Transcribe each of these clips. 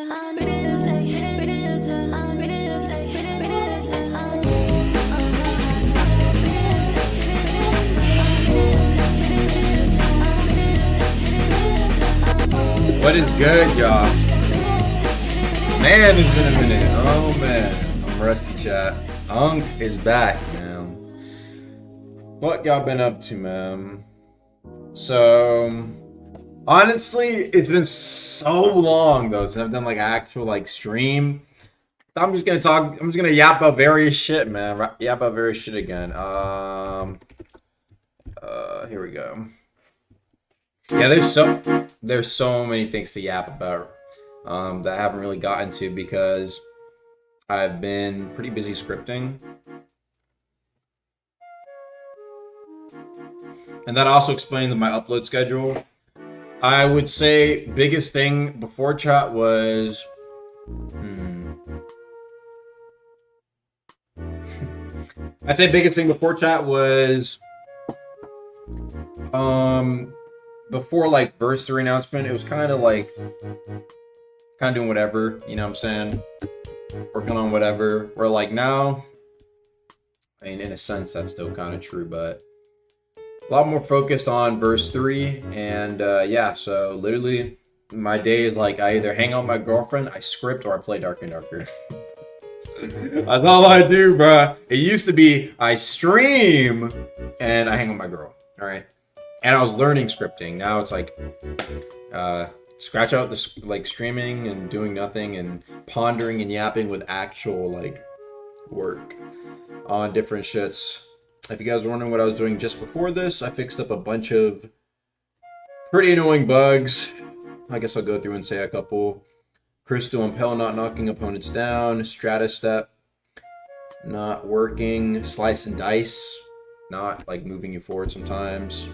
What is good, y'all? Man, it's been a minute. Oh man, I'm rusty, chat. Unk is back, man. What y'all been up to, man? So, honestly, it's been so long though since I've done like actual like stream. I'm just gonna yap about various shit, man. Yap about various shit again. Here we go. Yeah, there's so many things to yap about that I haven't really gotten to because I've been pretty busy scripting. And that also explains my upload schedule. I would say biggest thing before chat was I'd say biggest thing before chat was before like verse 3 announcement, it was kind of doing whatever, you know what I'm saying? Working on whatever. Where like now, I mean, in a sense, that's still kind of true, but a lot more focused on verse 3. And yeah, so literally my day is like I either hang out with my girlfriend, I script, or I play Darker and Darker. That's all I do, bruh. It used to be I stream and I hang with my girl, all right? And I was learning scripting. Now it's like scratch out this like streaming and doing nothing and pondering and yapping with actual like work on different shits. If you guys were wondering what I was doing just before this, I fixed up a bunch of pretty annoying bugs. I guess I'll go through and say a couple. Crystal Impel not knocking opponents down. Strata Step not working. Slice and Dice not like moving you forward sometimes.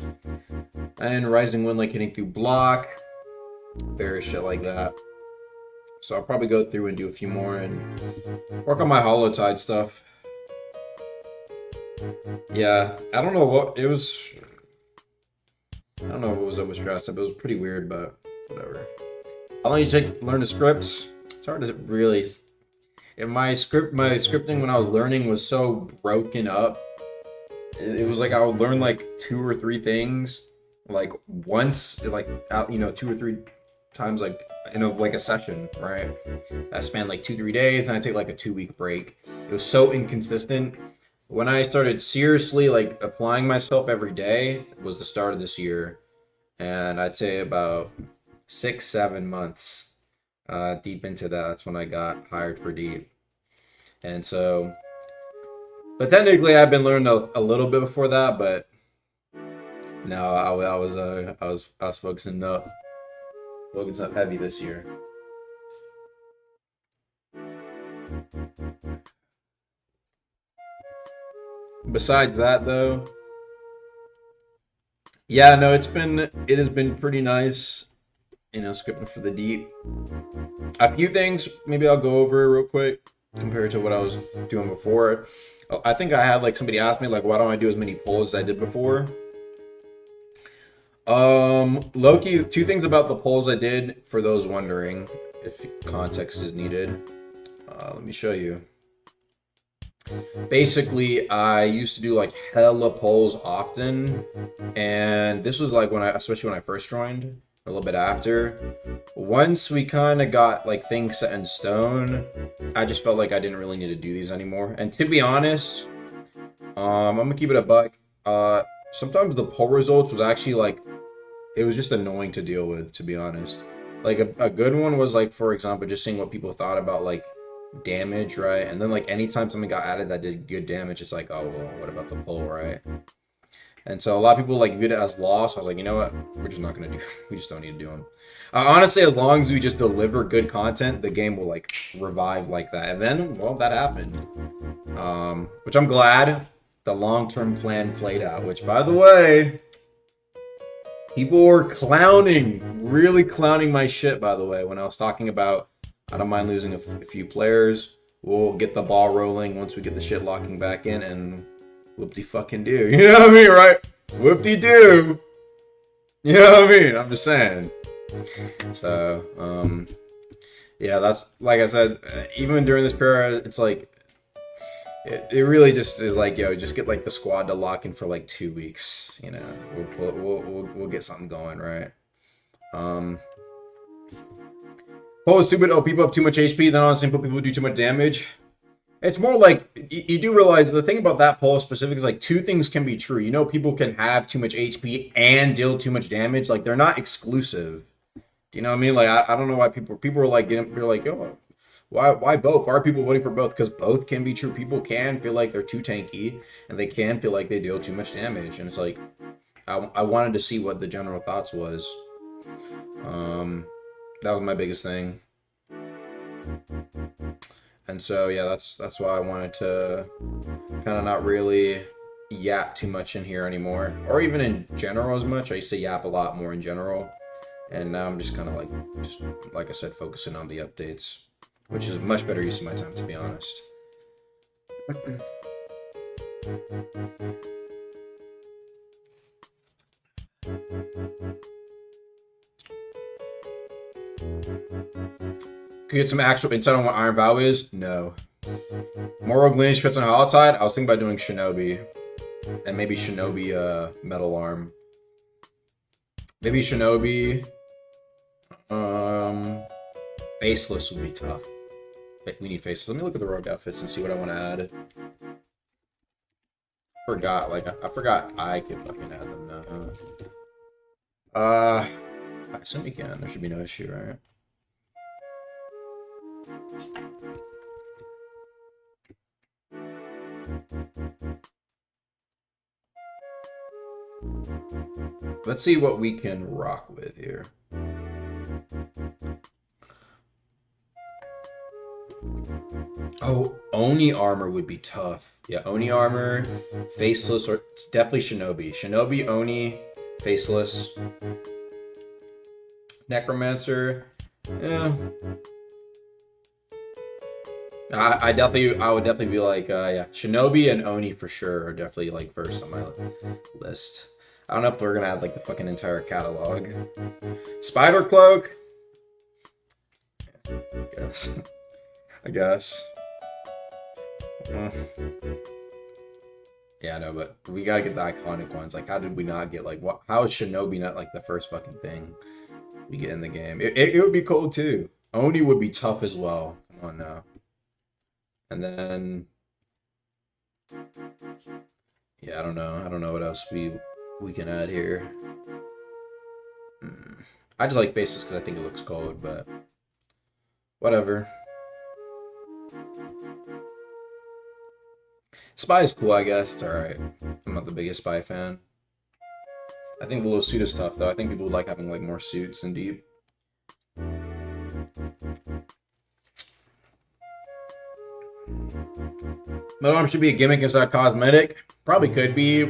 And Rising Wind like hitting through block. Various shit like that. So I'll probably go through and do a few more and work on my Holotide stuff. Yeah, I don't know what it was. I don't know what was up with Strata Step. It was pretty weird, but whatever. How long you learn the scripts? It's hard to really. If my scripting when I was learning was so broken up. It was like I would learn like 2 or 3 things, like once, like out, 2 or 3 times, like in a session, right? That spanned like 2-3 days, and I take like a 2-week break. It was so inconsistent. When I started seriously like applying myself every day was the start of this year, and I'd say about 6-7 months deep into that. That's when I got hired for Deep, and so. But technically, I've been learning a little bit before that, but no, I was focusing up heavy this year. Besides that, though, yeah, no, it has been pretty nice, scripting for the Deep. A few things maybe I'll go over real quick compared to what I was doing before. I think I had like somebody ask me like, why don't I do as many polls as I did before? Loki, 2 things about the polls I did for those wondering if context is needed. Let me show you. Basically, I used to do like hella polls often, and this was like especially when I first joined, a little bit after. Once we kind of got like things set in stone, I just felt like I didn't really need to do these anymore. And to be honest, I'm gonna keep it a buck. Sometimes the poll results was actually like, it was just annoying to deal with, to be honest. Like a good one was like, for example, just seeing what people thought about like damage, right? And then like anytime something got added that did good damage, it's like, oh well, what about the poll, right? And so a lot of people like viewed it as loss. I was like, you know what? We're just not gonna do. We just don't need to do them. Honestly, as long as we just deliver good content, the game will like revive like that. And then, well, that happened. Which I'm glad the long-term plan played out. Which, by the way, people were really clowning my shit. By the way, when I was talking about, I don't mind losing a few players. We'll get the ball rolling once we get the shit locking back in, and whoop-de-fucking-do. You know what I mean, right? Whoop-de-do. You know what I mean? I'm just saying. So, Yeah, that's like I said. Even during this period, it's like it really just is like, yo, just get like the squad to lock in for like 2 weeks. You know, we'll get something going, right? Um, Poll is stupid. Oh, people have too much HP. Then on simple people do too much damage. It's more like you do realize the thing about that poll specific is like two things can be true. You know, people can have too much HP and deal too much damage. Like they're not exclusive. Do you know what I mean? Like I don't know why people are like getting, they're like, oh, why both? Why are people voting for both? Because both can be true. People can feel like they're too tanky, and they can feel like they deal too much damage. And it's like I wanted to see what the general thoughts was. That was my biggest thing. And so yeah, that's why I wanted to kind of not really yap too much in here anymore, or even in general as much. I used to yap a lot more in general, and now I'm just kind of like I said, focusing on the updates, which is a much better use of my time, to be honest. Could get some actual insight on what Iron Vow is? No. Moral Glitch fits on Holotide? I was thinking about doing Shinobi. And maybe Shinobi Metal Arm. Maybe Shinobi. Faceless would be tough. We need faceless. Let me look at the rogue outfits and see what I want to add. I forgot I could fucking add them now. I assume we can. There should be no issue, right? Let's see what we can rock with here. Oh, Oni armor would be tough. Yeah, Oni armor, faceless, or definitely Shinobi. Shinobi, Oni, faceless. Necromancer, yeah. I would definitely be like, yeah, Shinobi and Oni for sure are definitely like first on my list. I don't know if we're gonna add like the fucking entire catalog. Spider Cloak, I guess. Yeah, I know, but we gotta get the iconic ones. Like, how did we not get like what? How is Shinobi not like the first fucking thing we get in the game? It would be cool too. Oni would be tough as well. Come on now. And then, yeah, I don't know what else we can add here. I just like faces because I think it looks cold, but whatever. Spy is cool, I guess. It's alright. I'm not the biggest Spy fan. I think the little suit is tough, though. I think people would like having like more suits in Deep. Metal Arm should be a gimmick instead of cosmetic. Probably could be.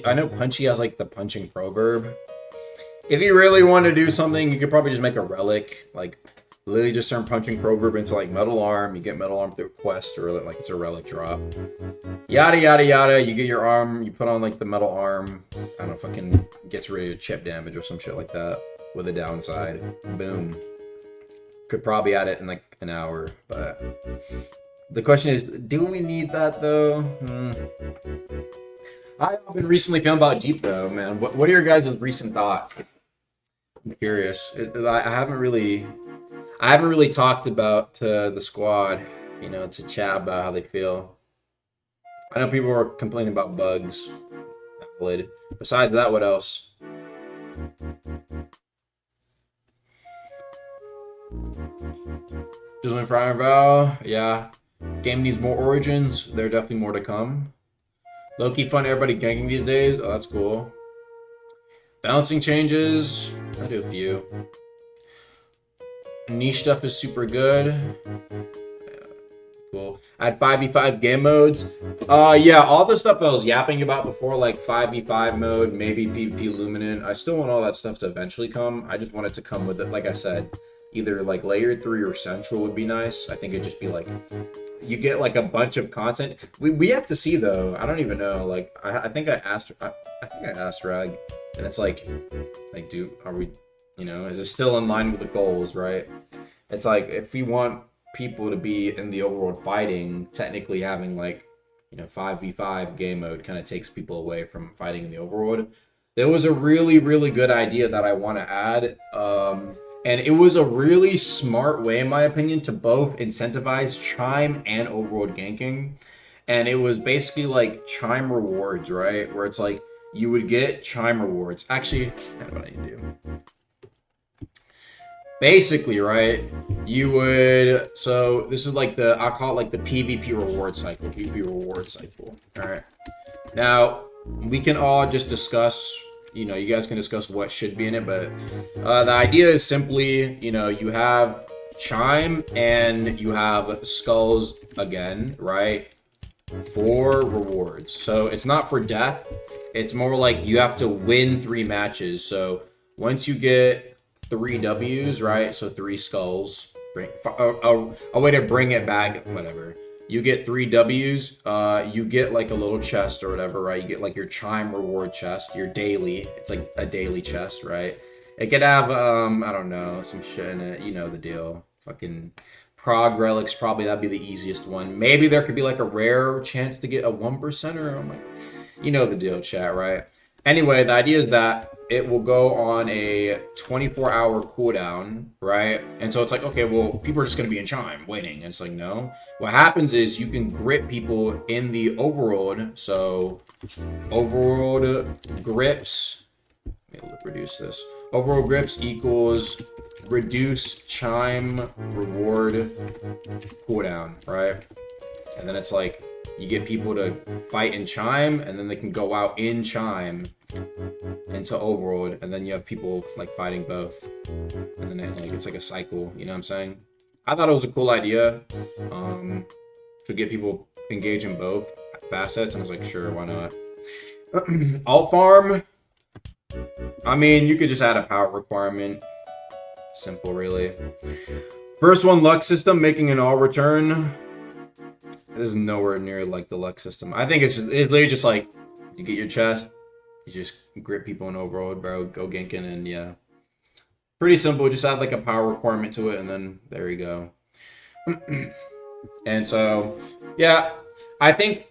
I know Punchy has like the punching proverb. If you really want to do something, you could probably just make a relic. Like, literally just turn punching proverb into like Metal Arm. You get Metal Arm through a quest, or like it's a relic drop. Yada yada yada. You get your arm, you put on like the Metal Arm. I don't know, fucking gets rid of chip damage or some shit like that with a downside. Boom. Could probably add it in like an hour, but the question is, do we need that though? I've been recently feeling about Deep though, man. What are your guys' recent thoughts? I'm curious. I haven't really talked about the squad, you know, to chat about how they feel. I know people were complaining about bugs. Valid. Besides that, what else? Just went for Iron Vow. Yeah. Game needs more origins. There are definitely more to come. Low-key fun, everybody ganking these days. Oh, that's cool. Balancing changes. I do a few. Niche stuff is super good. Cool. Add 5v5 game modes. Yeah, all the stuff I was yapping about before, like 5v5 mode, maybe PvP Luminant. I still want all that stuff to eventually come. I just want it to come with it, like I said, either like Layer 3 or Central would be nice. I think it'd just be like, you get like a bunch of content. We have to see though. I don't even know. Like I think I asked Rag, and it's like, dude, are we, you know, is it still in line with the goals, right? It's like if we want people to be in the overworld fighting, technically having like, 5v5 game mode kind of takes people away from fighting in the overworld. There was a really, really good idea that I want to add. And it was a really smart way, in my opinion, to both incentivize Chime and overworld ganking. And it was basically like Chime rewards, right? Where it's like you would get Chime rewards. Actually, I know what I need to do. Basically, right, you would, so this is like I'll call it like the PvP reward cycle, all right? Now, we can all just discuss, you guys can discuss what should be in it, but the idea is simply, you have Chime and you have Skulls again, right, for rewards. So it's not for death, it's more like you have to win 3 matches. So once you get 3 W's, right? So 3 skulls. A way to bring it back, whatever. You get 3 W's, you get like a little chest or whatever, right? You get like your Chime reward chest, your daily. It's like a daily chest, right? It could have, I don't know, some shit in it. You know the deal. Fucking prog relics, probably that'd be the easiest one. Maybe there could be like a rare chance to get a 1%er. I'm like, you know the deal, chat, right? Anyway, the idea is that it will go on a 24-hour cooldown, right? And so it's like, okay, well, people are just going to be in Chime waiting. And it's like, no. What happens is you can grip people in the overworld. So overworld grips, let me reduce this. Overworld grips equals reduce Chime reward cooldown, right? And then it's like, you get people to fight in Chime, and then they can go out in Chime into overworld, and then you have people like fighting both, and then it's like a cycle. You know what I'm saying? I thought it was a cool idea to get people engaged in both facets, and I was like, sure, why not? Alt farm. I mean, you could just add a power requirement. Simple, really. First one, luck system, making an all return. This is nowhere near like the luck system. I think it's literally just like you get your chest, you just grip people in overworld, bro, go ganking, and yeah. Pretty simple, just add like a power requirement to it, and then there you go. And so, yeah, I think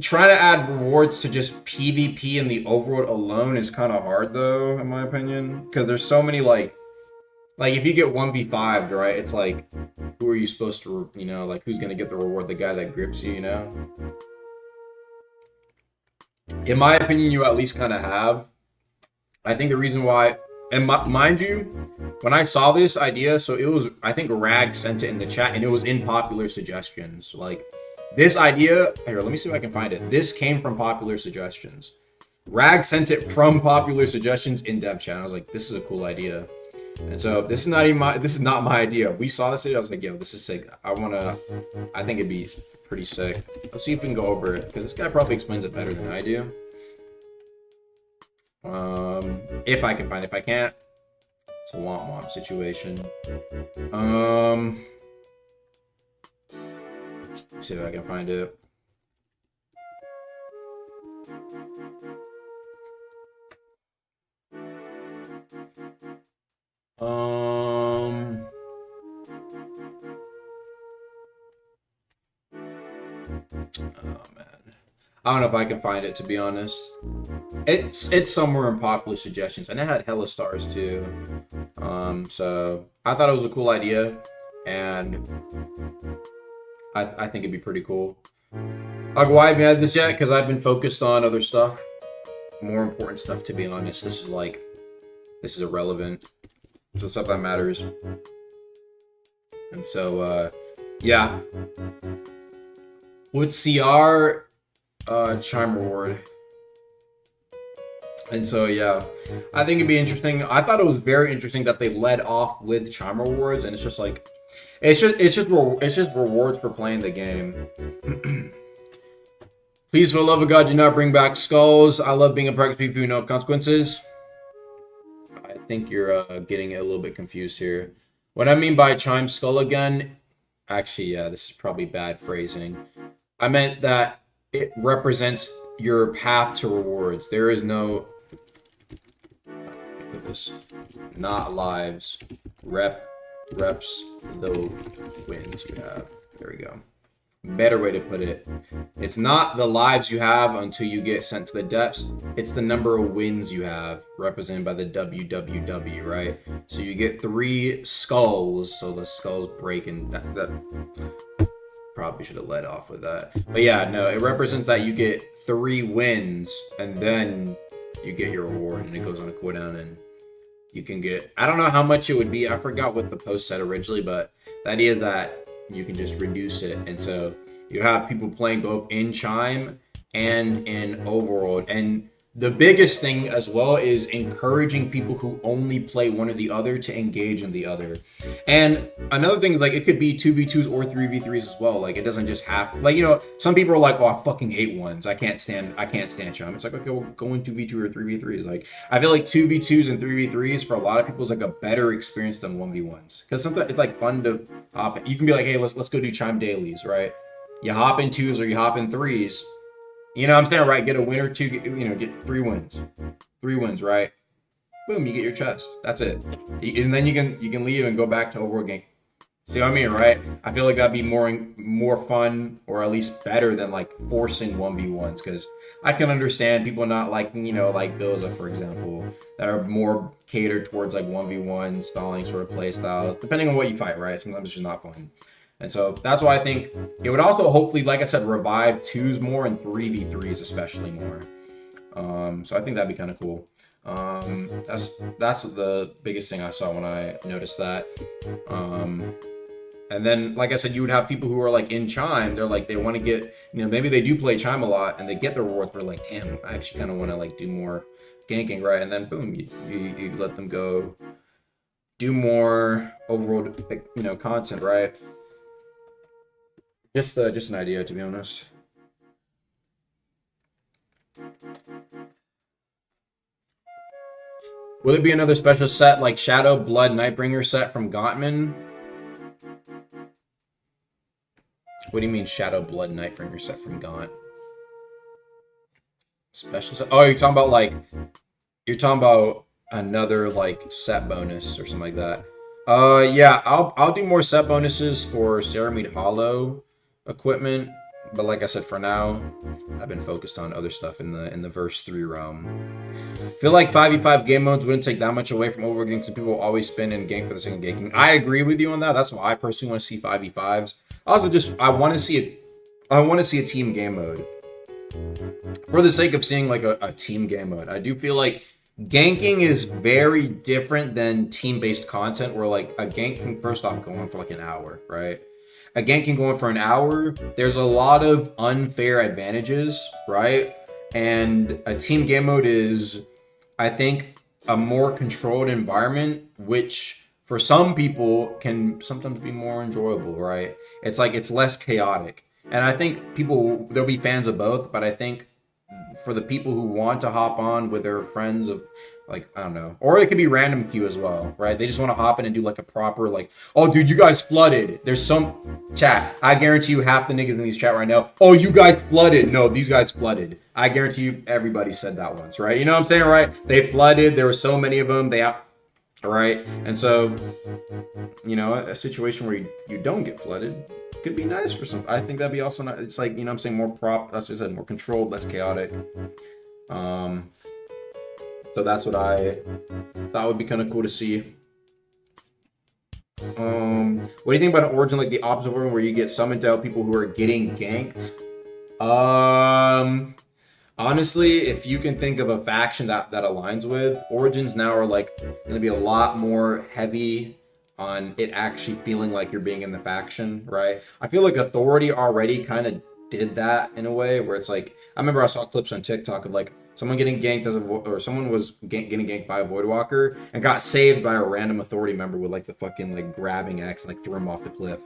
trying to add rewards to just PvP in the overworld alone is kind of hard, though, in my opinion. Because there's so many, like if you get 1v5'd, right, it's like, who are you supposed to, like, who's going to get the reward? The guy that grips you, In my opinion, you at least kind of have. I think the reason why, and mind you, when I saw this idea, so it was, I think Rag sent it in the chat, and it was in popular suggestions. Like, this idea, here, let me see if I can find it. This came from popular suggestions. Rag sent it from popular suggestions in dev chat. I was like, this is a cool idea. And so this is not my idea. We saw this video, I was like, yo, this is sick. I think it'd be pretty sick. Let's see if we can go over it, because this guy probably explains it better than I do. If I can find it. If I can't, it's a womp situation. See if I can find it. Oh man, I don't know if I can find it, to be honest. It's somewhere in popular suggestions, and it had hella stars too. So I thought it was a cool idea, and I think it'd be pretty cool. Like, why haven't I had this yet? Because I've been focused on other stuff, more important stuff, to be honest. This is irrelevant. So stuff that matters. And so, yeah. With CR, Chime Reward. And so, yeah. I think it'd be interesting. I thought it was very interesting that they led off with Chime Rewards, and it's just like, it's just rewards for playing the game. Please, for the love of God, do not bring back skulls. I love being a practice people who know consequences. I think you're getting a little bit confused here. What I mean by Chime Skull again, actually, yeah, this is probably bad phrasing. I meant that it represents your path to rewards. There is no, look at this, not lives, rep reps the wins you have. There we go. Better way to put it. It's not the lives you have until you get sent to the depths. It's the number of wins you have, represented by the WWW, right? So you get 3 skulls. So the skulls break, and that probably should have led off with that. But yeah, no, it represents that you get 3 wins, and then you get your reward, and it goes on a cooldown, and you can get, I don't know how much it would be. I forgot what the post said originally, but the idea is that you can just reduce it. And so you have people playing both in Chime and in Overworld. And the biggest thing as well is encouraging people who only play one or the other to engage in the other. And another thing is, like, it could be 2v2s or 3v3s as well. Like, it doesn't just have to, like, you know, some people are like, oh, I fucking hate ones. I can't stand Chime. It's like, okay, well, go in 2v2 or 3v3s. Like, I feel like 2v2s and 3v3s for a lot of people is like a better experience than 1v1s. Because sometimes it's like fun to hop in. You can be like, hey, let's go do Chime dailies, right? You hop in 2s or you hop in 3s. You know what I'm saying, right? Get a win or 2, get 3 wins. 3 wins, right? Boom, you get your chest. That's it. And then you can leave and go back to Overworld game. See what I mean, right? I feel like that'd be more fun, or at least better than like forcing 1v1s, because I can understand people not liking, like Bilza, for example, that are more catered towards like 1v1 stalling sort of play styles, depending on what you fight, right? Sometimes it's just not fun. And so that's why I think it would also hopefully, like I said, revive 2s more and 3v3s especially more. So I think that'd be kind of cool. That's the biggest thing I saw when I noticed that. And then, like I said, you would have people who are like in Chime. They're like, they want to get, maybe they do play Chime a lot and they get the rewards. They're like, damn, I actually kind of want to like do more ganking, right? And then boom, you let them go do more Overworld, content, right? Just an idea, to be honest. Will it be another special set like Shadow Blood Nightbringer set from Gottman? What do you mean Shadow Blood Nightbringer set from Gaunt? Special set? Oh, you're talking about another like set bonus or something like that. Yeah, I'll do more set bonuses for Ceramide Hollow equipment, but like I said, for now I've been focused on other stuff in the verse 3 realm. Feel like 5v5 game modes wouldn't take that much away from Overworld games, and people will always spin and gank for the sake of ganking. I agree with you on that. That's why I personally want to see 5v5s. Also, I want to see a team game mode for the sake of seeing like a team game mode. I do feel like ganking is very different than team-based content, where like a gank can first off go on for like an hour, right? A gank can go on for an hour. There's a lot of unfair advantages, right? And a team game mode is, I think, a more controlled environment, which for some people can sometimes be more enjoyable, right? It's like, it's less chaotic. And I think there'll be fans of both, but I think for the people who want to hop on with their friends of, like, I don't know, or it could be random queue as well, right? They just want to hop in and do like a proper, like, oh dude, you guys flooded. There's some chat. I guarantee you half the niggas in these chat right now, oh, you guys flooded. No, these guys flooded. I guarantee you everybody said that once, right? You know what I'm saying, right? They flooded. There were so many of them. Right? And so, a situation where you don't get flooded could be nice for some. I think that'd be also nice. It's like, what I'm saying, more that's what I said, more controlled, less chaotic. So that's what I thought would be kind of cool to see. What do you think about an origin like the opposite origin, where you get summoned to help people who are getting ganked? Honestly, if you can think of a faction that aligns with, origins now are like going to be a lot more heavy on it actually feeling like you're being in the faction, right? I feel like Authority already kind of did that in a way, where it's like, I remember I saw clips on TikTok of like someone getting ganked or someone was getting ganked by a Voidwalker and got saved by a random Authority member with like the fucking like grabbing axe and like threw him off the cliff.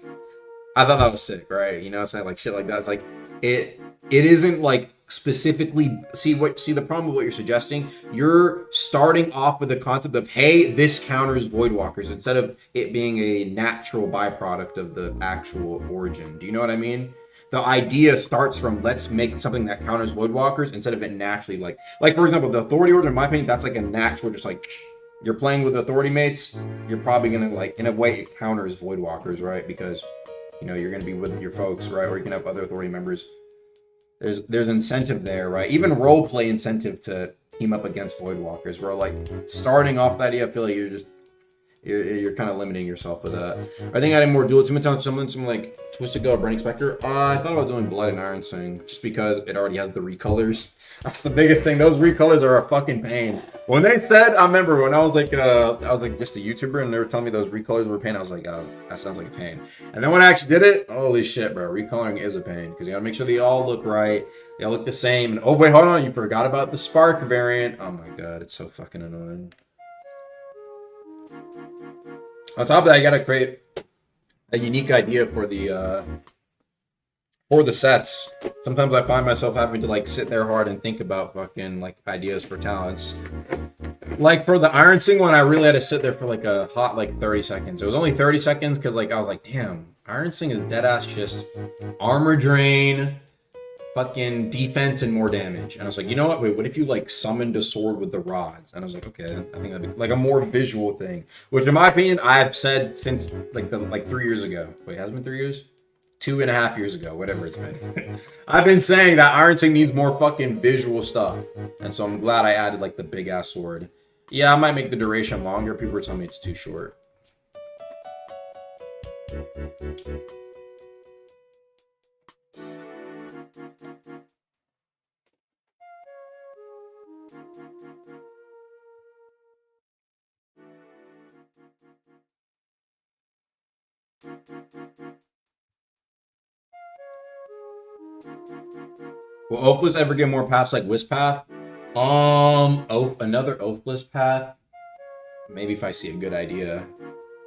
I thought that was sick, right? It's not like shit like that. It's like it isn't like specifically see the problem with what you're suggesting. You're starting off with the concept of, hey, this counters Voidwalkers, instead of it being a natural byproduct of the actual origin. Do you know what I mean? The idea starts from, let's make something that counters Voidwalkers instead of it naturally like for example, the Authority origin, in my opinion, that's like a natural, just like, you're playing with authority mates, you're probably gonna like, in a way, it counters void walkers, right? Because you know you're gonna be with your folks, right? Or you can have other authority members. There's incentive there, right? Even role play incentive to team up against void walkers. Where like starting off that idea, I feel like you're kind of limiting yourself with that. I think adding more dual attunement talents, something like Twisted Go or Burning Spectre. I thought about doing Blood and Iron Sing just because it already has the recolors. That's the biggest thing. Those recolors are a fucking pain. When they said, I remember when I was like just a YouTuber and they were telling me those recolors were a pain. I was like, oh, that sounds like a pain. And then when I actually did it, holy shit, bro, recoloring is a pain because you gotta make sure they all look right. They all look the same. And oh wait, hold on, you forgot about the Spark variant. Oh my god, it's so fucking annoying. On top of that, you gotta create a unique idea for the sets. Sometimes I find myself having to like sit there hard and think about fucking like ideas for talents. Like for the Iron Sing one, I really had to sit there for like a hot like 30 seconds. It was only 30 seconds because like I was like, damn, Iron Sing is dead ass just armor drain, fucking defense and more damage. And I was like, you know what? Wait, what if you like summoned a sword with the rods? And I was like, okay, I think that'd be like a more visual thing. Which in my opinion, I've said since like 3 years ago. Wait, has it been 3 years? 2.5 years ago, whatever it's been. I've been saying that Iron Sing needs more fucking visual stuff. And so I'm glad I added like the big ass sword. Yeah, I might make the duration longer. People are telling me it's too short. Will Oathless ever get more paths like Wisp Path? Another Oathless path? Maybe if I see a good idea.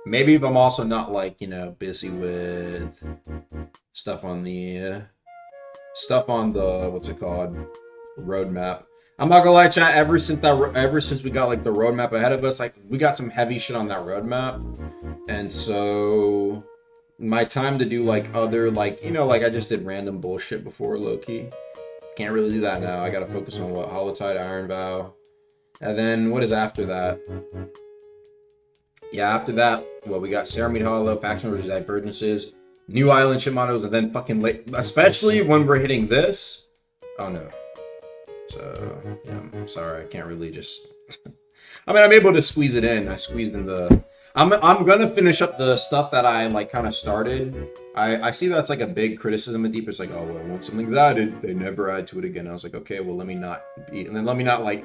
Maybe if I'm also not like, you know, busy with stuff on the what's it called? Roadmap. I'm not gonna lie, chat, ever since we got like the roadmap ahead of us, like we got some heavy shit on that roadmap. And so my time to do like other like, you know, like I just did random bullshit before, low-key. Can't really do that now. I gotta focus on what? Holotide, Iron Vow. And then what is after that? Yeah, after that, well, we got Ceremony Hollow, Factional Divergences, New Island ship models, and then fucking late, especially when we're hitting this. Oh no. So, yeah, I'm sorry. I can't really just... I mean, I'm able to squeeze it in. I squeezed in the... I'm gonna finish up the stuff that I like kind of started. I see that's like a big criticism of Deep. It's like, oh well, once something's added, they never add to it again. I was like, okay, well let me not be, and then let me not like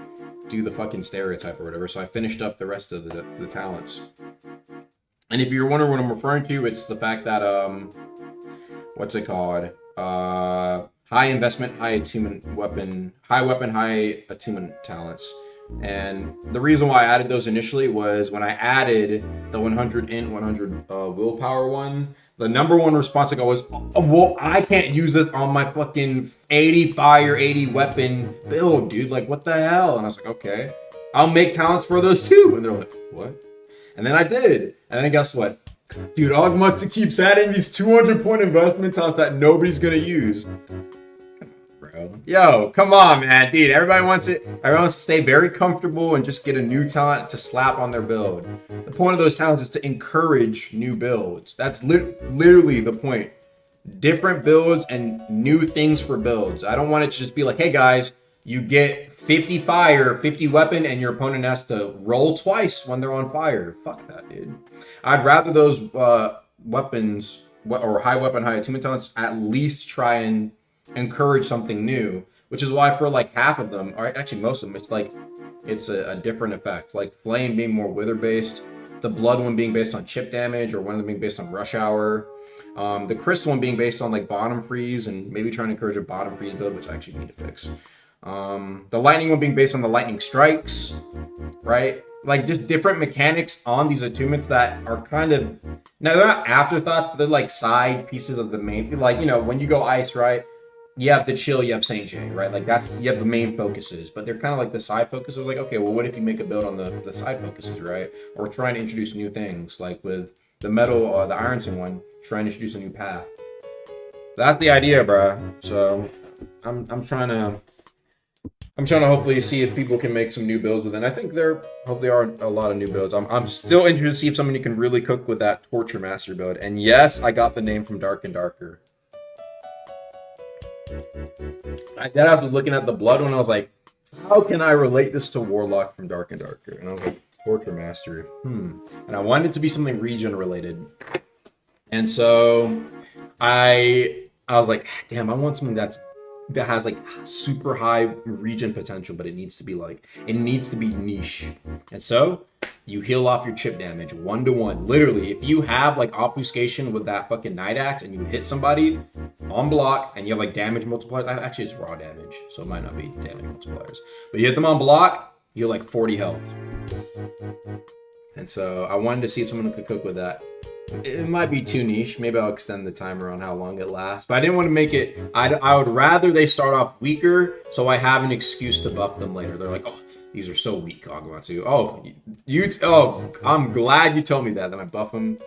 do the fucking stereotype or whatever. So I finished up the rest of the talents. And if you're wondering what I'm referring to, it's the fact that what's it called? High investment, high attunement weapon, high attunement talents. And the reason why I added those initially was when I added the 100 int, 100 willpower one, the number one response I got was, oh, well, I can't use this on my fucking 80 fire, 80 weapon build, dude. Like, what the hell? And I was like, okay, I'll make talents for those too. And they're like, what? And then I did. And then guess what? Dude, Augmenta keeps adding these 200 point investment talents that nobody's going to use. Yo, come on, man, dude. Everybody wants it. Everyone wants to stay very comfortable and just get a new talent to slap on their build. The point of those talents is to encourage new builds. That's literally the point. Different builds and new things for builds. I don't want it to just be like, hey guys, you get 50 fire, 50 weapon, and your opponent has to roll twice when they're on fire. Fuck that, dude. I'd rather those weapons or high weapon, high attunement talents at least try and encourage something new, which is why for like half of them, or actually most of them, it's a different effect. Like Flame being more wither based, the Blood one being based on chip damage, or one of them being based on rush hour, the Crystal one being based on like bottom freeze and maybe trying to encourage a bottom freeze build, which I actually need to fix. The Lightning one being based on the lightning strikes, right? Like just different mechanics on these attunements that are kind of, now they're not afterthoughts, but they're like side pieces of the main, like, you know, when you go ice, right? You have the chill, you have St. J, right? Like that's, you have the main focuses, but they're kind of like the side focuses. Like, okay, well, what if you make a build on the side focuses, right? Or trying to introduce new things, like with the metal, the Iron Sing one, trying to introduce a new path. That's the idea, bruh. So I'm trying to I'm trying to hopefully see if people can make some new builds with it. And I think there hopefully are a lot of new builds. I'm still interested to see if somebody can really cook with that Torture Master build. And yes, I got the name from Dark and Darker. I was looking at the blood one. I was like, how can I relate this to Warlock from Dark and Darker? And I was like, Torture Master. And I wanted it to be something region related. And so I was like, damn, I want something that has like super high region potential, but it needs to be niche. And so you heal off your chip damage 1-to-1. Literally, if you have like obfuscation with that fucking Night Axe and you hit somebody on block and you have like damage multipliers, actually it's raw damage, so it might not be damage multipliers. But you hit them on block, you're like 40 health. And so I wanted to see if someone could cook with that. It might be too niche. Maybe I'll extend the timer on how long it lasts. But I didn't want to make it... I would rather they start off weaker so I have an excuse to buff them later. They're like, oh, these are so weak, Agawatsu. Oh, I'm glad you told me that. Then I buff them.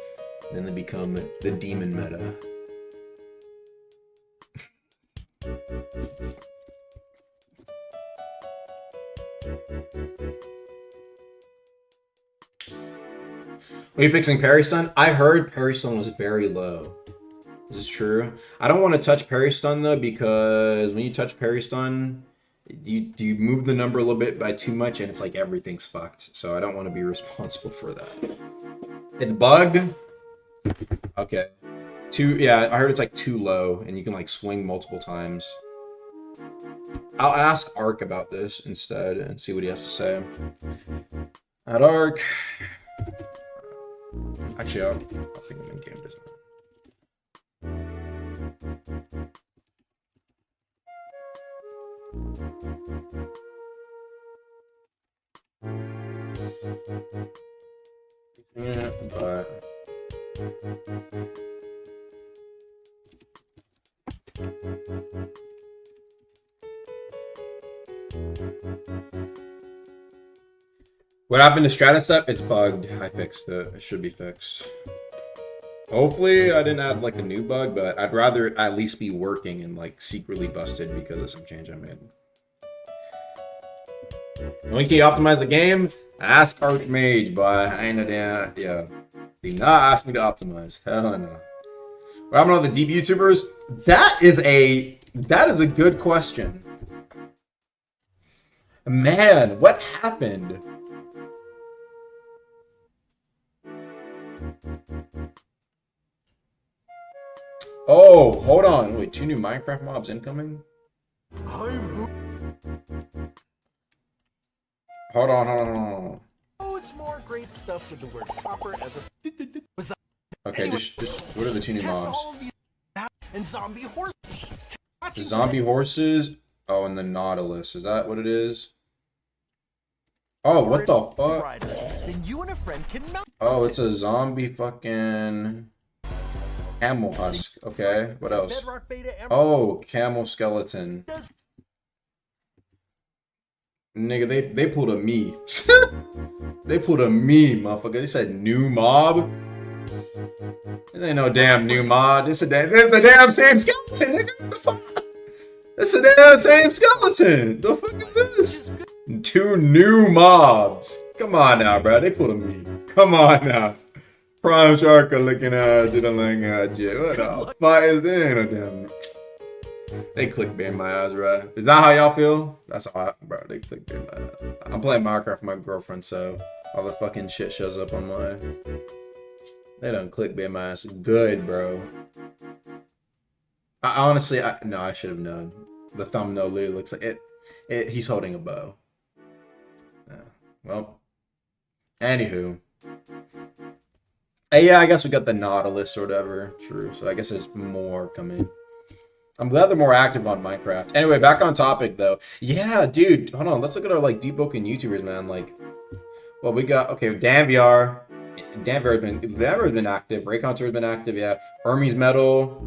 Then they become the demon meta. Are you fixing Parry Stun? I heard Parry Stun was very low. Is this true? I don't want to touch Parry Stun though, because when you touch Parry Stun, you move the number a little bit by too much and it's like everything's fucked. So I don't want to be responsible for that. It's bugged? Okay. Yeah, I heard it's like too low and you can like swing multiple times. I'll ask Ark about this instead and see what he has to say. At Ark. Actually, I think I'm in game design. Yeah, but what happened to Stratus Step? It's bugged. I fixed it. It should be fixed. Hopefully I didn't add like a new bug, but I'd rather at least be working and like secretly busted because of some change I made. When can you optimize the game? Ask Archmage, but I ain't a damn, yeah. Do not ask me to optimize. Hell no. What happened to the deep YouTubers? That is a good question. Man, what happened? Oh, hold on. Wait, 2 new Minecraft mobs incoming? Hold on. Oh, it's more great stuff with the word copper as a... Okay, just what are the 2 new mobs? And zombie horses. The zombie horses? Oh, and the Nautilus. Is that what it is? Oh, what the fuck? Then you and a friend can mount. Oh, it's a zombie fucking camel husk. Okay, what else? Oh, camel skeleton. Nigga, they pulled a me. They pulled a me, motherfucker. They said new mob. This ain't no damn new mod. This the damn same skeleton, nigga. The fuck? It's the damn same skeleton. The fuck is this? 2 new mobs. Come on now, bro. They pulled a me. Come on now. Prime Shark looking at diddling at you. What the fuck is this? No damn. They clickbait my ass, bro. Is that how y'all feel? That's how bro. They clickbait my ass. I'm playing Minecraft with my girlfriend, so all the fucking shit shows up on my. They done clickbait my ass good, bro. I honestly, no, I should have known. The thumbnail literally looks like it. He's holding a bow. Yeah. Well, anywho. Hey, yeah, I guess we got the Nautilus or whatever. True. So I guess there's more coming. I'm glad they're more active on Minecraft. Anyway, back on topic though. Yeah, dude. Hold on. Let's look at our like deepwoken YouTubers, man. Like, well, we got Danvyar. Danvyar has been active. Rayconter has been active. Yeah. Hermes Metal.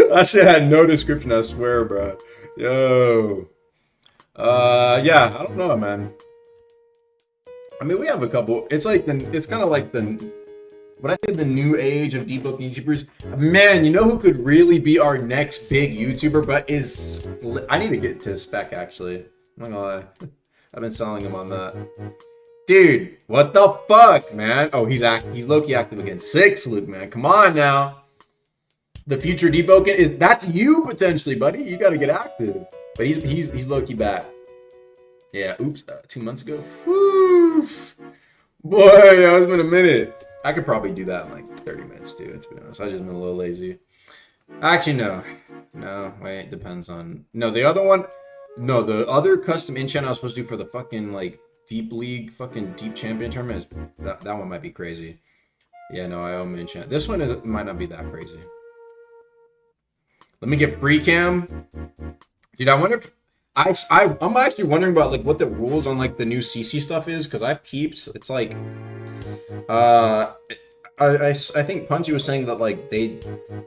That shit had no description. I swear, bro. Yo. Yeah. I don't know, man. I mean, we have a couple. It's like it's kind of like the when I say the new age of deep book YouTubers, man, you know who could really be our next big YouTuber, but is I need to get to spec actually. I'm not gonna lie. I've been selling him on that. Dude, what the fuck, man? Oh, he's low-key active again. 6, Luke, man. Come on now. The future deepwoken is that's you potentially, buddy. You gotta get active. But he's low-key back. Yeah, oops, 2 months ago. Whew. Boy, it's been a minute. I could probably do that in like 30 minutes too, to be honest. I've just been a little lazy. Actually, no. No, wait, depends on the other one. No, the other custom enchant I was supposed to do for the fucking like Deep League, fucking Deep Champion tournament, that one might be crazy. Yeah, no, I own enchant. This one might not be that crazy. Let me get free cam. Dude, I wonder if I'm actually wondering about like what the rules on like the new CC stuff is, because I peeped. It's like I think Punchy was saying that like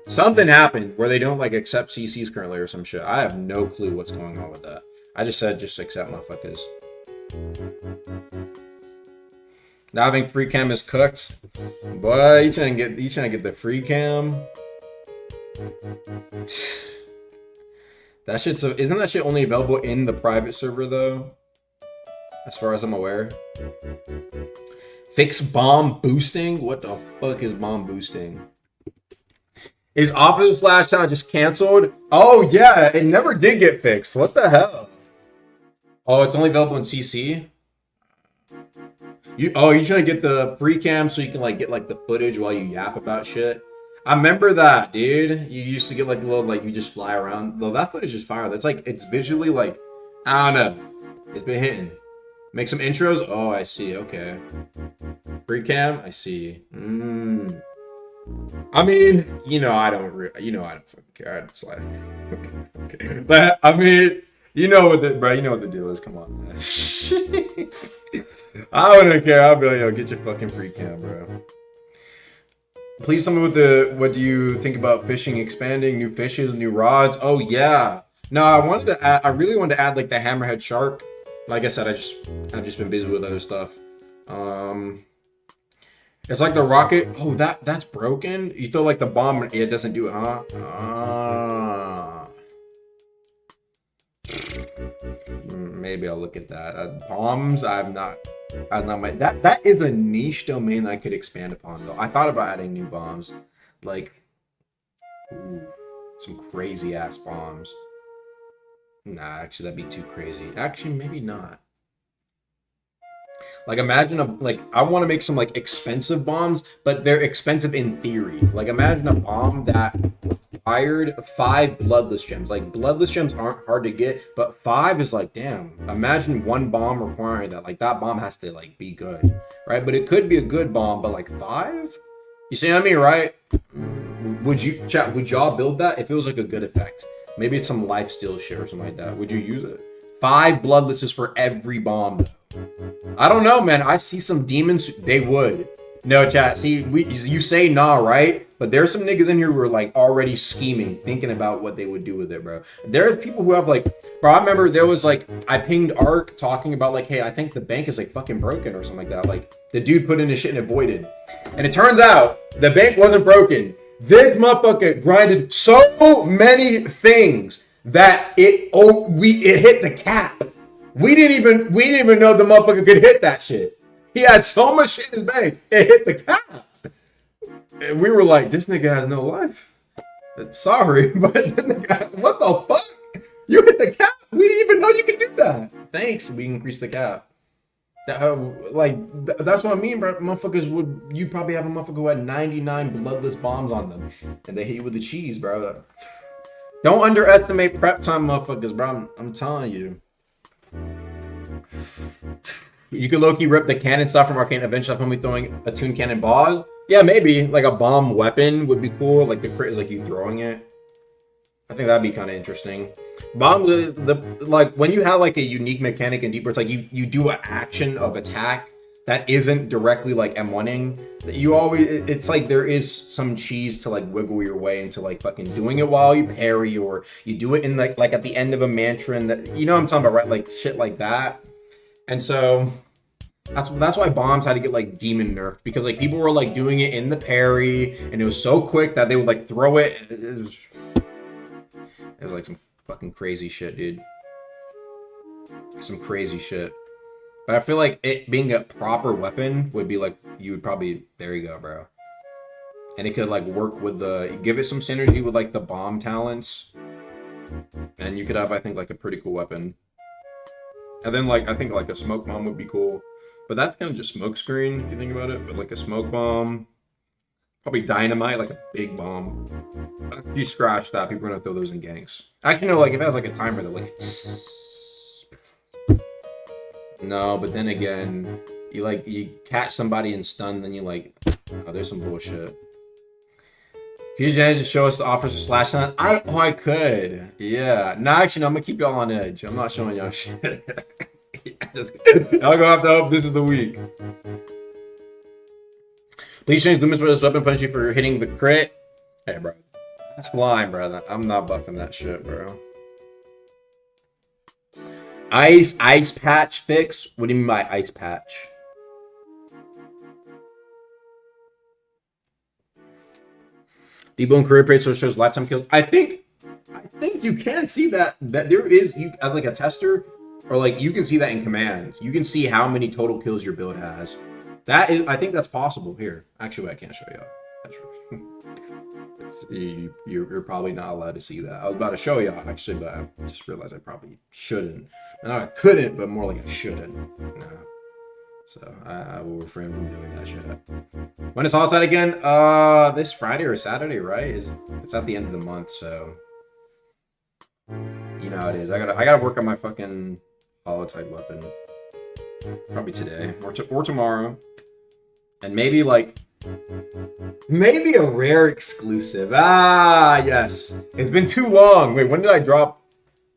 something happened where they don't like accept CCs currently or some shit. I have no clue what's going on with that. I just said just accept motherfuckers. Now having free cam is cooked. Boy, you trying to get the free cam. That shit's isn't that shit only available in the private server though? As far as I'm aware. Fix bomb boosting? What the fuck is bomb boosting? Is Officer Slash Town just canceled? Oh yeah, it never did get fixed. What the hell? Oh, it's only available in CC? You're trying to get the free cam so you can like get like the footage while you yap about shit? I remember that, dude. You used to get like a little like you just fly around. Though that footage is fire. That's like it's visually like I don't know. It's been hitting. Make some intros? Oh, I see. Okay. Free cam? I see. I mean, I don't fucking care. I just like, okay. But I mean, bro. You know what the deal is. Come on, man. I wouldn't care. I'll be like, yo, get your fucking free cam, bro. Please tell me what do you think about fishing expanding, new fishes, new rods? Oh yeah. No, I really wanted to add like the hammerhead shark. Like I said, I've just been busy with other stuff. It's like the rocket. Oh, that's broken. You throw like the bomb, it doesn't do it, huh? Maybe I'll look at that. Bombs, that is a niche domain I could expand upon though. I thought about adding new bombs, like some crazy ass bombs. Nah, actually, that'd be too crazy. Actually, maybe not. Like, imagine I want to make some, like, expensive bombs, but they're expensive in theory. Like, imagine a bomb that required 5 bloodless gems. Like, bloodless gems aren't hard to get, but 5 is like, damn. Imagine one bomb requiring that. Like, that bomb has to, like, be good, right? But it could be a good bomb, but, like, 5? You see what I mean, right? Would y'all build that if it was, like, a good effect? Maybe it's some lifesteal shit or something like that. Would you use it? 5 bloodlesses for every bomb. I don't know, man. I see some demons. They would. No, chat. See, you say nah, right? But there's some niggas in here who are like already scheming, thinking about what they would do with it, bro. There are people who have like, bro, I remember there was like, I pinged Ark talking about like, hey, I think the bank is like fucking broken or something like that. Like the dude put in his shit and it voided. And it turns out the bank wasn't broken. This motherfucker grinded so many things that it hit the cap. We didn't even know the motherfucker could hit that shit. He had so much shit in his bank, it hit the cap. And we were like, this nigga has no life. Sorry, but what the fuck? You hit the cap? We didn't even know you could do that. Thanks, we increased the cap. That's what I mean, bro. Motherfuckers you probably have a motherfucker who had 99 bloodless bombs on them, and they hit you with the cheese, bro. Don't underestimate prep time, motherfuckers, bro. I'm telling you. You could low-key rip the cannon stuff from Arcane eventually when we throwing a toon cannon boss. Yeah, maybe like a bomb weapon would be cool. Like the crit is like you throwing it. I think that'd be kind of interesting. Bomb like when you have like a unique mechanic in Deep, where it's like you do an action of attack that isn't directly like M1ing. You always it's like there is some cheese to like wiggle your way into like fucking doing it while you parry, or you do it in like at the end of a mantra, and that you know what I'm talking about, right? Like shit like that. And so That's why bombs had to get like demon nerfed, because like people were like doing it in the parry and it was so quick that they would like throw it. It was like some fucking crazy shit, dude. Some crazy shit. But I feel like it being a proper weapon would be like, you would probably, there you go, bro. And it could like work with give it some synergy with like the bomb talents. And you could have, I think, like a pretty cool weapon. And then like, I think like a smoke bomb would be cool. But that's kind of just smoke screen, if you think about it. But like a smoke bomb, probably dynamite, like a big bomb. If you scratch that, people are gonna throw those in ganks. Actually, no, like if it has like a timer that like, no, but then again, you catch somebody and stun, then you like, oh, there's some bullshit. Could you just show us the offers for Slash on? I could. Yeah. No, actually, no, I'm gonna keep y'all on edge. I'm not showing y'all shit. Y'all gonna have to hope this is the week. Please change Luminous Brothers weapon punishing for hitting the crit. Hey, bro. That's lime, brother. I'm not buffing that shit, bro. Ice patch fix? What do you mean by ice patch? Debone career rate so shows lifetime kills. I think you can see that there is, you as like a tester, or like you can see that in commands. You can see how many total kills your build has. That is, I think that's possible here. Actually, I can't show you. That's right. You're probably not allowed to see that. I was about to show you actually, but I just realized I probably shouldn't. And I couldn't, but more like I shouldn't. No. So I will refrain from doing that shit. When is Holotype again? This Friday or Saturday, right? It's at the end of the month, so you know how it is. I gotta work on my fucking Holotype weapon. Probably today or tomorrow, and maybe a rare exclusive. Ah, yes. It's been too long. Wait, when did I drop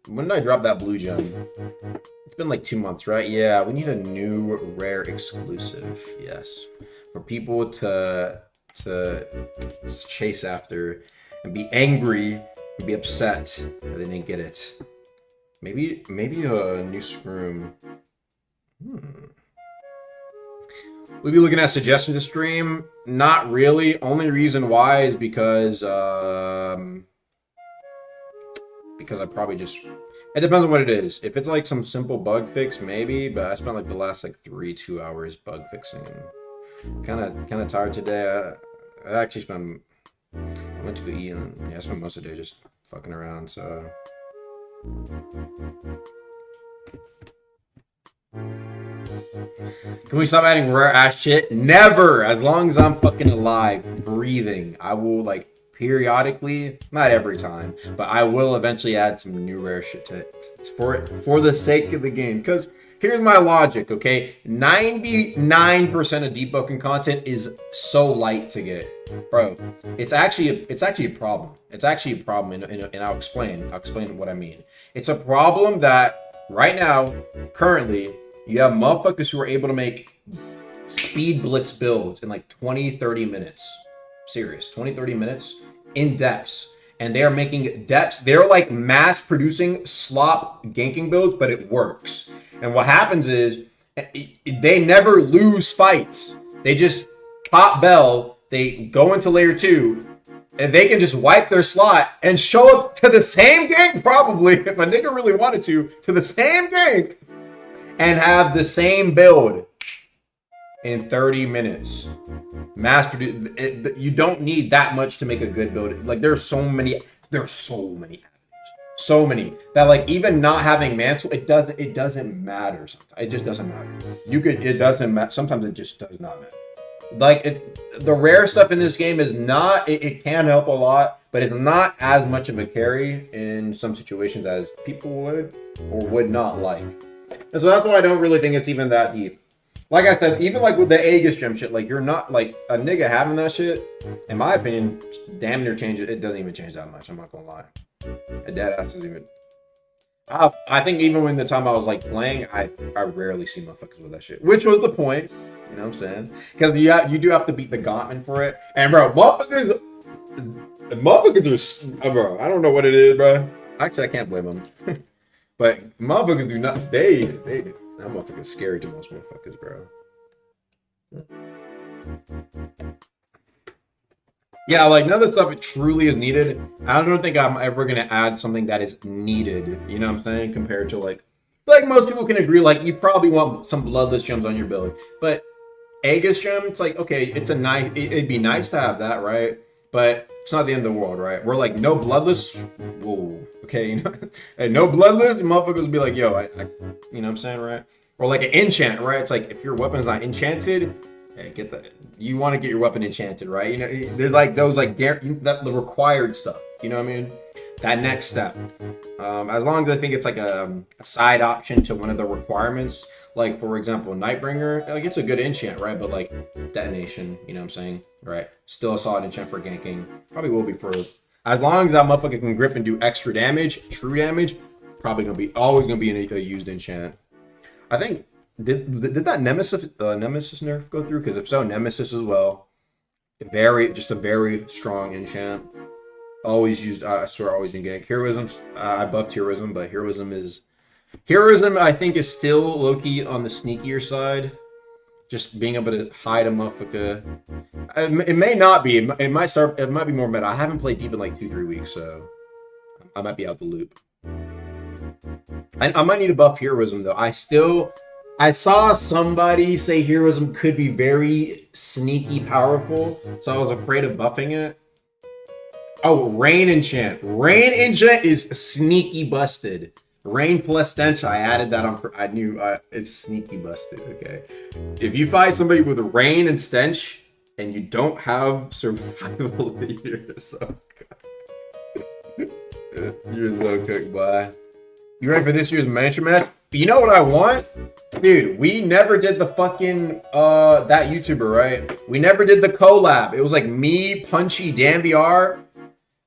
that blue gem? It's been like 2 months, right? Yeah, we need a new rare exclusive. Yes, for people to chase after and be angry and be upset that they didn't get it. Maybe a new scroom. We'll be looking at suggestions to stream. Not really. Only reason why is because I probably just, it depends on what it is. If it's like some simple bug fix, maybe, but I spent like the last like 2 hours bug fixing. Kind of tired today. I actually spent, I went to go eat and yeah, I spent most of the day just fucking around, so. Can we stop adding rare ass shit? Never! As long as I'm fucking alive, breathing, I will like periodically, not every time, but I will eventually add some new rare shit to it for the sake of the game. Because here's my logic, okay? 99% of deepwoken content is so light to get. Bro, it's actually a problem. It's actually a problem, and I'll explain what I mean. It's a problem that right now, currently, you have motherfuckers who are able to make speed blitz builds in like 20-30 minutes. Serious, 20-30 minutes in depths. And they are making depths. They're like mass producing slop ganking builds, but it works. And what happens is they never lose fights. They just pop bell, they go into layer 2, and they can just wipe their slot and show up to the same gank, probably, if a nigga really wanted to the same gank, and have the same build in 30 minutes. Mass produce. You don't need that much to make a good build. Like there's so many avenues. So many that like even not having mantle, it doesn't matter. It just doesn't matter. It doesn't matter. Sometimes it just does not matter. Like the rare stuff in this game is not. It can help a lot, but it's not as much of a carry in some situations as people would or would not like. And so that's why I don't really think it's even that deep. Like I said, even like with the Aegis gem shit, like you're not like a nigga having that shit, in my opinion, damn near changes. It doesn't even change that much. I'm not gonna lie. A dead ass doesn't even. I think even when the time I was like playing, I rarely see motherfuckers with that shit, which was the point. You know what I'm saying? Because you do have to beat the gauntlet for it. And bro, motherfuckers are, bro. I don't know what it is, bro. Actually, I can't blame them. But motherfuckers do not. That motherfucker's scary to most motherfuckers, bro. Yeah, like none of the stuff it truly is needed. I don't think I'm ever gonna add something that is needed. You know what I'm saying? Compared to like most people can agree, like you probably want some bloodless gems on your build, but Aegis gem, it's like okay, it's a nice. It'd be nice to have that, right? But it's not the end of the world, right? We're like no bloodless. Whoa, okay, you know, and no bloodless, motherfuckers will be like, yo, I, you know what I'm saying, right? Or like an enchant, right? It's like if your weapon's not enchanted, hey, get that. You want to get your weapon enchanted, right? You know, there's like those like that the required stuff. You know what I mean? That next step. As long as I think it's like a side option to one of the requirements. Like, for example, Nightbringer, like, it's a good enchant, right? But, like, Detonation, you know what I'm saying? Right? Still a solid enchant for ganking. Probably will be for... As long as that motherfucker can grip and do extra damage, true damage, probably going to be... Always going to be a used enchant. I think... Did that Nemesis nerf go through? Because if so, Nemesis as well. Just a very strong enchant. Always used... I swear, always in gank. Heroism, I buffed Heroism, but Heroism is... Heroism, I think, is still low-key on the sneakier side. Just being able to hide a motherfucker. It may not be. It might be more meta. I haven't played Deep in like 2-3 weeks, so I might be out the loop. I might need to buff Heroism, though. I saw somebody say Heroism could be very sneaky powerful, so I was afraid of buffing it. Oh, Rain Enchant. Rain Enchant is sneaky busted. Rain plus Stench, I added that on. I knew it's sneaky busted. Okay, if you fight somebody with Rain and Stench and you don't have survival, you're so cooked. You're so cooked, boy. You ready for this year's mansion match? You know what I want, dude? We never did the fucking that YouTuber, right? We never did the collab. It was like me, Punchy, Dan VR,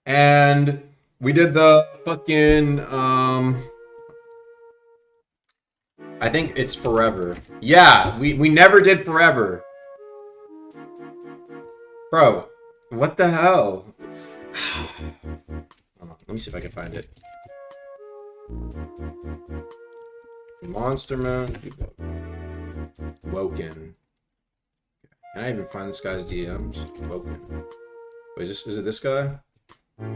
and we did the fucking I think it's Forever. Yeah, we never did Forever. Bro, what the hell? Hold on, let me see if I can find it. Monster Man. Woken. Can I even find this guy's DMs? Woken. Wait, is it this guy? No.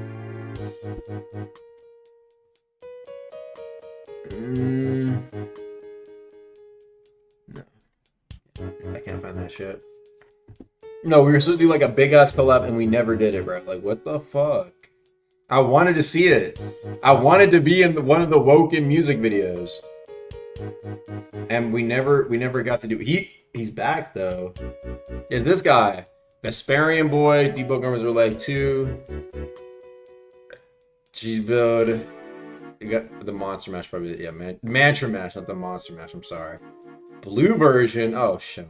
I can't find that shit. No, we were supposed to do like a big ass collab and we never did it, bro. Like, what the fuck? I wanted to see it. I wanted to be in one of the Woken music videos. And we never got to do it. He's back though. Is this guy? Vesperian Boy, Deepwoken are like 2. G build. You got the Monster Mash probably. Yeah, man. Mantra Mash, not the Monster Mash. I'm sorry. Blue version. Oh shit.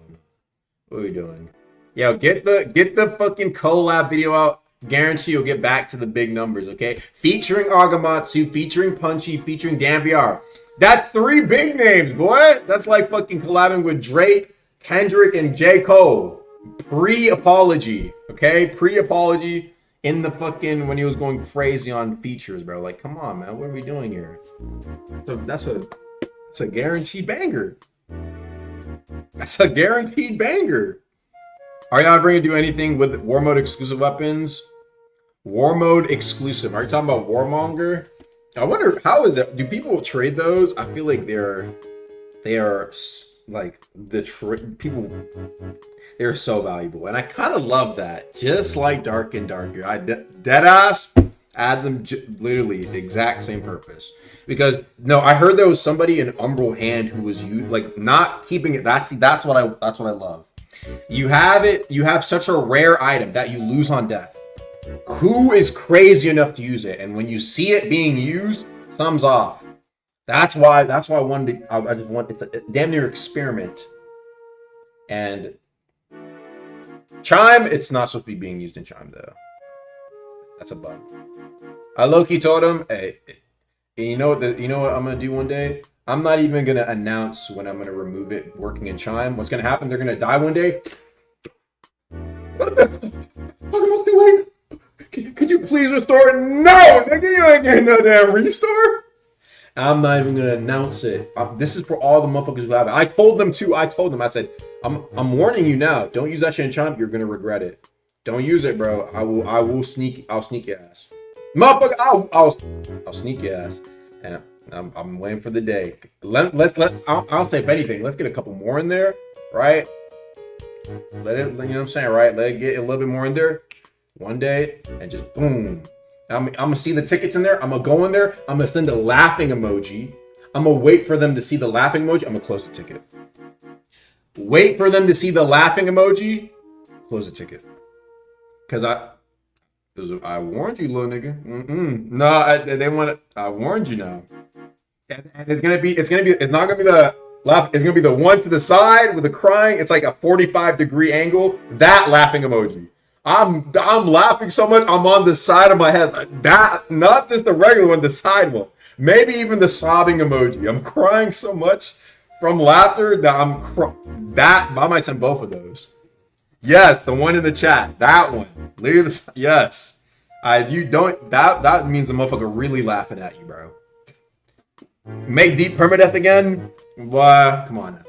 What are we doing? Yo, get the fucking collab video out. Guarantee you'll get back to the big numbers, okay? Featuring Agamatsu, featuring Punchy, featuring Dan VR. That's 3 big names, boy. That's like fucking collabing with Drake, Kendrick, and J. Cole. Pre-apology, okay? Pre-apology in the fucking when he was going crazy on features, bro. Like, come on, man. What are we doing here? So that's a guaranteed banger. That's a guaranteed banger. Are y'all ever gonna do anything with War Mode exclusive weapons? War Mode exclusive. Are you talking about Warmonger? I wonder how is it? Do people trade those? I feel like they are like people. They're so valuable, and I kind of love that. Just like Dark and Darker, I deadass add them literally the exact same purpose. Because no, I heard there was somebody in Umbral Hand who was like not keeping it. That's what I love. You have such a rare item that you lose on death. Who is crazy enough to use it? And when you see it being used, thumbs off. That's why I wanted to, I just want, it's a damn near experiment. And Chime, it's not supposed to be being used in Chime though. That's a bug. I low-key told him, hey, you know what I'm gonna do one day? I'm not even gonna announce when I'm gonna remove it working in Chime. What's gonna happen? They're gonna die one day. What the? Could you please restore it? No, nigga, you ain't getting no damn restore. I'm not even gonna announce it. This is for all the motherfuckers who have it. I told them. I said, I'm warning you now. Don't use that shit in Chomp. You're gonna regret it. Don't use it, bro. I'll sneak your ass. Motherfucker, I'll sneak your ass. And I'm waiting for the day. I'll say if anything, let's get a couple more in there, right? Let it, you know what I'm saying, right? Let it get a little bit more in there one day and just boom. I'm gonna see the tickets in there. I'm gonna go in there. I'm gonna send a laughing emoji. I'm gonna wait for them to see the laughing emoji. I'm gonna close the ticket. Wait for them to see the laughing emoji. Close the ticket. Cause I warned you, little nigga. No, they want. I warned you now. And it's not gonna be the laugh. It's gonna be the one to the side with the crying. It's like a 45-degree angle. That laughing emoji. I'm laughing so much. I'm on the side of my head. That, not just the regular one, the side one. Maybe even the sobbing emoji. I'm crying so much from laughter that I might send both of those. Yes, the one in the chat. That one. Leave this. Yes. You don't. That means the motherfucker really laughing at you, bro. Make deep permadeath again? Why? Come on now,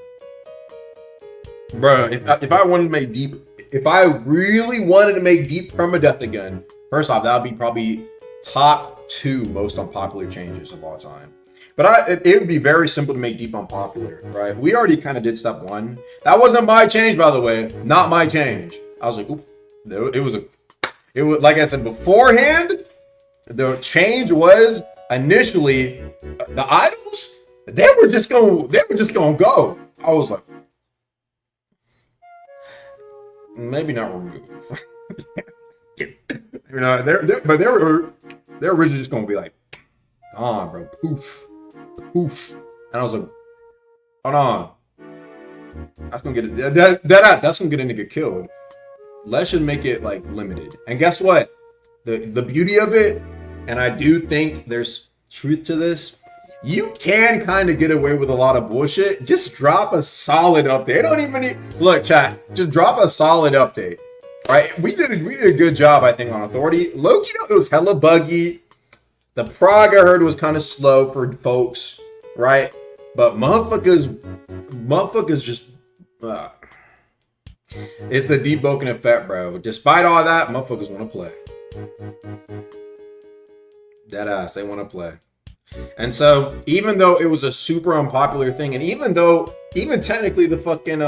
bro. If I wanted to make deep, if I really wanted to make deep permadeath again, first off, that would be probably top 2 most unpopular changes of all time. But it would be very simple to make deep unpopular, right? We already kind of did step 1. That wasn't my change, by the way. Not my change. I was like, oop. It was like I said beforehand. The change was initially the idols. They were just gonna go. I was like, maybe not remove. You know, they're originally just gonna be like, gone, bro. Poof. And I was like, hold on. That's gonna get it. That's gonna get a nigga killed. Let's just make it like limited. And guess what? The beauty of it, and I do think there's truth to this. You can kind of get away with a lot of bullshit. Just drop a solid update. Don't even need, look, chat. Just drop a solid update. Right? We did a good job, I think, on Authority. Loki, it was hella buggy. The prog I heard was kind of slow for folks, right? But motherfuckers just it's the deepwoken effect, bro. Despite all that, motherfuckers want to play. Deadass, they want to play. And so, even though it was a super unpopular thing, and even technically the fucking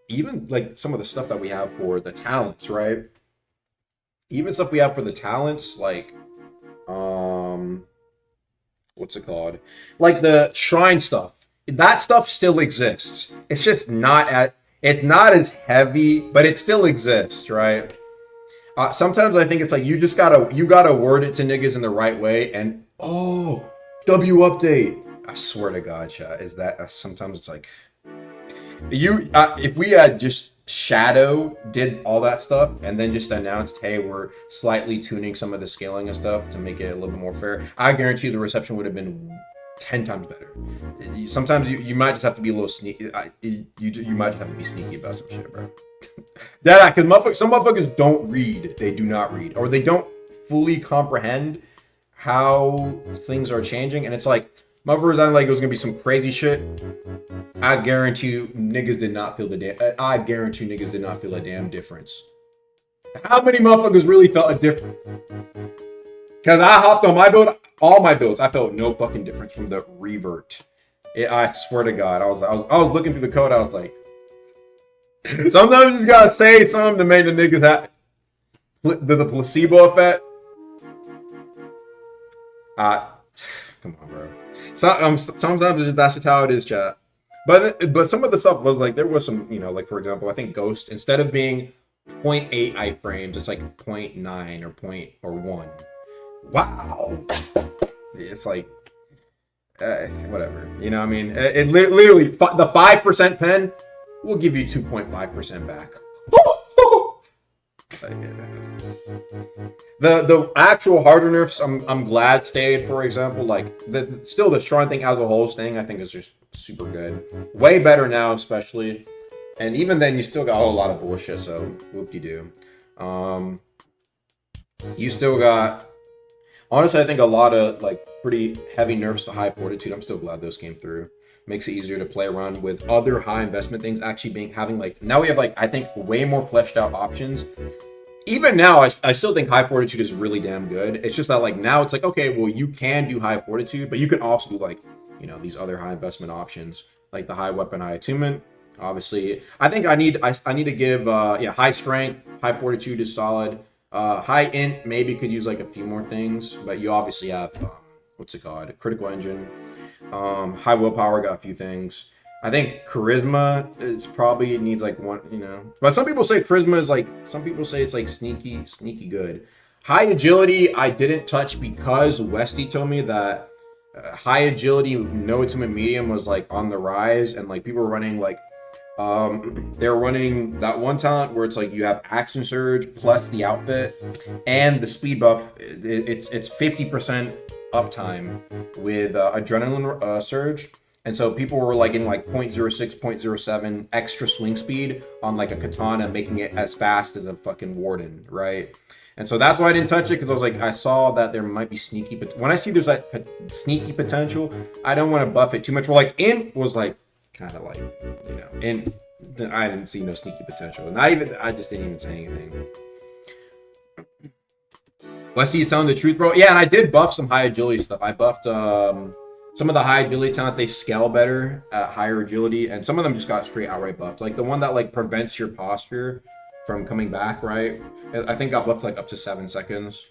even like some of the stuff that we have for the talents, right? Even stuff we have for the talents, like what's it called? Like the shrine stuff. That stuff still exists. It's just not as heavy, but it still exists, right? Sometimes I think it's like you gotta word it to niggas in the right way, and W update. I swear to God, chat, is that sometimes it's like if we had just Shadow did all that stuff and then just announced, hey, we're slightly tuning some of the scaling and stuff to make it a little bit more fair, I guarantee you the reception would have been 10 times better. Sometimes you might just have to be a little sneaky. You might just have to be sneaky about some shit, bro. That because some motherfuckers don't read. They do not read, or they don't fully comprehend how things are changing. And it's like motherfuckers acting like it was gonna be some crazy shit. I guarantee you niggas did not feel a damn difference. How many motherfuckers really felt a difference? Because I hopped on my build, all my builds, I felt no fucking difference from the revert. I swear to God, I was looking through the code. I was like, sometimes you just gotta say something to make the niggas have the placebo effect. Come on, bro. Sometimes that's just how it is, chat. But some of the stuff was like, there was some, you know, like for example, I think Ghost, instead of being 0.8 iframes, it's like 0.9 or 1. Wow. It's like, whatever. You know what I mean? It literally, the 5% pen will give you 2.5% back. The actual harder nerfs, I'm glad stayed. For example, like the shrine thing as a whole thing, I think is just super good. Way better now, especially. And even then, you still got a whole lot of bullshit. So whoop-de-doo. You still got. Honestly, I think a lot of like pretty heavy nerfs to high fortitude. I'm still glad those came through. makes it easier to play around with other high investment things. Actually having like, now we have like, I think way more fleshed out options. Even now, I still think high fortitude is really damn good. It's just that like now it's like, okay, well, you can do high fortitude, but you can also do like, you know, these other high investment options like the high weapon, high attunement. Obviously, I think I need to give high strength, high fortitude is solid. High int maybe could use like a few more things, but you obviously have what's it called? A critical engine. High willpower got a few things. I think charisma is probably needs like one, you know. But some people say charisma is like, some people say it's like sneaky good. High agility I didn't touch because Westy told me that high agility, no attunement medium was like on the rise, and like people were running like they're running that one talent where it's like you have action surge plus the outfit and the speed buff. It's 50% uptime with adrenaline surge. And so people were like getting like 0.06, 0.07 extra swing speed on like a katana, making it as fast as a fucking warden, right? And so that's why I didn't touch it, because I was like, I saw that there might be sneaky, but when I see there's like sneaky potential, I don't want to buff it too much. Well, like int was like kind of like, you know, int, I didn't see no sneaky potential. Not even, I just didn't even say anything. Wesley's telling the truth, bro. Yeah, and I did buff some high agility stuff. I buffed some of the high agility talents, they scale better at higher agility, and some of them just got straight outright buffed. Like the one that like prevents your posture from coming back, right? I think got buffed like up to 7 seconds.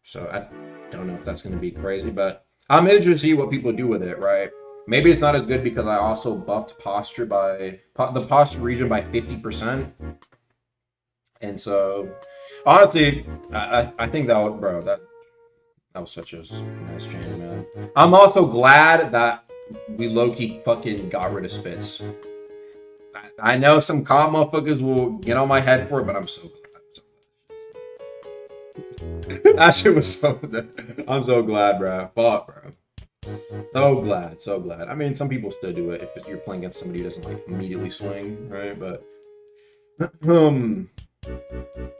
So I don't know if that's going to be crazy, but I'm interested to see what people do with it, right? Maybe it's not as good because I also buffed posture by the posture region by 50%. And so honestly, I think that was, bro, that was such a nice change, man. I'm also glad that we low-key fucking got rid of spits. I know some calm motherfuckers will get on my head for it, but I'm so glad. That shit was so good. I'm so glad, bro. Fuck, bro. So glad. I mean, some people still do it if you're playing against somebody who doesn't like immediately swing, right? But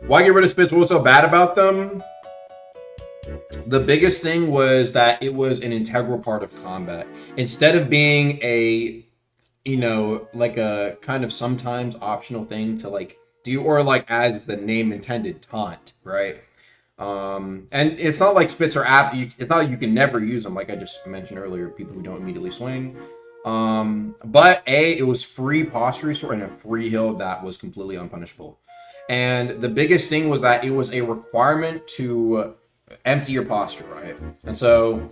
why get rid of spits? What's so bad about them? The biggest thing was that it was an integral part of combat. Instead of being a, you know, like a kind of sometimes optional thing to like do, or like as the name intended, taunt, right? And it's not like spits are it's not like you can never use them, like I just mentioned earlier, people who don't immediately swing. But it was free posture restore and a free heal that was completely unpunishable. And the biggest thing was that it was a requirement to empty your posture, right? And so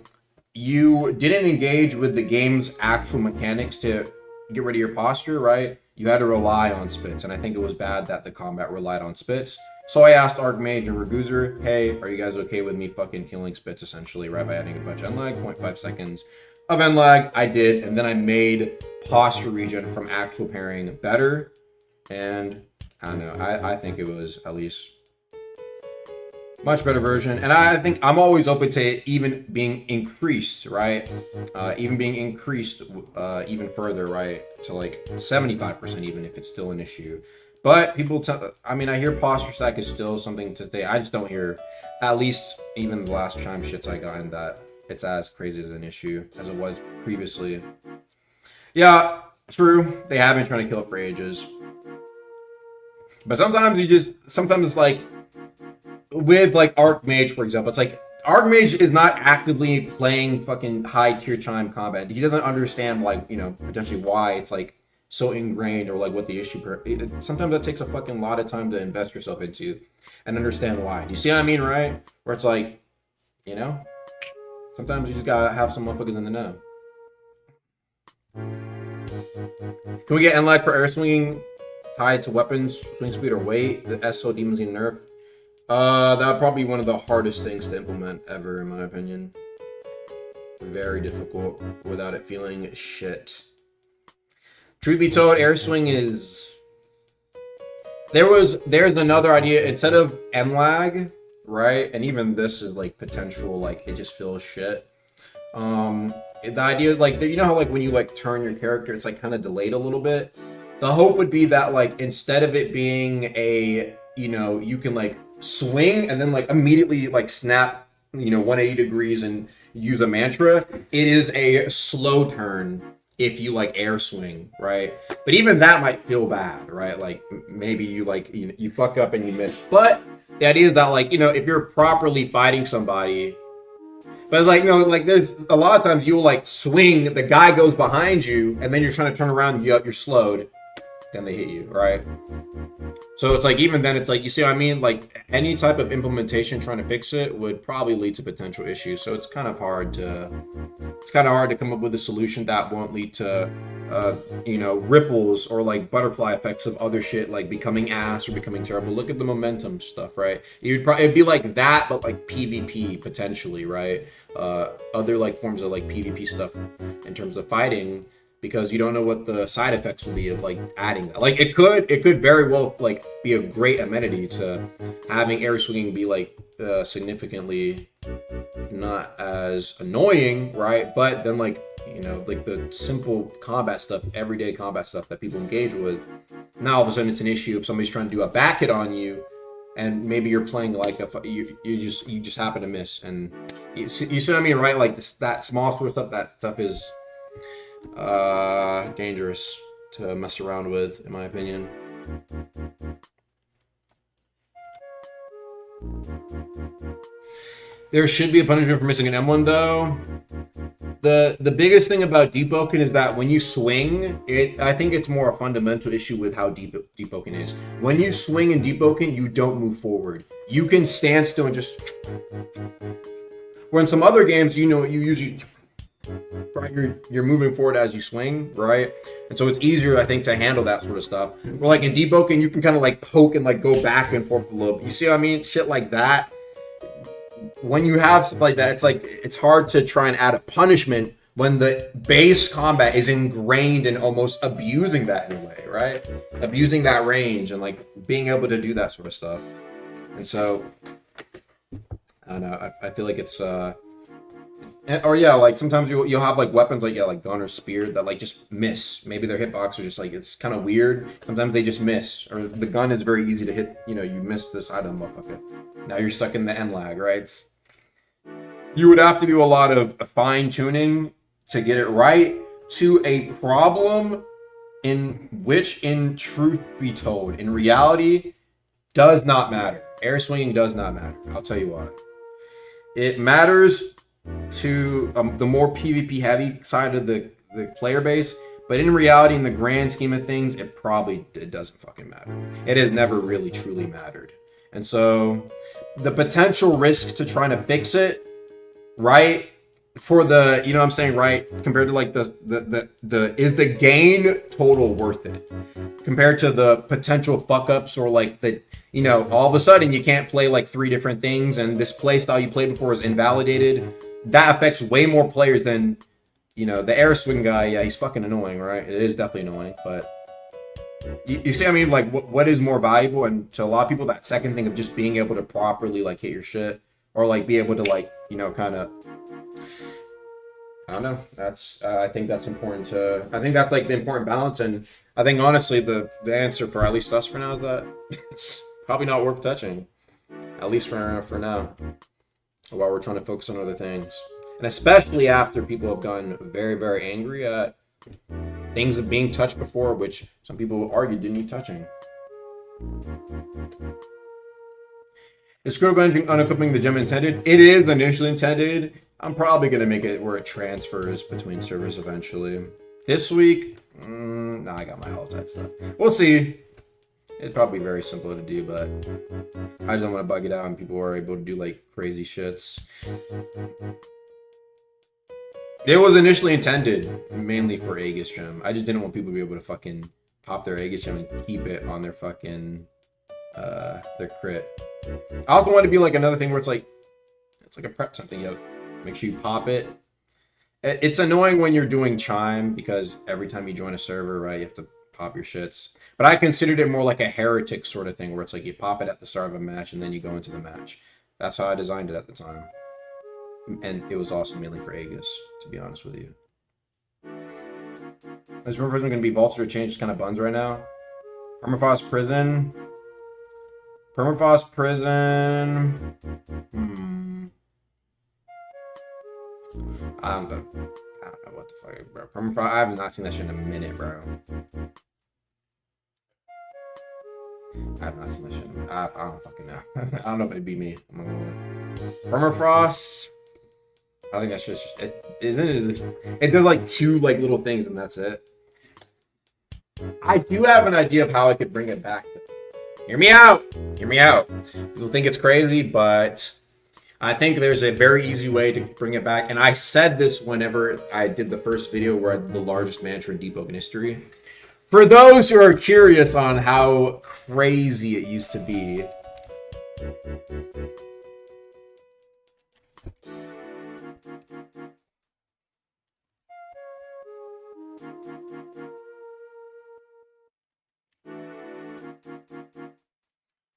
you didn't engage with the game's actual mechanics to get rid of your posture, right? You had to rely on spits, and I think it was bad that the combat relied on spits. So I asked Archmage and Raguzer, hey, are you guys okay with me fucking killing spits essentially, right, by adding a bunch of end lag, 0.5 seconds of end lag? I did, and then I made posture regen from actual pairing better, and I don't know, I think it was at least much better version. And I think I'm always open to even being increased, right? Even being increased even further, right? To like 75% even if it's still an issue. But people I mean, I hear posture stack is still something to say. I just don't hear, at least even the last chime shits I got in, that it's as crazy as an issue as it was previously. Yeah, true. They have been trying to kill it for ages. But sometimes it's like, with like Archmage, for example, it's like Archmage is not actively playing fucking high tier chime combat. He doesn't understand, like, you know, potentially why it's like so ingrained, or like what the issue. Sometimes that takes a fucking lot of time to invest yourself into and understand why. Do you see what I mean, right? Where it's like, you know, sometimes you just gotta have some motherfuckers in the know. Can we get end lag for air swinging tied to weapons, swing speed, or weight? The SO demons need nerf. That would probably be one of the hardest things to implement ever, in my opinion. Very difficult without it feeling shit. Truth be told, air swing is... There's another idea. Instead of end lag, right? And even this is like potential, like it just feels shit. The idea, like, you know how like when you like turn your character, it's like kind of delayed a little bit. The hope would be that like instead of it being a, you know, you can like swing and then like immediately like snap, you know, 180 degrees and use a mantra, it is a slow turn if you like air swing, right? But even that might feel bad, right? Like maybe you like you fuck up and you miss. But the idea is that like if you're properly fighting somebody, but like like there's a lot of times you'll like swing, the guy goes behind you, and then you're trying to turn around, you're slowed, then they hit you, right? So it's like even then it's like, you see what I mean? Like any type of implementation trying to fix it would probably lead to potential issues. So it's kind of hard to come up with a solution that won't lead to ripples or like butterfly effects of other shit like becoming ass or becoming terrible. Look at the momentum stuff, right? It'd be like that, but like PvP potentially, right? Other like forms of like PvP stuff in terms of fighting, because you don't know what the side effects will be of like adding that. Like it could very well like be a great amenity to having air swinging be like significantly not as annoying, right? But then like like the simple combat stuff, everyday combat stuff that people engage with, now all of a sudden it's an issue if somebody's trying to do a back hit on you, and maybe you're playing like you just happen to miss, and you see what I mean, right? Like that small sort of stuff, that stuff is dangerous to mess around with, in my opinion. There should be a punishment for missing an M1 though. The biggest thing about deepwoken is that when you swing, I think it's more a fundamental issue with how deepwoken is. When you swing in deepwoken, you don't move forward. You can stand still and just. Where in some other games, you usually. Right, you're moving forward as you swing, right? And so it's easier, I think, to handle that sort of stuff. Where like in deepwoken, you can kind of like poke and like go back and forth a little bit. You see what I mean? Shit like that. When you have stuff like that, it's hard to try and add a punishment when the base combat is ingrained in almost abusing that in a way, right? Abusing that range and like being able to do that sort of stuff. And so I don't know. I feel like it's or yeah, like sometimes you'll have like weapons like like gun or spear that like just miss. Maybe their hitbox are just like, it's kind of weird. Sometimes they just miss, or the gun is very easy to hit. You miss the side of the motherfucker. Now you're stuck in the end lag, right? You would have to do a lot of fine tuning to get it right to a problem in which, in truth be told, in reality, does not matter. Air swinging does not matter. I'll tell you why. It matters to the more PvP heavy side of the player base, but in reality, in the grand scheme of things, it doesn't fucking matter. It has never really truly mattered. And so the potential risk to trying to fix it, right, for the, what I'm saying, right, compared to like the is the gain total worth it compared to the potential fuck ups, or like the all of a sudden you can't play like 3 different things and this play style you played before is invalidated. That affects way more players than, the air swing guy. Yeah, he's fucking annoying, right? It is definitely annoying, but you see, I mean, like what is more valuable? And to a lot of people, that second thing of just being able to properly like hit your shit, or like be able to like, kind of, I don't know. That's I think that's important I think that's like the important balance. And I think honestly, the answer for at least us for now is that it's probably not worth touching, at least for now, while we're trying to focus on other things. And especially after people have gotten very, very angry at things of being touched before, which some people argue didn't need touching. Is critical engine unequipping the gem intended? It is initially intended. I'm probably going to make it where it transfers between servers eventually. This week, nah, I got my all that stuff. We'll see. It'd probably be very simple to do, but I just don't want to bug it out and people are able to do like crazy shits. It was initially intended mainly for Aegis Gem. I just didn't want people to be able to fucking pop their Aegis Gem and keep it on their fucking their crit. I also want to be like another thing where it's like a prep something. Make sure you pop it. It's annoying when you're doing Chime because every time you join a server, right, you have to pop your shits. But I considered it more like a heretic sort of thing where it's like you pop it at the start of a match and then you go into the match. That's how I designed it at the time. And it was also mainly for Aegis, to be honest with you. Is Permafrost going to be vaulted or changed? Kind of buns right now. Permafrost Prison. Permafrost Prison. I don't know. I don't know what the fuck, bro. Permafrost, I have not seen that shit in a minute, bro. I have not seen that shit. I don't fucking know. I don't know if it'd be me. Permafrost. I think that's just it does like 2 like little things and that's it. I do have an idea of how I could bring it back. Hear me out. Hear me out. People think it's crazy, but I think there's a very easy way to bring it back. And I said this whenever I did the first video where I did the largest mantra in deepwoken history. For those who are curious on how crazy it used to be,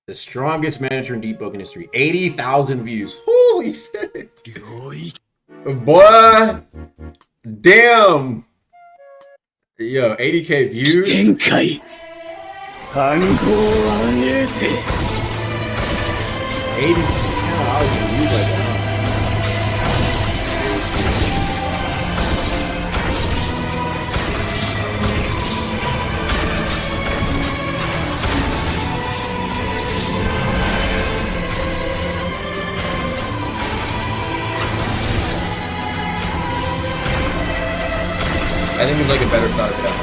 the strongest mantra in deepwoken history, 80,000 views. Holy shit. Boy, damn. Yo, 80k views. 80,000 views like that. I think it's like a better shot at that.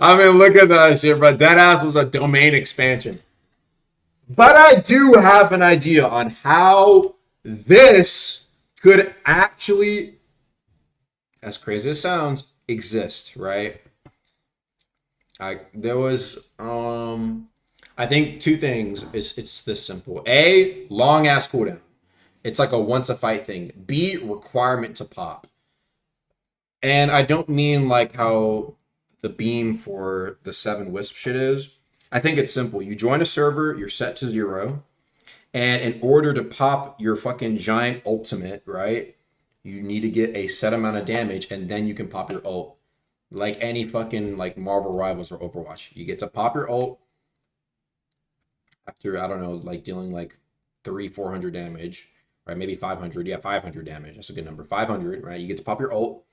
I mean, look at that shit, bro. Deadass was a domain expansion. But I do have an idea on how this could actually, as crazy as it sounds, exist, right? There was, I think 2 things. It's this simple. A, long ass cooldown. It's like a once a fight thing. B, requirement to pop. And I don't mean like how the beam for the 7 wisp shit is. I think it's simple. You join a server, you're set to 0, and in order to pop your fucking giant ultimate, right, you need to get a set amount of damage, and then you can pop your ult. Like any fucking like Marvel Rivals or Overwatch. You get to pop your ult after, I don't know, like dealing like 400 damage, right? Maybe 500. Yeah, 500 damage. That's a good number. 500, right? You get to pop your ult.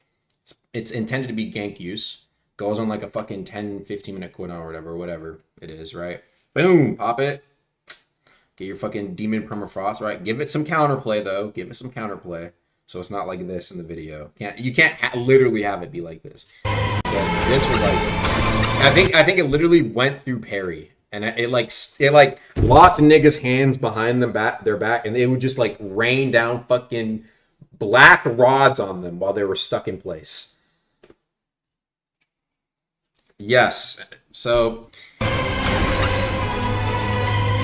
It's intended to be gank use. Goes on like a fucking 10, 15 minute cooldown or whatever it is, right? Boom, pop it. Get your fucking demon permafrost, right? Give it some counterplay though. Give it some counterplay. So it's not like this in the video. You can't literally have it be like this. But this was like, I think it literally went through parry. And it like locked niggas' hands behind their back, and it would just like rain down fucking black rods on them while they were stuck in place. Yes. So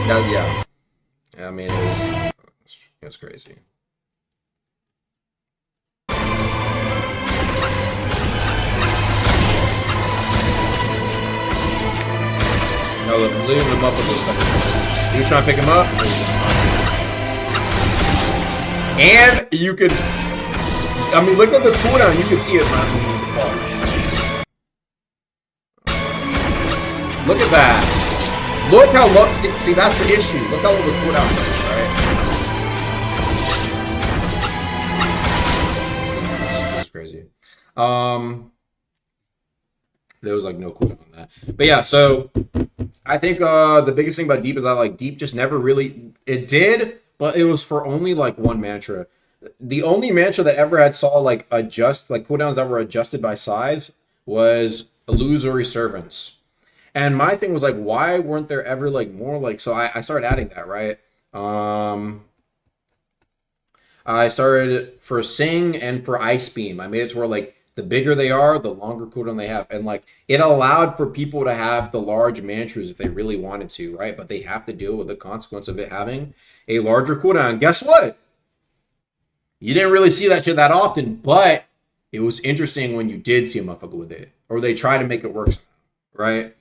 yeah. I mean, it was crazy. No, leave him up with this stuff. You trying to pick him up? And you could, I mean, look at the cooldown. You can see it, man. Look at that. Look how long. See, that's the issue. Look how long the cooldown is, right? This is crazy. There was like no cooldown on that. But yeah, so I think the biggest thing about Deep is that like Deep just never really, it did, but it was for only like 1 mantra. The only mantra that ever had saw like cooldowns that were adjusted by size was Illusory Servants. And my thing was like, why weren't there ever like more like, so I started adding that, right? I started for Sing and for Ice Beam. I made it to where like the bigger they are, the longer cooldown they have. And like it allowed for people to have the large mantras if they really wanted to, right? But they have to deal with the consequence of it having a larger cooldown. Guess what? You didn't really see that shit that often, but it was interesting when you did see a motherfucker with it. Or they try to make it work, right?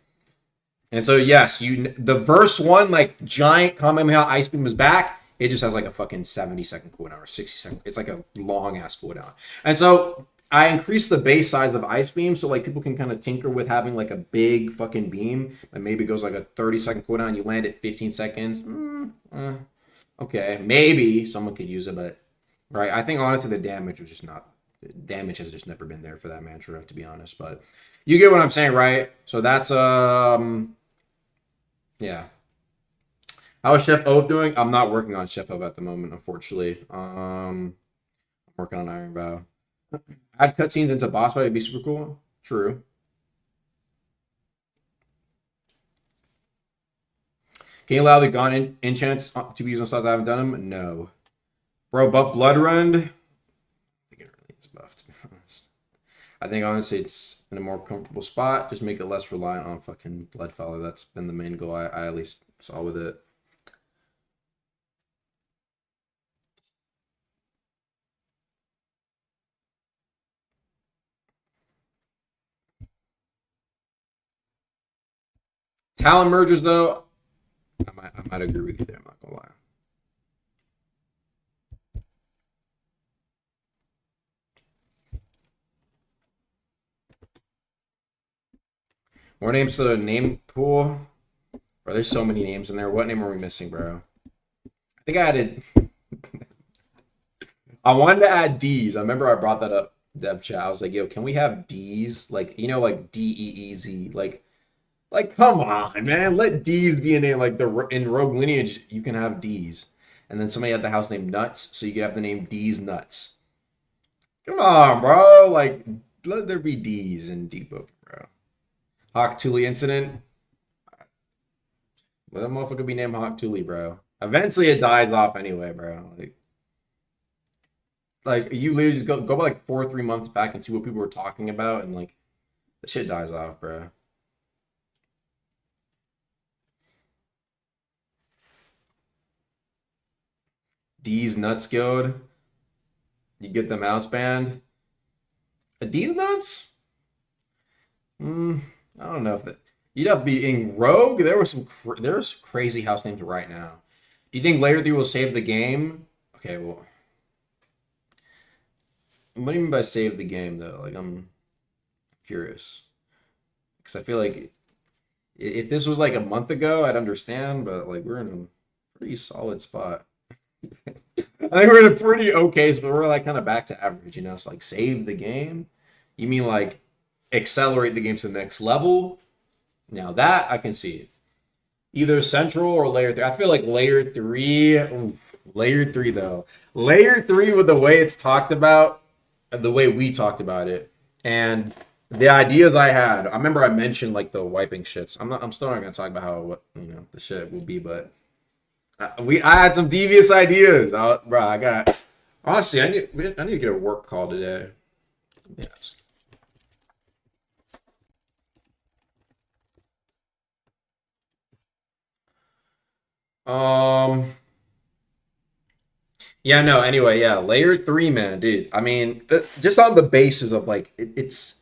And so yes, the verse 1 like giant Kamehameha Ice Beam was back. It just has like a fucking 70-second cooldown or 60-second. It's like a long ass cooldown. And so I increased the base size of Ice Beam so like people can kind of tinker with having like a big fucking beam and maybe it goes like a 30-second cooldown. You land it 15 seconds. Okay, maybe someone could use it, but right. I think honestly the damage was just not. Damage has just never been there for that mantra, to be honest. But you get what I'm saying, right? So that's yeah. How is Chef Ove doing? I'm not working on Chef Ove at the moment, unfortunately. I'm working on Iron Vow. Add cutscenes into boss fight would be super cool. True. Can you allow the gone enchants to be used on stuff I haven't done them? No. Bro, buff Blood Run. I think it really is buffed, to be honest. I think honestly it's in a more comfortable spot. Just make it less reliant on fucking Blood Follow. That's been the main goal I at least saw with it. Talent mergers though, I might agree with you there, I'm not gonna lie. More names to the name pool. Bro, there's so many names in there. What name are we missing, bro? I think I added. I wanted to add D's. I remember I brought that up, dev chat. I was like, yo, can we have D's? Like, you know, like DEEZ. Like, come on, man. Let D's be a name. Like in Rogue Lineage, you can have D's. And then somebody had the house named Nuts, so you could have the name D's Nuts. Come on, bro. Like, let there be D's in deepwoken, bro. Hawk Tuli incident. Let that motherfucker be named Hawk Tuli, bro. Eventually it dies off anyway, bro. Like you literally just go by like 4 or 3 months back and see what people were talking about, and like the shit dies off, bro. D's Nuts Guild. You get the mouse band. A D's Nuts? I don't know if that. You'd have to be in Rogue. There's crazy house names right now. Do you think Layer 3 will save the game? Okay, well. What do you mean by save the game though? Like I'm curious. Because I feel like if this was like a month ago, I'd understand, but like we're in a pretty solid spot. I think we're in a pretty okay spot. We're like kind of back to average, you know. So like save the game. You mean like accelerate the game to the next level? Now that I can see. Either Central or Layer 3. I feel like Layer 3. Layer 3 though. Layer 3 with the way it's talked about, the way we talked about it, and the ideas I had. I remember I mentioned like the wiping shits. I'm still not gonna talk about how what the shit will be, but I had some devious ideas. Bro, I got honestly I need to get a work call today. Yes. Yeah, no, anyway, yeah, Layer 3, man, dude. I mean, just on the basis of like it's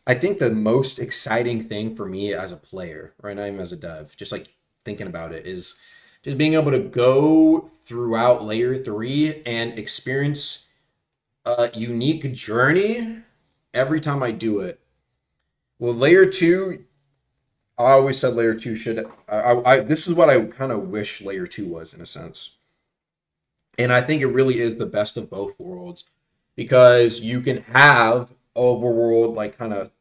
I think the most exciting thing for me as a player, right? Not even as a dev, just like thinking about it is just being able to go throughout Layer 3 and experience a unique journey every time I do it. Well, Layer 2, I always said Layer 2 should this is what I kind of wish Layer 2 was in a sense. And I think it really is the best of both worlds because you can have overworld like kind of,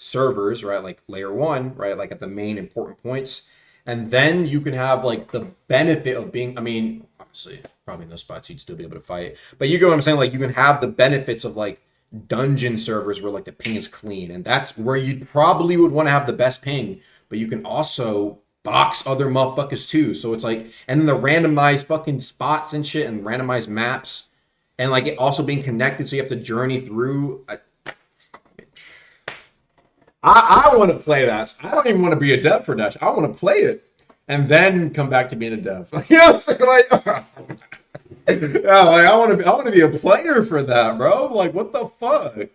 servers, right? Like Layer 1, right? Like at the main important points. And then you can have like the benefit of being, I mean, obviously probably in those spots you'd still be able to fight. But you get what I'm saying? Like you can have the benefits of like dungeon servers where like the ping is clean. And that's where you probably would want to have the best ping. But you can also box other motherfuckers too. So it's like, and then the randomized fucking spots and shit and randomized maps. And like it also being connected so you have to journey through. I want to play that. I don't even want to be a dev for that. I want to play it and then come back to being a dev. You know, it's like, I want to be a player for that, bro. Like, what the fuck?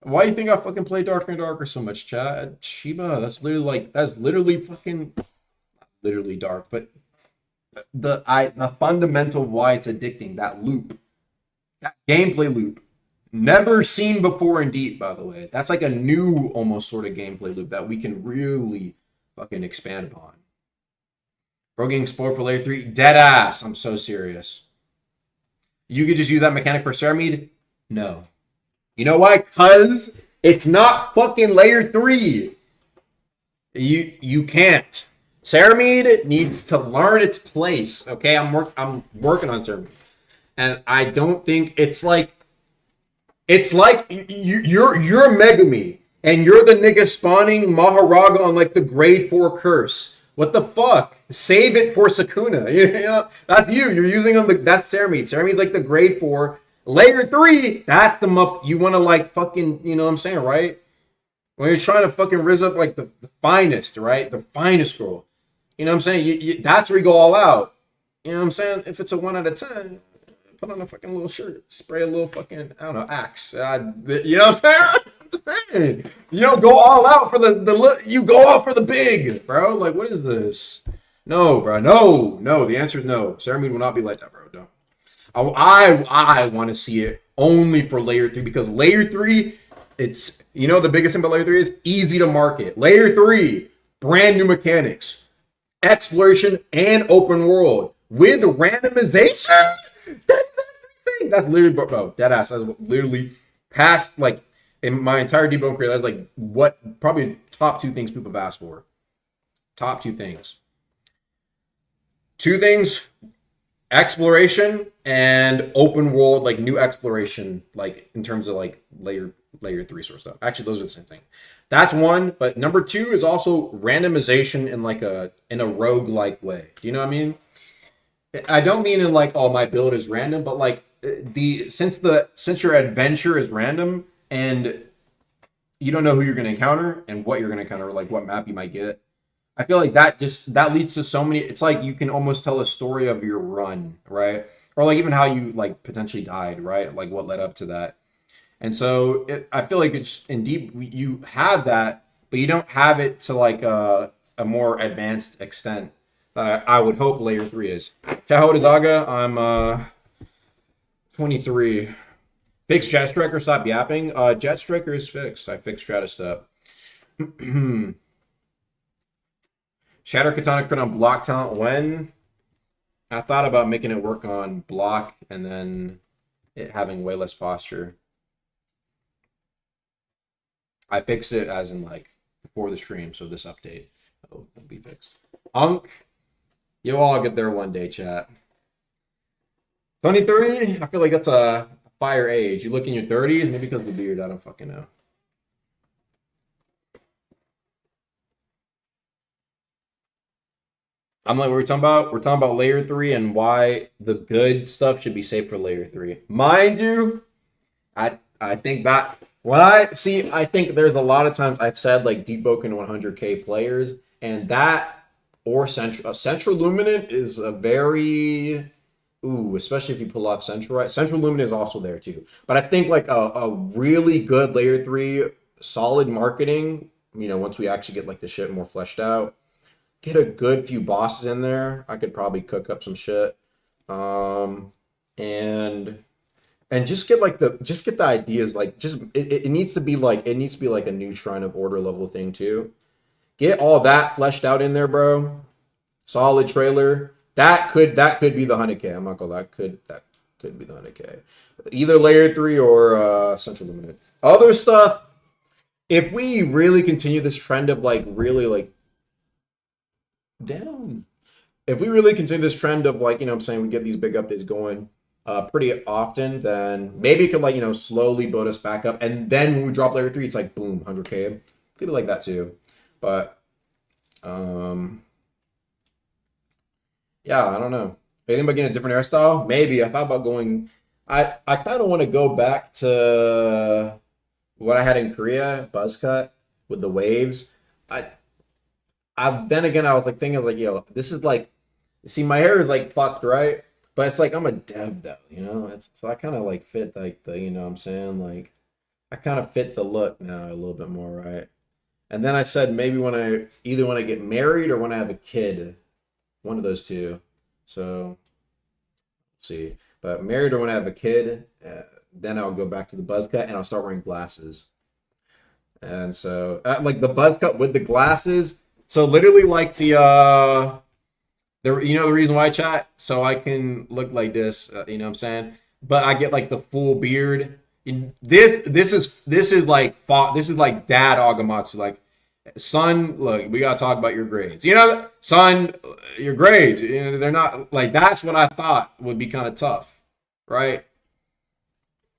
Why do you think I fucking play Darker and Darker so much, chat? Shiba, that's literally fucking literally dark, but the fundamental why it's addicting, that loop, that gameplay loop. Never seen before in Deep, by the way. That's like a new almost sort of gameplay loop that we can really fucking expand upon. Bro getting explored for layer 3. Dead ass. I'm so serious. You could just use that mechanic for Ceramide? No. You know why? Cause it's not fucking layer 3. You can't. Ceramide needs to learn its place. Okay, I'm working on Ceramide. And I don't think it's like you're Megami and you're the nigga spawning Maharaga on like the grade 4 curse. What the fuck? Save it for Sakuna. You know, that's you. You're using them. That's Ceramide. Ceramide's like the grade 4. Layer 3, that's the you want to like fucking, you know what I'm saying, right? When you're trying to fucking rizz up like the finest, right? The finest girl. You know what I'm saying? That's where you go all out. You know what I'm saying? If it's a 1 out of 10, put on a fucking little shirt, spray a little fucking, I don't know, axe. You know what I'm saying? You don't go all out for you go out for the big, bro. Like, what is this? No, bro. No. The answer is no. Ceramide will not be like that, bro. Don't. I want to see it only for layer 3 because layer 3, it's, you know, the biggest thing about layer 3 is easy to market. Layer 3, brand new mechanics, exploration, and open world with randomization. That's everything. That's literally, bro, dead ass. That's literally past, like, in my entire debone career, that's like what probably top 2 things people have asked for. Top 2 things. 2 things. Exploration and open world, like new exploration, like in terms of like layer 3 sort of stuff. Actually, those are the same thing. That's 1, but number 2 is also randomization in like in a rogue-like way. Do you know what I mean? I don't mean in like, oh, my build is random, but like since your adventure is random and you don't know who you're going to encounter and what you're going to encounter, like what map you might get. I feel like that leads to so many. It's like you can almost tell a story of your run, right? Or like even how you like potentially died, right? Like what led up to that. And so I feel like it's in Deep you have that, but you don't have it to like a more advanced extent that I would hope layer 3 is. How old is Aga? I'm 23. Fix Jet Striker. Stop yapping. Jet Striker is fixed. I fixed Stratostep. Shatter Katana crit on block talent when? I thought about making it work on block and then it having way less posture. I fixed it as in like before the stream, so this update will be fixed. You'll all get there one day, chat. 23? I feel like that's a fire age. You look in your 30s, maybe because of the beard, I don't fucking know. I'm like, what are we talking about? We're talking about layer 3 and why the good stuff should be saved for layer 3. Mind you, I think that I think there's a lot of times I've said like deepwoken 100k players, and that or Central Luminant is a very especially if you pull off Central right. Central Luminant is also there too. But I think like a really good layer 3 solid marketing, you know, once we actually get like the shit more fleshed out. Get a good few bosses in there. I could probably cook up some shit. And just get like the ideas, like it needs to be like a new Shrine of Order level thing too. Get all that fleshed out in there, bro. Solid trailer. That could be the 100k. I'm not gonna lie. That could be the 100k. Either layer 3 or Central Luminant. Other stuff, if we really continue this trend of like really like down. If we really continue this trend of like, you know what I'm saying, we get these big updates going pretty often, then maybe it could like, you know, slowly build us back up. And then when we drop layer 3, it's like boom, 100k. Could be like that too. But yeah, I don't know. Anything about getting a different hairstyle? Maybe. I thought about going. I kind of want to go back to what I had in Korea, buzz cut with the waves. Then again, I was like thinking, I was like, yo, this is like, see, my hair is like fucked, right? But it's like I'm a dev though, you know. So I kind of like fit like the, you know what I'm saying, like I kind of fit the look now a little bit more, right? And then I said maybe when I get married or when I have a kid, one of those two. So let's see, but married or when I have a kid, then I'll go back to the buzz cut and I'll start wearing glasses. And so, like the buzz cut with the glasses. So literally, like the reason why, chat, so I can look like this. You know what I'm saying? But I get like the full beard. This is like dad Agamatsu. Like, son, look, we gotta talk about your grades. Son, your grades. They're not like, that's what I thought would be kind of tough, right?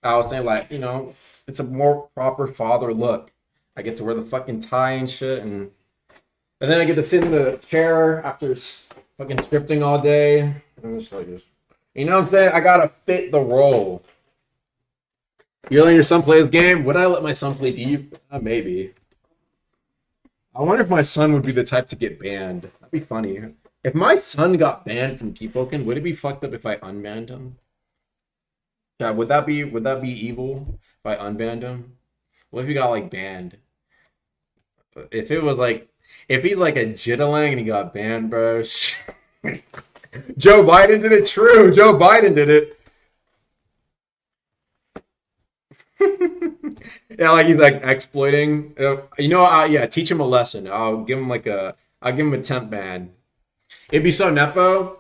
I was saying like, it's a more proper father look. I get to wear the fucking tie and shit, and then I get to sit in the chair after fucking scripting all day. And just like, you know what I'm saying? I gotta fit the role. You letting your son play this game? Would I let my son play Deep? Maybe. I wonder if my son would be the type to get banned. That'd be funny. If my son got banned from deepwoken, would it be fucked up if I unbanned him? Yeah, would that be evil if I unbanned him? What if he got like banned? If he's like a jitterling and he got banned, bro. Joe Biden did it. True, Joe Biden did it. Yeah, like he's like exploiting. Yeah, teach him a lesson. I'll give him a temp ban. It'd be so nepo.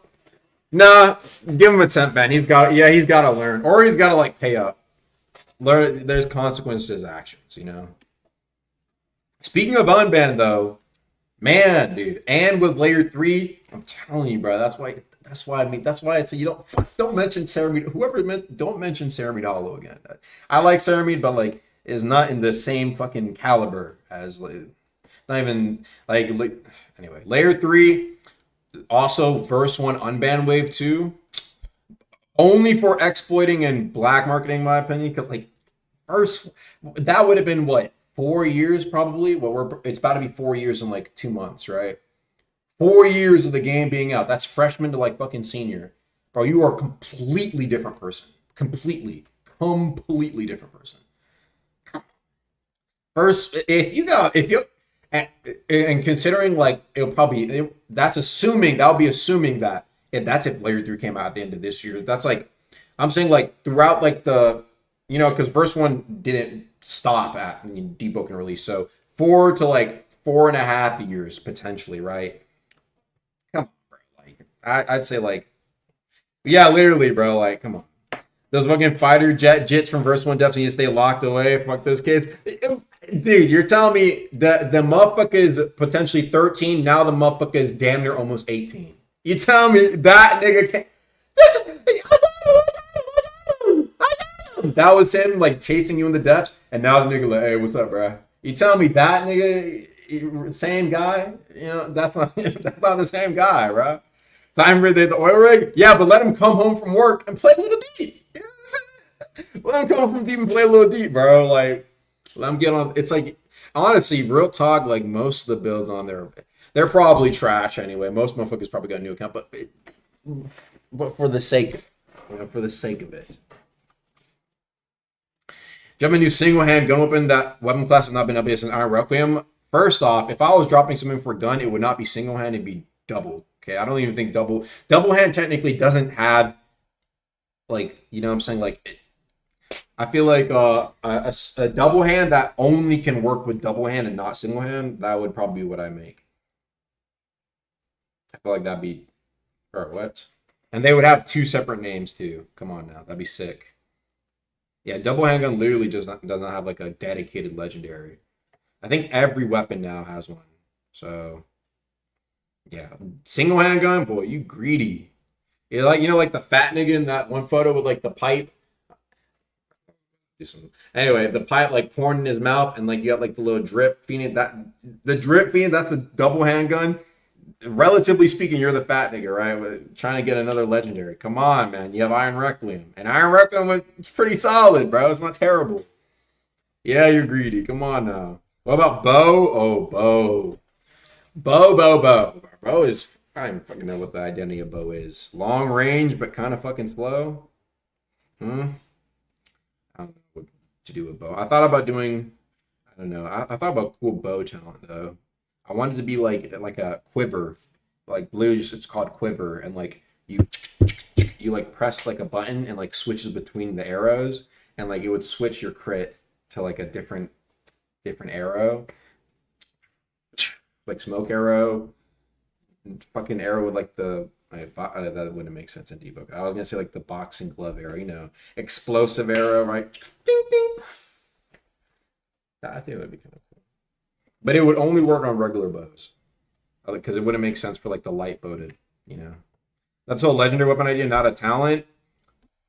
Nah, give him a temp ban. He's got to learn, or he's got to like pay up. Learn. There's consequences to his actions. Speaking of unban though, man, dude, and with layer 3, I'm telling you, bro. That's why I say you don't mention Ceramide. Don't mention Ceramide again. I like Ceramide, but like is not in the same fucking caliber as like, not even like anyway. Layer 3, also verse 1 unban wave 2, only for exploiting and black marketing, in my opinion, because like first that would have been what, 4 years probably. It's about to be 4 years in like 2 months, right? 4 years of the game being out. That's freshman to like fucking senior. Bro, you are a completely different person. Completely different person. First, and considering like it'll probably, that'll be assuming that that's if layer 3 came out at the end of this year. That's like, I'm saying like throughout like because verse 1 didn't stop at deepwoken release, so 4 to like 4.5 years potentially, right? Come on, bro. Like I'd say like, yeah, literally, bro. Like, come on. Those fucking fighter jits from verse 1 definitely need to stay locked away. Fuck those kids. Dude, you're telling me that the motherfucker is potentially 13, now the motherfucker is damn near almost 18. You tell me that nigga can't. That was him like chasing you in the depths, and now the nigga like, hey, what's up, bro? You tell me that nigga, same guy? That's not the same guy, bro. Time for the oil rig? Yeah, but let him come home from work and play a little deep. You know what I'm saying? Let him come home from deep and play a little deep, bro. Like, let him get on. It's like, honestly, real talk, like most of the builds on there, they're probably trash anyway. Most motherfuckers probably got a new account, but for the sake of it. Do you have a new single hand gun weapon? That weapon class has not been updated since Iron Requiem. First off, if I was dropping something for a gun, it would not be single hand, it'd be double. Okay, I don't even think double hand technically doesn't have, like, you know what I'm saying? Like, I feel like a double hand that only can work with double hand and not single hand, that would probably be what I make. I feel like that'd be, or what? And they would have 2 separate names too. Come on now, that'd be sick. Yeah, double handgun literally does not have like a dedicated legendary. I think every weapon now has one. So yeah, single handgun, boy, you greedy. Yeah, like like the fat nigga in that one photo with like the pipe. Anyway, the pipe like pouring in his mouth, and like you got like the little drip feeding. That's the double handgun. Relatively speaking, you're the fat nigga, right? Trying to get another legendary. Come on, man. You have Iron Requiem. And Iron Requiem was pretty solid, bro. It's not terrible. Yeah, you're greedy. Come on now. What about bow? Oh, bow. Bow. Bow is, I don't even fucking know what the identity of bow is. Long range, but kind of fucking slow. I don't know what to do with bow. I thought about doing, I don't know. I thought about cool bow talent, though. I wanted to be like a quiver, like literally just, it's called quiver, and like you like press like a button and like switches between the arrows, and like it would switch your crit to like a different arrow, like smoke arrow, fucking arrow with like that wouldn't make sense in debug. I was gonna say like the boxing glove arrow, explosive arrow, right? Ding, ding. I think that'd be kind of cool, but it would only work on regular bows because it wouldn't make sense for like the light boated. That's a legendary weapon idea, not a talent.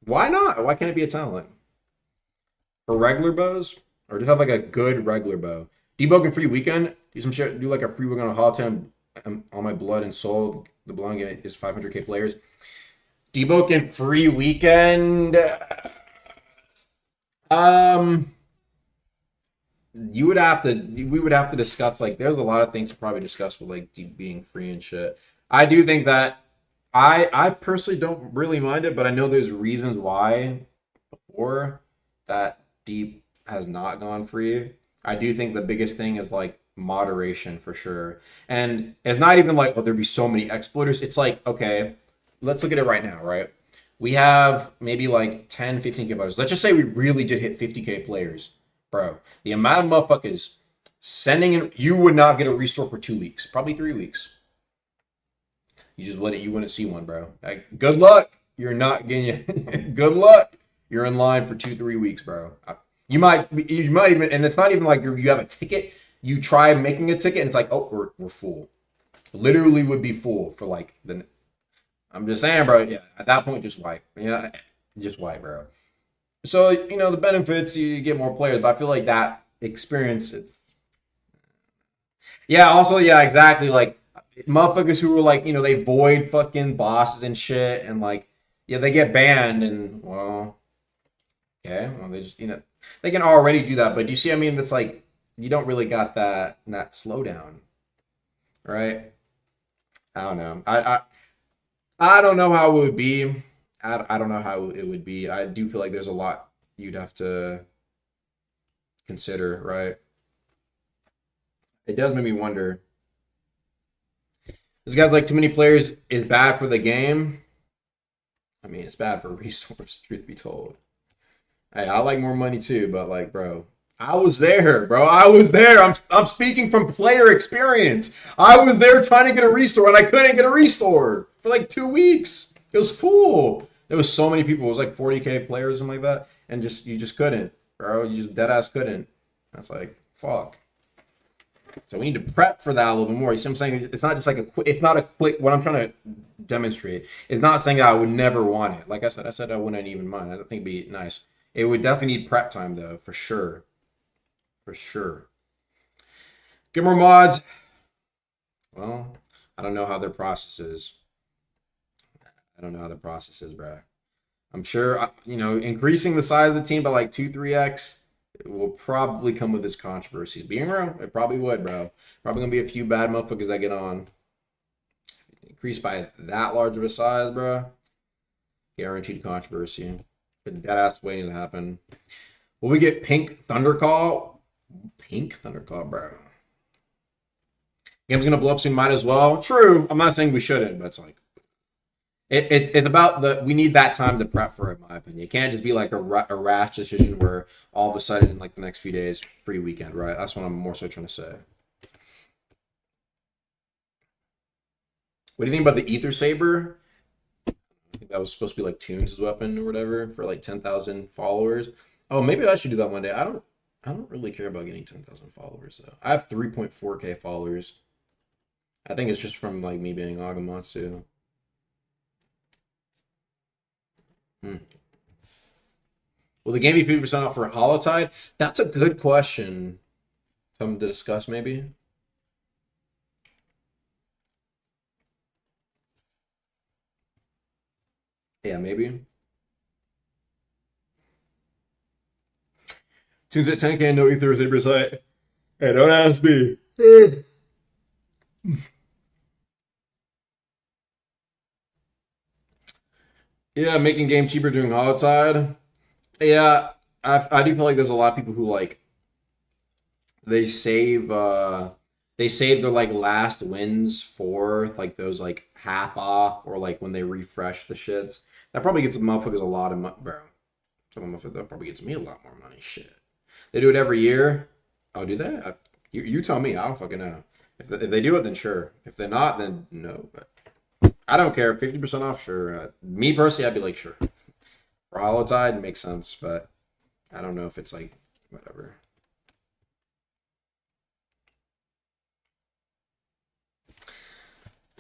Why not? Why can't it be a talent for regular bows, or just have like a good regular bow? Debugging free weekend. Do some shit. Do like a free weekend on Holoton on my blood and soul. The belonging is 500k players. Debugging free weekend. We would have to discuss, like, there's a lot of things to probably discuss with like deep being free and shit. I do think that I personally don't really mind it, but I know there's reasons why before that deep has not gone free. I do think the biggest thing is like moderation for sure. And it's not even like, oh, there'd be so many exploiters. It's like, okay, let's look at it right now, right? We have maybe like 10, 15k players. Let's just say we really did hit 50k players. Bro, the amount of motherfuckers sending in, you would not get a restore for 2 weeks, probably 3 weeks. You wouldn't see one, bro. Like, good luck. You're not getting good luck. You're in line for 2-3 weeks, bro. You might even, and it's not even like you have a ticket. You try making a ticket, and it's like, oh, we're full. Literally would be full for like the. I'm just saying, bro. Yeah, at that point, just wipe. Yeah, just wipe, bro. So the benefits, you get more players, but I feel like that experience. Yeah. Also, yeah, exactly. Like motherfuckers who were like, they void fucking bosses and shit, and like, yeah, they get banned, and well, okay, well they just they can already do that, but you see, I mean, it's like you don't really got that slowdown, right? I don't know. I don't know how it would be. I don't know how it would be. I do feel like there's a lot you'd have to consider, right? It does make me wonder. This guy's like, too many players is bad for the game. I mean, it's bad for restores, truth be told. Hey, I like more money too, but like, bro, I was there, bro. I was there. I'm speaking from player experience. I was there trying to get a restore, and I couldn't get a restore for like 2 weeks. It was full. There was so many people. It was like 40k players and like that, and you just couldn't, bro. You just dead ass couldn't. That's like, fuck. So we need to prep for that a little bit more. You see what I'm saying? It's not just like it's not a quick. What I'm trying to demonstrate is not saying that I would never want it. Like I said I wouldn't even mind. I think it'd be nice. It would definitely need prep time though, for sure. For sure. Get more mods. Well, I don't know how their process is. Bro. I'm sure, increasing the size of the team by like 2-3x will probably come with its controversies. Being real, it probably would, bro. Probably gonna be a few bad motherfuckers that get on. Increased by that large of a size, bro. Guaranteed controversy. That ass waiting to happen. Will we get Pink Thundercall? Pink Thundercall, bro. Game's gonna blow up soon, might as well. True. I'm not saying we shouldn't, but it's like it's about we need that time to prep for it, in my opinion. It can't just be like a rash decision where all of a sudden in like the next few days, free weekend, right? That's what I'm more so trying to say. What do you think about the Ether Saber? I think that was supposed to be like Toons' weapon or whatever for like 10,000 followers. Oh, maybe I should do that one day. I don't really care about getting 10,000 followers though. I have 3.4k followers. I think it's just from like me being Agamatsu. Will the game be 50% off for Holotide? That's a good question. Something to discuss, maybe. Yeah, maybe. Tunes at 10k, no Ether 3%. Hey, don't ask me. Yeah, making game cheaper doing Holotide. Yeah, I do feel like there's a lot of people who like they save their like last wins for like those like half off or like when they refresh the shits. That probably gets motherfuckers a lot of money, bro. Tell them if that probably gets me a lot more money. Shit. They do it every year. I'll do that. You tell me. I don't fucking know. If they do it, then sure. If they're not, then no. But I don't care. 50% off, sure. Me personally, I'd be like, sure. For Hollow Tide, makes sense, but I don't know if it's like, whatever.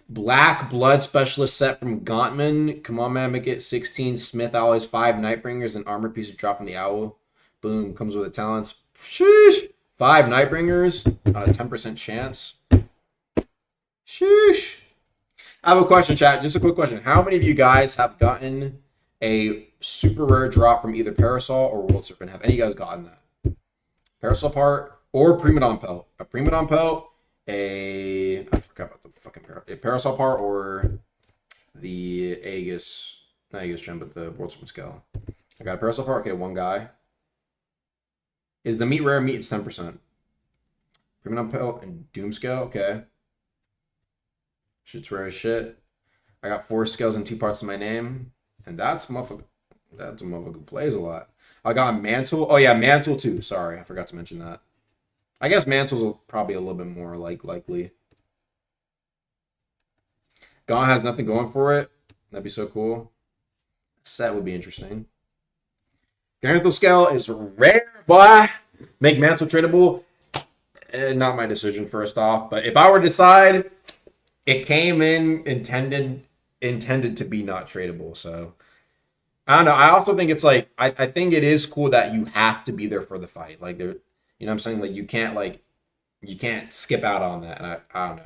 Black Blood Specialist set from Gauntman. Come on, man, make it 16 Smith Alloys, 5 Nightbringers, and armor piece of drop from the Owl. Boom, comes with the talents. Sheesh. 5 Nightbringers on a 10% chance. Sheesh. I have a question, chat. Just a quick question. How many of you guys have gotten a super rare drop from either Parasol or World Serpent? Have any of you guys gotten that? Parasol part or Primadon Pelt? A Primadon Pelt, I forgot about the fucking a Parasol part, or the Aegis, not Aegis Gem, but the World Serpent Scale. I got a Parasol part. Okay, one guy. Is the meat rare meat? It's 10%. Primadon Pelt and Doom Scale. Okay. Shit's rare as shit. I got 4 scales and 2 parts of my name. And that's a motherfucker who plays a lot. I got Mantle. Oh yeah, Mantle too. Sorry, I forgot to mention that. I guess Mantle's probably a little bit more likely. Gaunt has nothing going for it. That'd be so cool. Set would be interesting. Garantho Scale is rare, boy. Make Mantle tradable. Not my decision, first off. But if I were to decide, it came in intended to be not tradable. So I don't know. I also think it's like I think it is cool that you have to be there for the fight. Like there, you know what I'm saying? Like you can't skip out on that. And I don't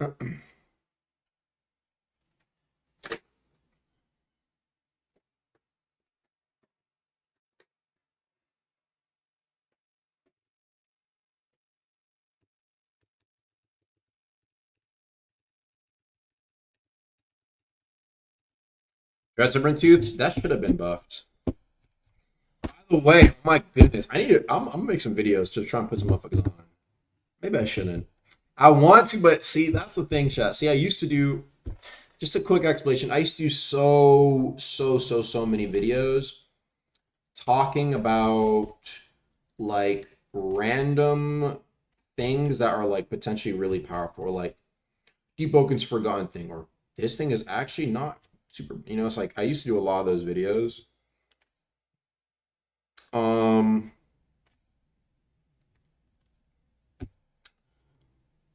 know. Dreadserpent Tooth, that should have been buffed. By the way, oh my goodness, I'm gonna make some videos to try and put some motherfuckers on. Maybe I shouldn't. I want to, but see, that's the thing, chat. See, I used to do, just a quick explanation. I used to do so many videos talking about like random things that are like potentially really powerful, or like deepwoken's forgotten thing, or this thing is actually not super, you know. It's like I used to do a lot of those videos.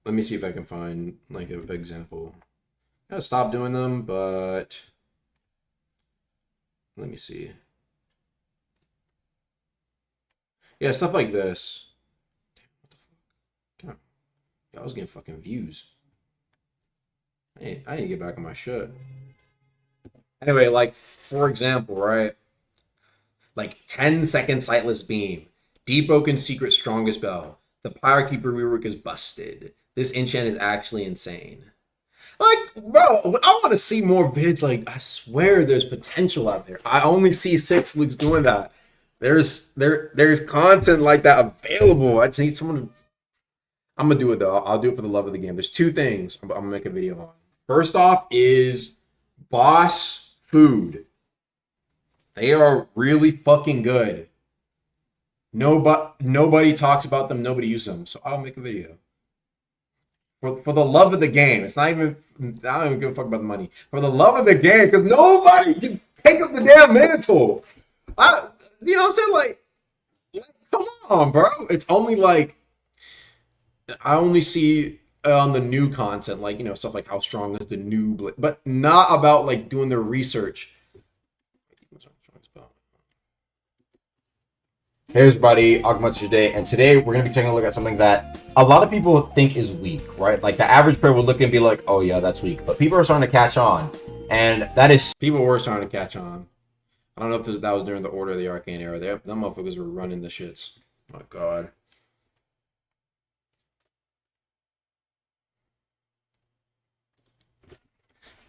Let me see if I can find like an example. I gotta stop doing them, but let me see. Yeah, stuff like this. Damn, what the fuck? Damn. Yeah, I was getting fucking views. I need to get back on my shit. Anyway, like, for example, right? Like, 10-second Sightless Beam. Deepwoken Secret Strongest Bell. The Pyrokeeper rework is busted. This enchant is actually insane. Like, bro, I want to see more vids. Like, I swear there's potential out there. I only see 6 Luke's doing that. There's content like that available. I just need someone to... I'm going to do it, though. I'll do it for the love of the game. There's 2 things I'm going to make a video on. First off is Boss Food. They are really fucking good. Nobody talks about them. Nobody uses them. So I'll make a video. For the love of the game. It's not even... I don't even give a fuck about the money. For the love of the game. Because nobody can take up the damn mantle. You know what I'm saying? Like, come on, bro. It's only like... I only see on the new content, like, you know, stuff like how strong is the new... But not about, like, doing the research. Hey everybody, Agumats today, and today we're going to be taking a look at something that a lot of people think is weak, right? Like the average player would look and be like, oh yeah, that's weak. But people are starting to catch on, and that is... People were starting to catch on. I don't know if that was during the Order of the Arcane era. Them motherfuckers were running the shits. Oh my god.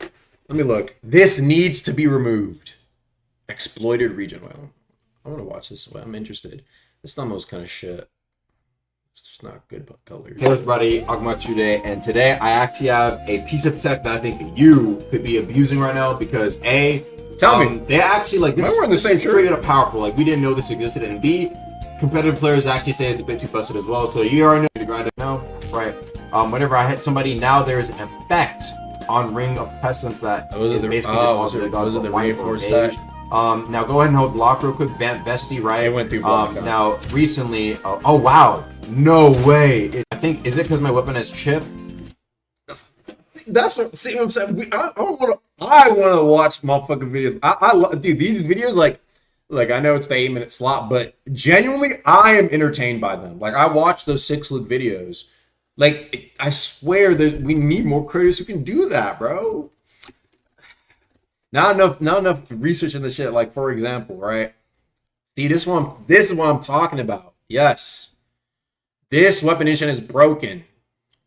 Let me look. This needs to be removed. Exploited region. Well, I want to watch this. I'm interested. This thumbnail's kind of shit. It's just not good colors. Hey everybody, Agmatsude, and today I actually have a piece of tech that I think you could be abusing right now because A, Tell me. they actually like this. We're in the same is straight up powerful. Like we didn't know this existed, and B, competitive players actually say it's a bit too busted as well. So you already know the grind now, right? Whenever I hit somebody, now there's an effect on Ring of Pestilence that is basically was it the reinforced that? Now go ahead and hold block real quick, Bestie, right? It went through block. Now recently, oh wow, no way. I think is it because my weapon has chip? That's what. See what I'm saying? I want to watch motherfucking videos. Dude, these videos like I know it's the 8-minute slot, but genuinely I am entertained by them. Like I watch those 6-look videos. Like I swear that we need more creators who can do that, bro. Not enough research in the shit. Like for example, right? See this is what I'm talking about. Yes, this weapon engine is broken.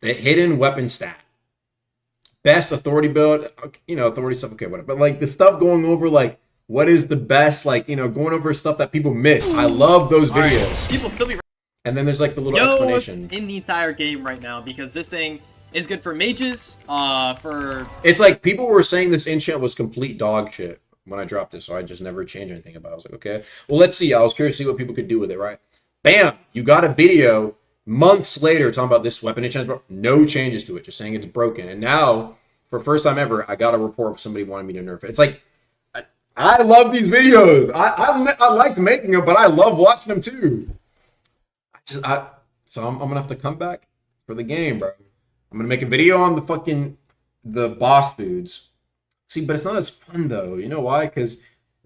The hidden weapon stat, best authority build. Authority stuff. Okay, whatever. But like the stuff going over like what is the best, like going over stuff that people miss. I love those videos. Right. People still be. And then there's like the little explanation in the entire game right now because this thing is good for mages. It's like people were saying this enchant was complete dog shit when I dropped it, so I just never changed anything about it. I was like, okay, well, let's see. I was curious to see what people could do with it, right? Bam! You got a video months later talking about this weapon enchant, no changes to it, just saying it's broken. And now, for the first time ever, I got a report of somebody wanting me to nerf it. It's like, I love these videos. I liked making them, but I love watching them too. So I'm gonna have to come back for the game, bro. I'm gonna make a video on the boss foods. See, but it's not as fun though. You know why? Because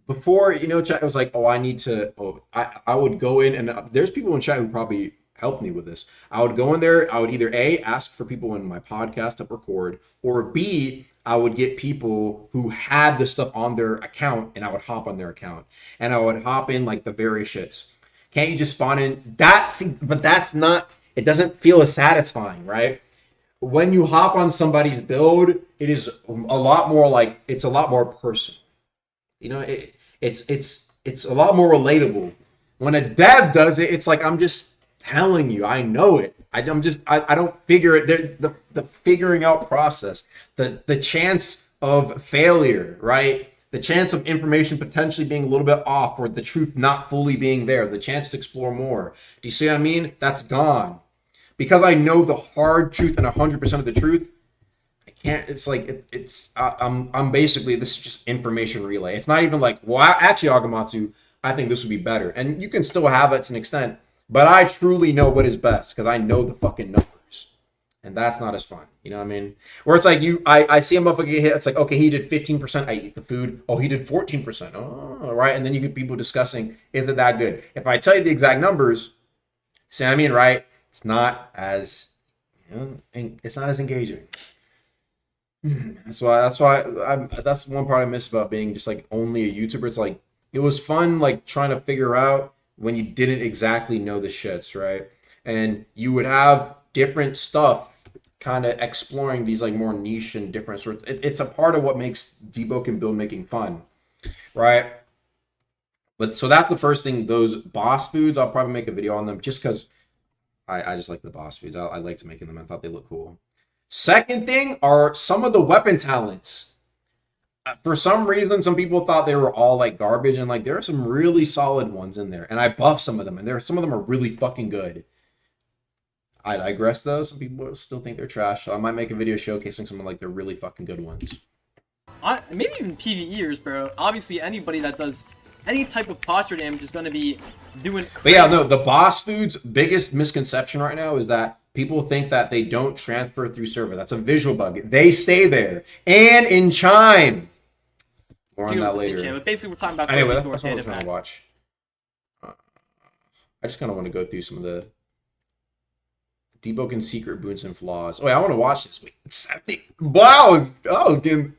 before, chat was like, oh, I need to. Oh, I would go in and there's people in chat who probably helped me with this. I would go in there. I would either A, ask for people in my podcast to record, or B, I would get people who had the stuff on their account, and I would hop on their account, and I would hop in like the various shits. Can't you just spawn in? But that's not. It doesn't feel as satisfying, right? When you hop on somebody's build, it is a lot more like it's a lot more personal. It's a lot more relatable. When a dev does it, it's like I'm just telling you, I know it. I don't figure it. The figuring out process, the chance of failure, right? The chance of information potentially being a little bit off, or the truth not fully being there, the chance to explore more. Do you see what I mean? That's gone. Because I know the hard truth and 100% of the truth, I can't. It's like I'm basically, this is just information relay. It's not even like, well, actually, Agamatsu, I think this would be better, and you can still have it to an extent. But I truly know what is best because I know the fucking numbers, and that's not as fun. You know what I mean? Where it's like I see a motherfucker get hit. It's like, okay, he did 15%. I eat the food. Oh, he did 14%. Oh, right. And then you get people discussing, is it that good? If I tell you the exact numbers, see what I mean, right? It's not as, it's not as engaging. That's one part I miss about being just like only a YouTuber. It's like, it was fun, like trying to figure out when you didn't exactly know the shits, right? And you would have different stuff kind of exploring these like more niche and different sorts. It's a part of what makes deepwoken build making fun, right? But so that's the first thing. Those boss foods, I'll probably make a video on them just because I just like the boss foods. I liked making them. I thought they look cool. Second thing are some of the weapon talents. For some reason, some people thought they were all like garbage, and like there are some really solid ones in there. And I buffed some of them, and some of them are really fucking good. I digress though. Some people still think they're trash, so I might make a video showcasing some of like the really fucking good ones. Maybe even PvEers, bro. Obviously, anybody that does any type of posture damage is going to be doing crazy. But yeah, no, the boss foods' biggest misconception right now is that people think that they don't transfer through server. That's a visual bug. They stay there. And in Chime. More on that later. But basically, we're talking about anyway, that's what I was going to watch. I just kind of want to go through some of the deepwoken secret boons and flaws. Oh, wait, I want to watch this week. Wow, I was getting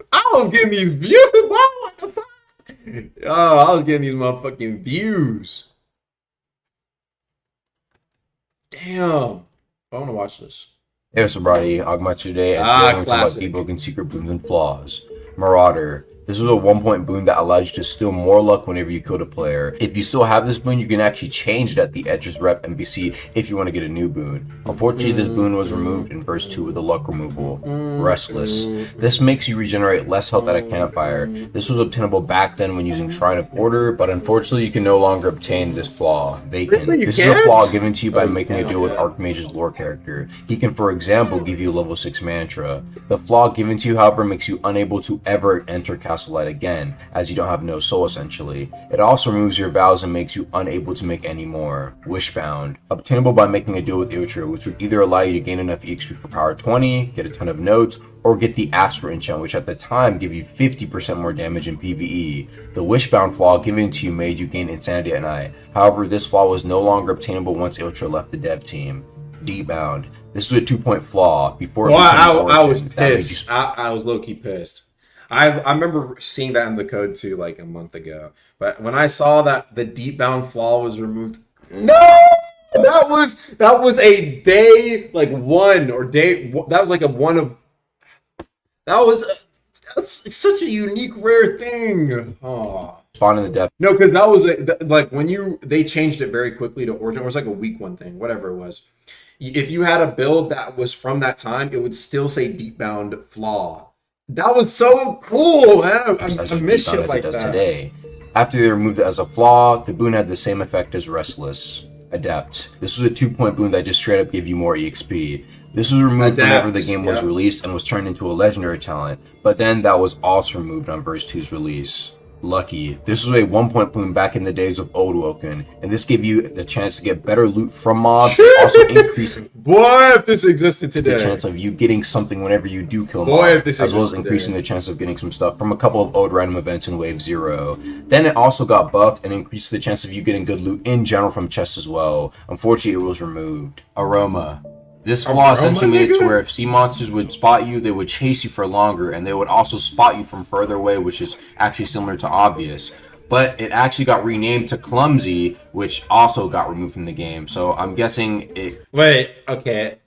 these views. Wow, what the fuck? Oh, I was getting these motherfucking views. Damn. I want to watch this. Hey, what's up, everybody? Agmatsude, and today we're going to talk about classic. deepwoken secret boons and flaws. Marauder, This is a 1-point boon that allows you to steal more luck whenever you killed a player. If you still have this boon, you can actually change it at the Edge's Rep NPC if you want to get a new boon. Unfortunately, this boon was removed in verse 2 with the luck removal. Restless. This makes you regenerate less health at a campfire. This was obtainable back then when using Shrine of Order, but unfortunately you can no longer obtain this flaw. Vacant. Really? This is a flaw given to you by making a deal with Archmage's lore character. He can, for example, give you level 6 mantra. The flaw given to you, however, makes you unable to ever enter Castle Light again, as you don't have no soul essentially. It also removes your vows and makes you unable to make any more. Wishbound. Obtainable by making a deal with Iltra, which would either allow you to gain enough EXP for power 20, get a ton of notes, or get the Astral enchant, which at the time gave you 50% more damage in PvE. The Wishbound flaw given to you made you gain Insanity at night. However, this flaw was no longer obtainable once Iltra left the dev team. Deepbound. This was a 2-point flaw. Before I was pissed. I was low-key pissed. I remember seeing that in the code too, like a month ago. But when I saw that the Deepbound flaw was removed, no, that was a day like one or day. That was like a one of. That's such a unique, rare thing. Oh. Spawn in the dev. No, because that was like when they changed it very quickly to Origin. It was like a week one thing, whatever it was. If you had a build that was from that time, it would still say Deepbound flaw. That was so cool, man. I miss shit like that. Today. After they removed it as a flaw, the boon had the same effect as Restless. Adept. This was a 2-point boon that just straight up gave you more EXP. This was removed whenever the game was released and was turned into a legendary talent, but then that was also removed on verse 2's release. Lucky. This was a 1-point boon back in the days of Old Woken, and this gave you the chance to get better loot from mobs, and also increase if this existed today. The chance of you getting something whenever you do kill mobs, as well as increasing the chance of getting some stuff from a couple of old random events in Wave 0. Then it also got buffed and increased the chance of you getting good loot in general from chests as well. Unfortunately, it was removed. Aroma. This flaw essentially made it to where if sea monsters would spot you, they would chase you for longer, and they would also spot you from further away, which is actually similar to Obvious. But it actually got renamed to Clumsy, which also got removed from the game. So I'm guessing it... Wait, okay.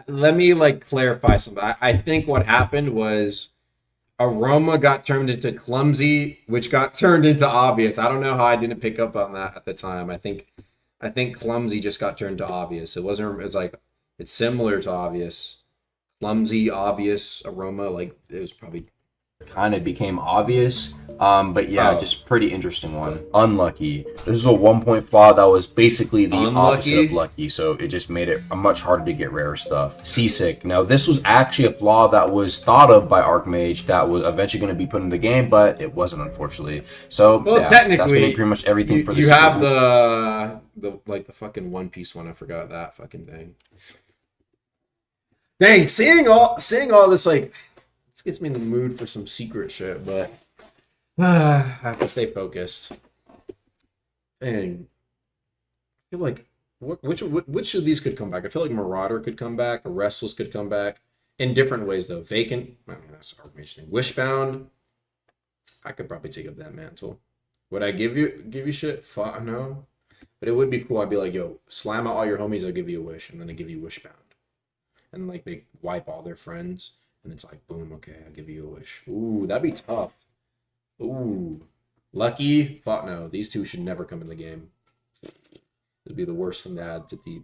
Let me, clarify something. I think what happened was Aroma got turned into Clumsy, which got turned into Obvious. I don't know how I didn't pick up on that at the time. I think Clumsy just got turned to Obvious. It's similar to Obvious. Clumsy, Obvious, Aroma, it was probably... kind of became Obvious. But yeah, just pretty interesting one. Unlucky. This is a 1-point flaw that was basically the opposite of lucky, so it just made it much harder to get rare stuff. Seasick. Now, this was actually a flaw that was thought of by Archmage that was eventually going to be put in the game, but it wasn't, unfortunately. So, technically, that's going to be pretty much everything for this. You have the fucking One Piece one. I forgot that fucking thing. Dang, seeing all this, this gets me in the mood for some secret shit, but I have to stay focused. Dang. I feel like which of these could come back? I feel like Marauder could come back, or Restless could come back in different ways though. Vacant, that's our major thing. Wishbound, I could probably take up that mantle. Would I give you shit? Fuck no. But it would be cool. I'd be like, yo, slam out all your homies, I'll give you a wish, and then I give you Wishbound. And they wipe all their friends, and it's like, boom, okay, I'll give you a wish. Ooh, that'd be tough. Ooh. Lucky? Fuck no. These two should never come in the game. It'd be the worst thing to add to the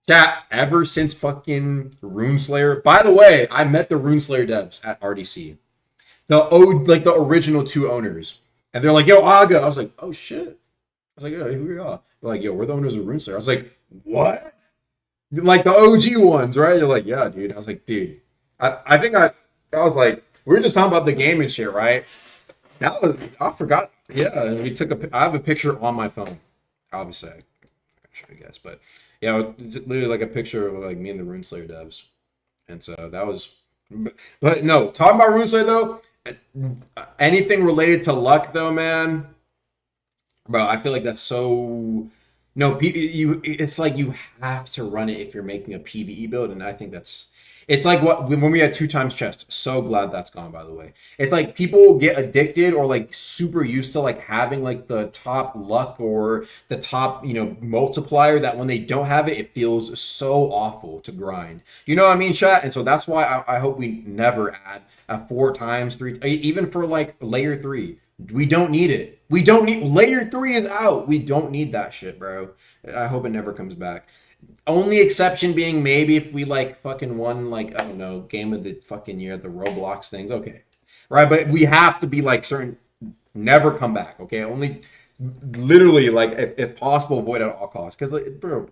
chat ever since fucking Runeslayer. By the way, I met the Runeslayer devs at RDC. The original 2 owners. And they're like, yo, Aga. I was like, oh shit. I was like, yo, who are y'all? They're like, yo, we're the owners of Runeslayer. I was like, what? Like the OG ones, right? You're like, yeah, dude. I was like, dude. I think I was like, we were just talking about the game and shit, right? I forgot. Yeah, and I have a picture on my phone. Obviously, I can show you guys, but yeah, it's literally like a picture of me and the Runeslayer devs. And so that was, but no, talking about Runeslayer though, anything related to luck though, man, bro, I feel like that's so. No, it's like you have to run it if you're making a PvE build, and I think It's like when we had 2 times chest. So glad that's gone, by the way. It's like people get addicted or like super used to like having like the top luck or the top, you know, multiplier that when they don't have it, it feels so awful to grind. You know what I mean, chat? And so that's why I hope we never add a 4 times 3, even for like layer 3. We don't need it. We don't need layer 3 is out. We don't need that shit, bro. I hope it never comes back. Only exception being maybe if we like fucking won like, I don't know, game of the fucking year, the Roblox things. Okay. Right. But we have to be like certain, never come back. Okay. Only literally like if possible, avoid at all costs. Cause like, bro,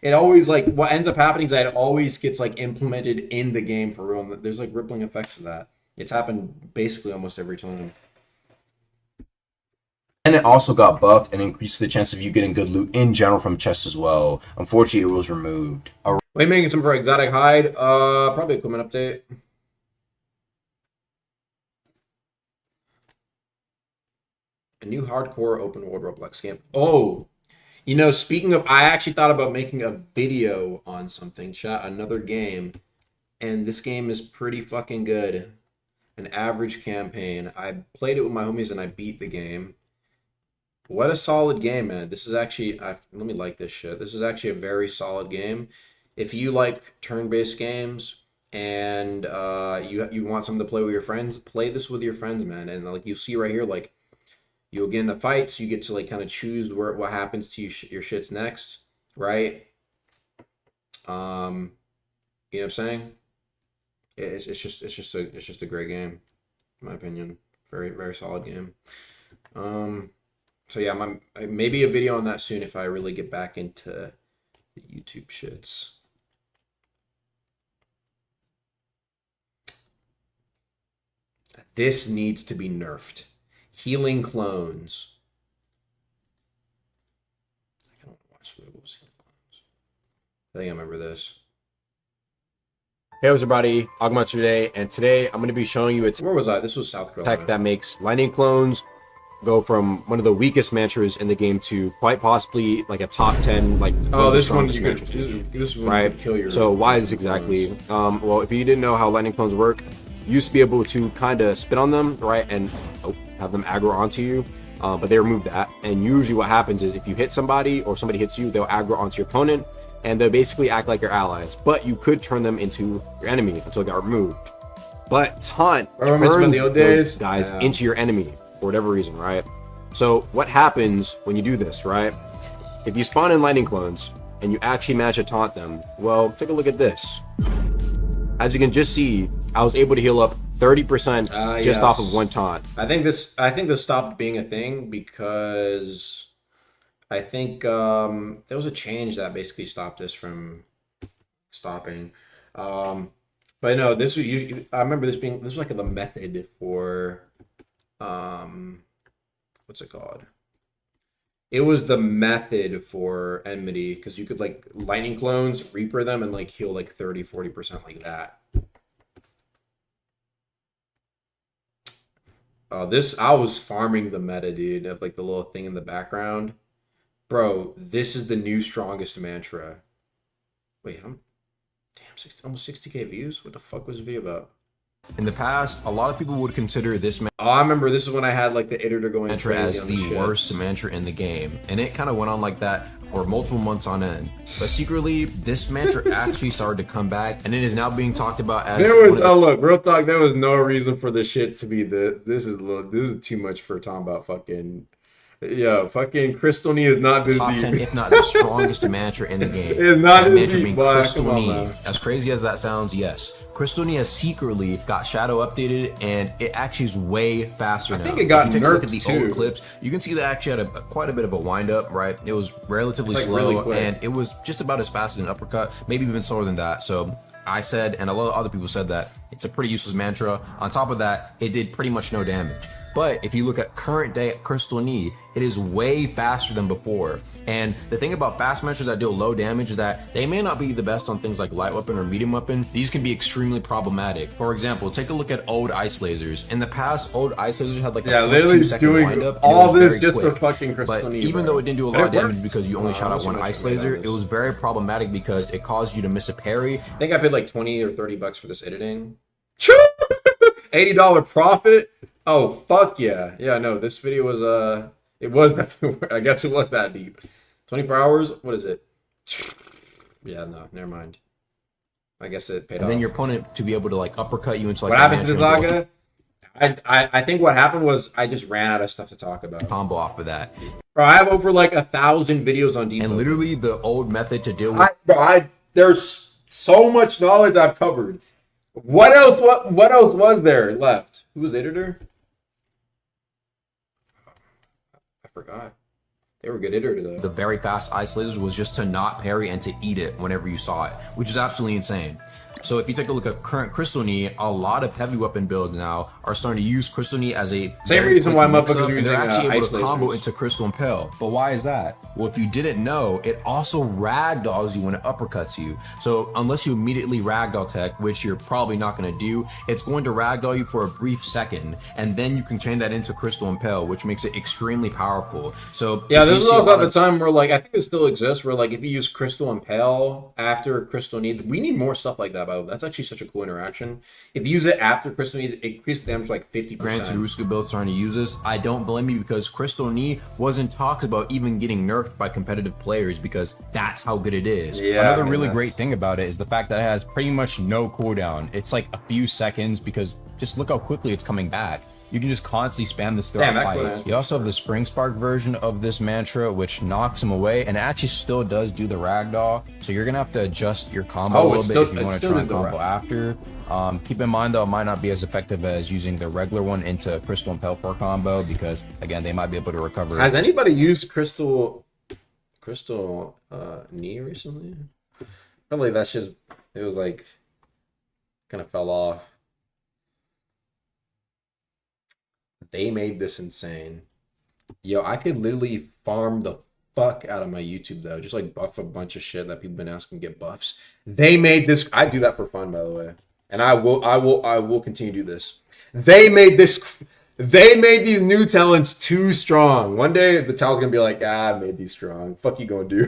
it always like what ends up happening is that it always gets like implemented in the game for real. And there's like rippling effects of that. It's happened basically almost every time. And it also got buffed and increased the chance of you getting good loot in general from chests as well. Unfortunately, it was removed. Wait, making some for exotic hide. Probably equipment update. A new hardcore open world Roblox game. Oh, you know, speaking of, I actually thought about making a video on something. Chat, another game, and this game is pretty fucking good. An average campaign. I played it with my homies and I beat the game. What a solid game, man. This is actually, let me like this shit. This is actually a very solid game. If you like turn-based games and you want something to play with your friends, play this with your friends, man. And like you see right here, like you'll get into fights, you get to like kind of choose what happens to your shits next, right? You know what I'm saying? It's just a great game, in my opinion. Very, very solid game. So yeah, maybe a video on that soon if I really get back into the YouTube shits. This needs to be nerfed. Healing clones. I don't watch Wiggles Healing Clones. I think I remember this. Hey, what's everybody? Augmented today, and today I'm going to be showing you a Where was I? This was South Carolina. tech that makes lightning clones go from one of the weakest mantras in the game to quite possibly like a top 10 like this one right kill your so why is exactly well, if you didn't know how lightning clones work, you used to be able to kind of spin on them, right, and have them aggro onto you, but they removed that. And usually what happens is if you hit somebody or somebody hits you, they'll aggro onto your opponent and they'll basically act like your allies, but you could turn them into your enemy until it got removed. But taunt turns those guys into your enemy for whatever reason, right? So what happens when you do this, right? If you spawn in lightning clones and you actually manage to taunt them, well, take a look at this. As you can just see, I was able to heal up 30% just off of one taunt. I think this stopped being a thing because I think there was a change that basically stopped this from stopping. But no, this was usually, I remember this was like the method for what's it called? It was the method for enmity because you could like lightning clones, reaper them, and like heal like 30-40% like that. I was farming the meta, dude, of like the little thing in the background. Bro, this is the new strongest mantra. Wait, almost 60k views? What the fuck was the video about? In the past, a lot of people would consider this I remember this is when I had like the editor going mantra crazy as on the worst mantra in the game, and it kind of went on like that for multiple months on end. But secretly, this mantra actually started to come back, and it is now being talked about as look, real talk, there was no reason for this shit to be this is too much for talking about fucking. Yeah, fucking Crystalny is not this top deep. 10, if not the strongest mantra in the game. It's not that this mantra deep, being boy. Crystalny. As crazy as that sounds, yes. Crystalny has secretly got shadow updated, and it actually is way faster now. I think it got if you take a look at nerfed the old too. clips, you can see that actually had quite a bit of a wind up, right? It was relatively It's like slow, really quick. and it was just about as fast as an uppercut, maybe even slower than that. So I said, and a lot of other people said that it's a pretty useless mantra. On top of that, it did pretty much no damage. But if you look at current day Crystal Knee, it is way faster than before. And the thing about fast matches that deal low damage is that they may not be the best on things like light weapon or medium weapon. These can be extremely problematic. For example, take a look at old ice lasers. In the past, old ice lasers had like a literally 2-second doing windup. all this just for fucking Crystal But Knee, even bro. though it didn't do a But lot of it damage worked. because you only shot out one ice laser, it was very problematic because it caused you to miss a parry. I think I paid like 20 or 30 bucks for this editing. $80 profit. Oh fuck yeah. Yeah, no, this video was it was I guess it was that deep. 24 hours, what is it? Yeah, no, never mind. I guess it paid off. And then your opponent to be able to like uppercut you into like What a happened to this mantra and Zaga? I think what happened was I just ran out of stuff to talk about. combo off of that. Bro, I have over like 1,000 videos on deepwoken. And literally the old method to deal with There's so much knowledge I've covered. What else was there left? Who was the editor? I forgot. They were a good editor though. the very fast ice lasers was just to not parry and to eat it whenever you saw it, which is absolutely insane. So if you take a look at current Crystal Knee, a lot of heavy weapon builds now are starting to use Crystal Knee as a Same very reason quick why mix-up, motherfuckers are and they're using, actually able ice to combo lasers. into Crystal Impale. But why is that? Well, if you didn't know, it also ragdolls you when it uppercuts you. So unless you immediately ragdoll tech, which you're probably not going to do, it's going to ragdoll you for a brief second, and then you can chain that into Crystal Impale, which makes it extremely powerful. So Yeah, if you this was see a also lot at the of- time where like I think it still exists where like if you use Crystal Impale after Crystal Knee, we need more stuff like that, by the way. That's actually such a cool interaction. If you use it after Crystal Knee, it increases damage like 50%. Granted, Ruska build starting to use this. I don't blame you because Crystal Knee was in talks about even getting nerfed by competitive players because that's how good it is. Yeah, Another I mean, really that's- great thing about it is the fact that it has pretty much no cooldown. It's like a few seconds because just look how quickly it's coming back. You can just constantly spam this throughout Damn, that fight. cooldown is You also have the Spring Spark version of this mantra, which knocks him away, and it actually still does do the ragdoll. So you're gonna have to adjust your combo Oh, a little it's bit still- if you it want to still try did and the combo after. Keep in mind though, it might not be as effective as using the regular one into Crystal Impale for a combo because again, they might be able to recover. Has anybody used Crystal Knee recently? Probably that's just it was like kind of fell off. They made this insane. Yo, I could literally farm the fuck out of my YouTube though. Just like buff a bunch of shit that people been asking to get buffs. They made this. I do that for fun, by the way. And I will continue to do this. They made this. They made these new talents too strong. One day the talent's gonna be like, I made these strong. Fuck you gonna do?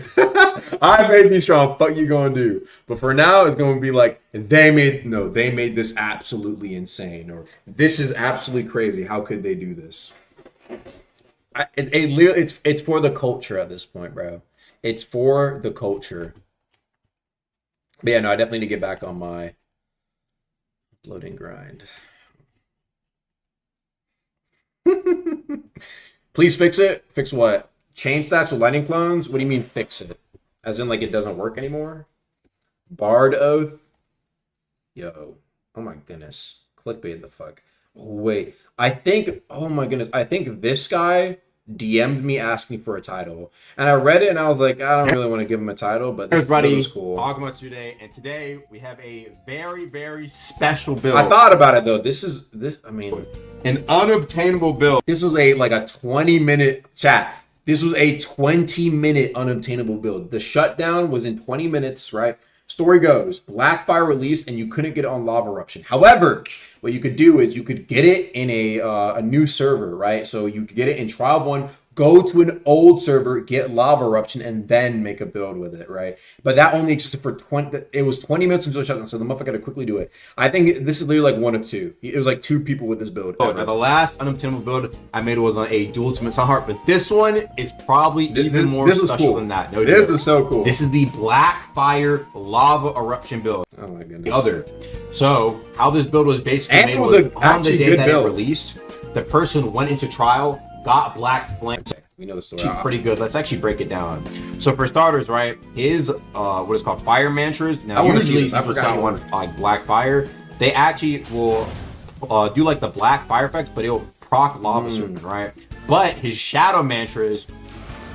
I made these strong. Fuck you gonna do? But for now, it's gonna be like they made this absolutely insane, or this is absolutely crazy. How could they do this? It's for the culture at this point, bro. It's for the culture. But yeah, no, I definitely need to get back on my uploading grind. Please fix it. Fix what? Chain stacks with lightning clones? What do you mean fix it? As in like it doesn't work anymore? Bard oath? Yo. Oh my goodness. Clickbait the fuck. Wait. Oh my goodness. I think this guy DM'd me asking for a title. And I read it and I was like, I don't really want to give him a title, but this Everybody, was cool. Augments today, and today we have a very, very special build. I thought about it though. I mean, an unobtainable build. this was a 20-minute chat. This was a 20-minute unobtainable build. The shutdown was in 20 minutes, right? Story goes, Blackfire released and you couldn't get it on Lava Eruption. However, what you could do is you could get it in a new server, right? So you could get it in Trial 1, go to an old server, get Lava Eruption, and then make a build with it, right? But that only existed for 20... It was 20 minutes until the shutdown, so the motherfucker had to quickly do it. I think this is literally like one of two. It was like 2 people with this build. Now, ever. the last unobtainable build I made was on a dual ultimate Sunheart, but this one is probably even more this was special cool. than that. No This joke. was so cool. This is the Blackfire Lava Eruption build. Oh my goodness. The other. So, how this build was basically And made it was was a on actually the day good that build. it released, the person went into trial, got Black Flame. We know the story. Actually pretty good. Let's actually break it down. So for starters, right, his what is called fire mantras. Now I wanna see usually this. I people forgot say one. one like black fire. They actually will do like the black fire effects, but it'll proc lava serpent, right? But his shadow mantras,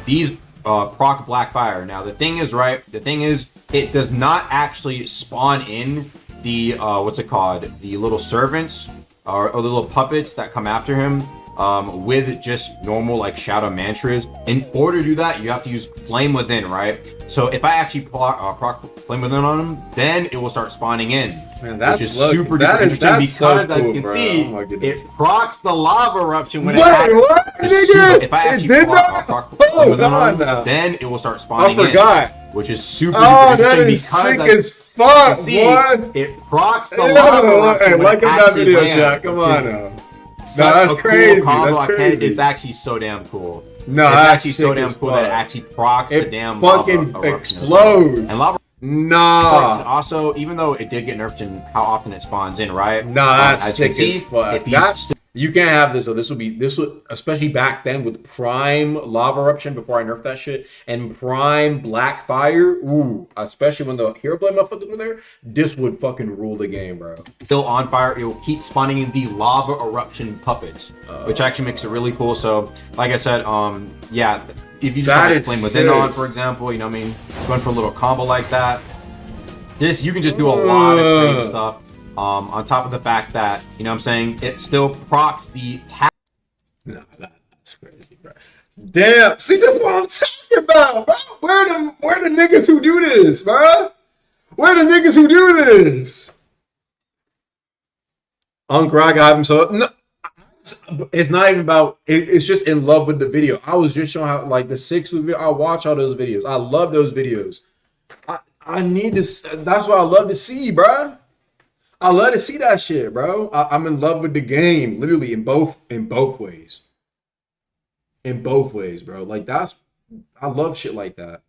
these proc black fire. Now the thing is, it does not actually spawn in the what's it called? The little servants or the little puppets that come after him. with just normal like shadow mantras. In order to do that, you have to use Flame Within, right? So if I actually proc Flame Within on him, then it will start spawning in. Man, that's which is super duper interesting that's because so as you cool, can bro. see, Oh my goodness. it procs the lava eruption when Wait, it happens. what? It's super- If I It actually did proc that? Flame Within on him, God, no. then it will start I spawning forgot. in, which is super Oh, duper that interesting is because sick as as fuck, you can see, boy. it procs the Yeah, lava eruption hey, when like it that actually video, lands, Jack. Come which on is now. such that's a crazy. Cool combo. That's crazy. It's actually so damn cool. No, it's that's actually so sick damn as cool that it fuck. actually procs the It damn fucking lava eruption as well. explodes. And lava Nah. also, even though it did get nerfed in how often it spawns in, right? Nah, that's as you sick can as see, fuck. if you That's, you can't have this. So this would, especially back then with prime lava eruption before I nerfed that shit and prime black fire. Ooh, especially when the hero blade motherfuckers were there, this would fucking rule the game, bro. still on fire, it will keep spawning in the lava eruption puppets, which actually makes it really cool. So, like I said, yeah, if you just That have is Flame Within sick. on, for example, you know what I mean, going for a little combo like that, this you can just do a lot of crazy stuff. On top of the fact that, you know what I'm saying, it still procs the tap. No, that's crazy, bro. Damn, see, that's what I'm talking about, bro. Where the niggas who do this, bro? Where the niggas who do this? Uncle, I got him. So no, it's not even about. It's just in love with the video. I was just showing how, like, the 6 video. I watch all those videos. I love those videos. I need to. That's what I love to see, bro. I love to see that shit, bro. I'm in love with the game, literally in both ways. In both ways, bro. Like I love shit like that.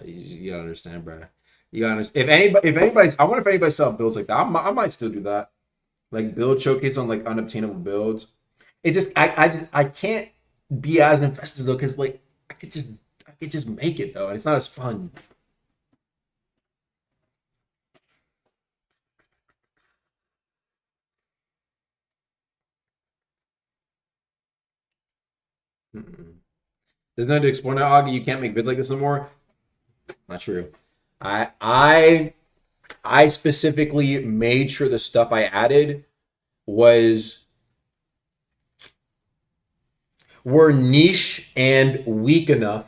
You gotta understand, bro. You gotta understand. If anybody's, I wonder if anybody still builds like that. I might still do that. Like build showcase on like unobtainable builds. It just, I can't be as invested though, because like I could just make it though, and it's not as fun. There's nothing to explore now, Augie. You can't make vids like this anymore. Not true. I specifically made sure the stuff I added were niche and weak enough.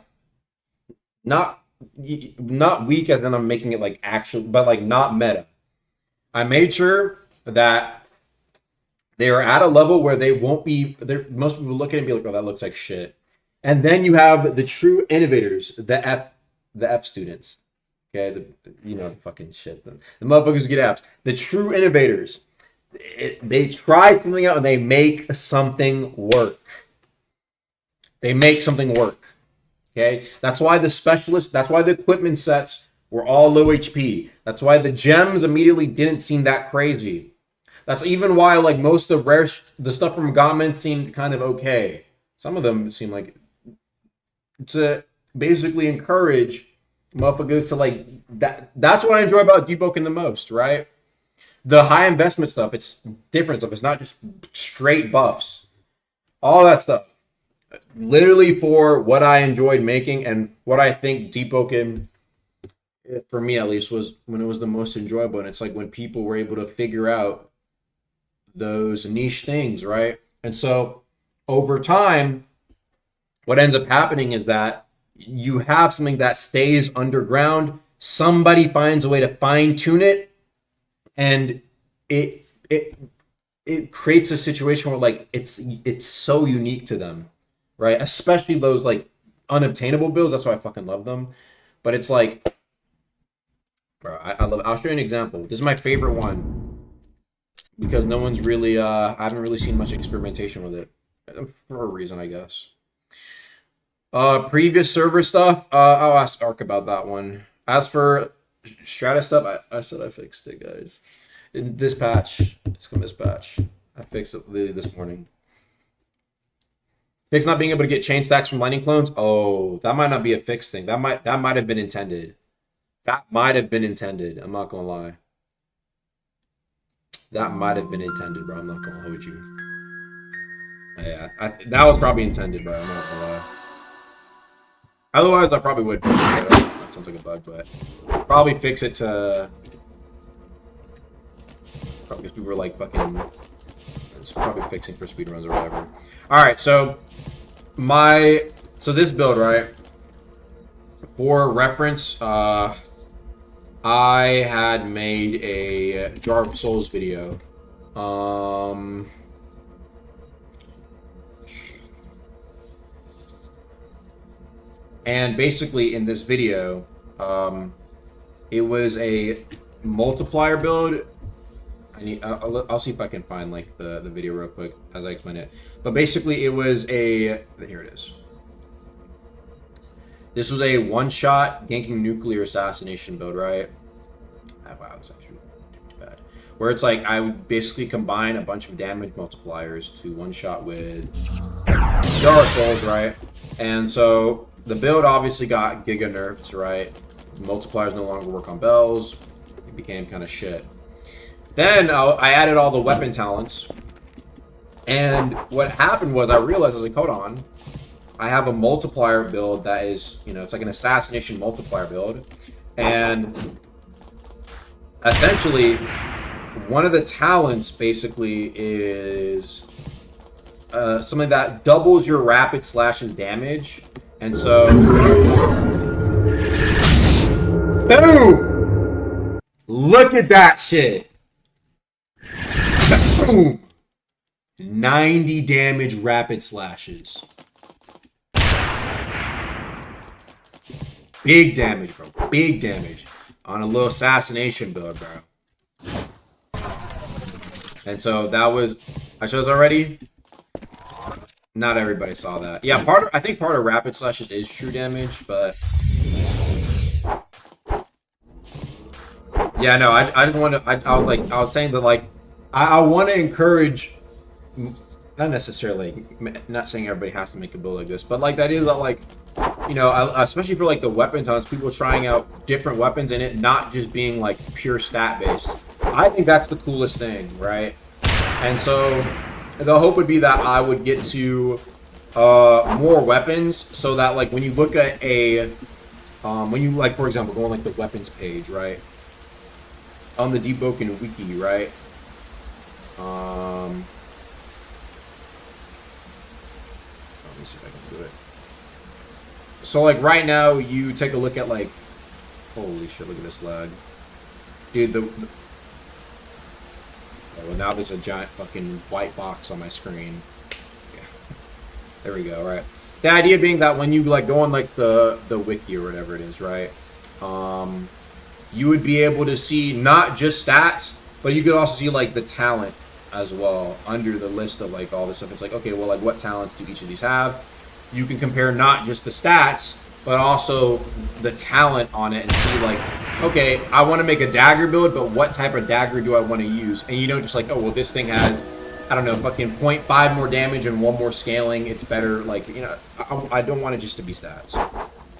Not weak as in I'm making it like actual, but like not meta. I made sure that they are at a level where they won't be. Most people look at it and be like, "Oh, that looks like shit." And then you have the true innovators, the F students. Okay, the fucking shit. The motherfuckers who get Fs. The true innovators. They try something out and they make something work. They make something work. Okay, that's why the specialists. That's why the equipment sets were all low HP. That's why the gems immediately didn't seem that crazy. That's even why like most of the stuff from Gottman seemed kind of okay. Some of them seem like to basically encourage motherfuckers to like that. That's what I enjoy about deepwoken the most, right? The high investment stuff, it's different stuff. It's not just straight buffs. All that stuff. Literally for what I enjoyed making and what I think deepwoken, for me at least, was when it was the most enjoyable. And it's like when people were able to figure out those niche things, right? And so over time, what ends up happening is that you have something that stays underground. Somebody finds a way to fine tune it, and it creates a situation where like it's so unique to them, right? Especially those like unobtainable builds. That's why I fucking love them. But it's like, bro, I love. I'll show you an example. This is my favorite one because no one's really. I haven't really seen much experimentation with it for a reason, I guess. Previous server stuff, I'll ask Ark about that one. As for Strata stuff, I said I fixed it, guys. In this patch, it's come this patch. I fixed it literally this morning. Fix not being able to get chain stacks from lightning clones. Oh, that might not be a fixed thing. That might have been intended. That might have been intended. I'm not gonna lie. That might have been intended, bro. I'm not gonna hold you. Yeah, that was probably intended, bro. I'm not gonna lie. Otherwise, I probably would. That sounds like a bug, but probably fix it to. Probably because people were like fucking It's probably fixing for speedruns or whatever. All right, so this build, right? For reference, I had made a Dark Souls video. And basically in this video, it was a multiplier build. I'll see if I can find like the video real quick as I explain it. But basically it was here it is. This was a one-shot ganking nuclear assassination build, right? Oh, wow, that's actually too bad. Where it's like I would basically combine a bunch of damage multipliers to one-shot with Dark Souls, right? And so the build obviously got giga nerfed, right? Multipliers no longer work on bells. It became kind of shit. Then I added all the weapon talents. And what happened was I realized, I was like, hold on. I have a multiplier build that is, you know, it's like an assassination multiplier build. And essentially, one of the talents basically is something that doubles your rapid slashes damage. And so, boom! Look at that shit. Boom! 90 damage rapid slashes. Big damage, bro. Big damage. On a little assassination build, bro. And so that was... I chose already? Not everybody saw that. Yeah, I think part of rapid slashes is true damage, but... Yeah, no, I just want to... I was saying that, like, I want to encourage... Not necessarily... Not saying everybody has to make a build like this, but, like, that is, like... You know, especially for like the weapon tons, people trying out different weapons in it, not just being like pure stat based. I think that's the coolest thing, right? And so the hope would be that I would get to more weapons, so that like when you look at a when you like, for example, go on like the weapons page, right? On the deepwoken wiki, right? Let me see if I can do it. So, like, right now, you take a look at, like... Holy shit, look at this lag. Dude, oh, well, now there's a giant fucking white box on my screen. Yeah. There we go, right. The idea being that when you, like, go on, like, the wiki or whatever it is, right? You would be able to see not just stats, but you could also see, like, the talent as well under the list of, like, all this stuff. It's like, okay, well, like, what talents do each of these have? You can compare not just the stats, but also the talent on it and see like, okay, I want to make a dagger build, but what type of dagger do I want to use? And you don't just like, oh, well, this thing has, I don't know, fucking 0.5 more damage and 1 more scaling. It's better, like, you know, I don't want it just to be stats.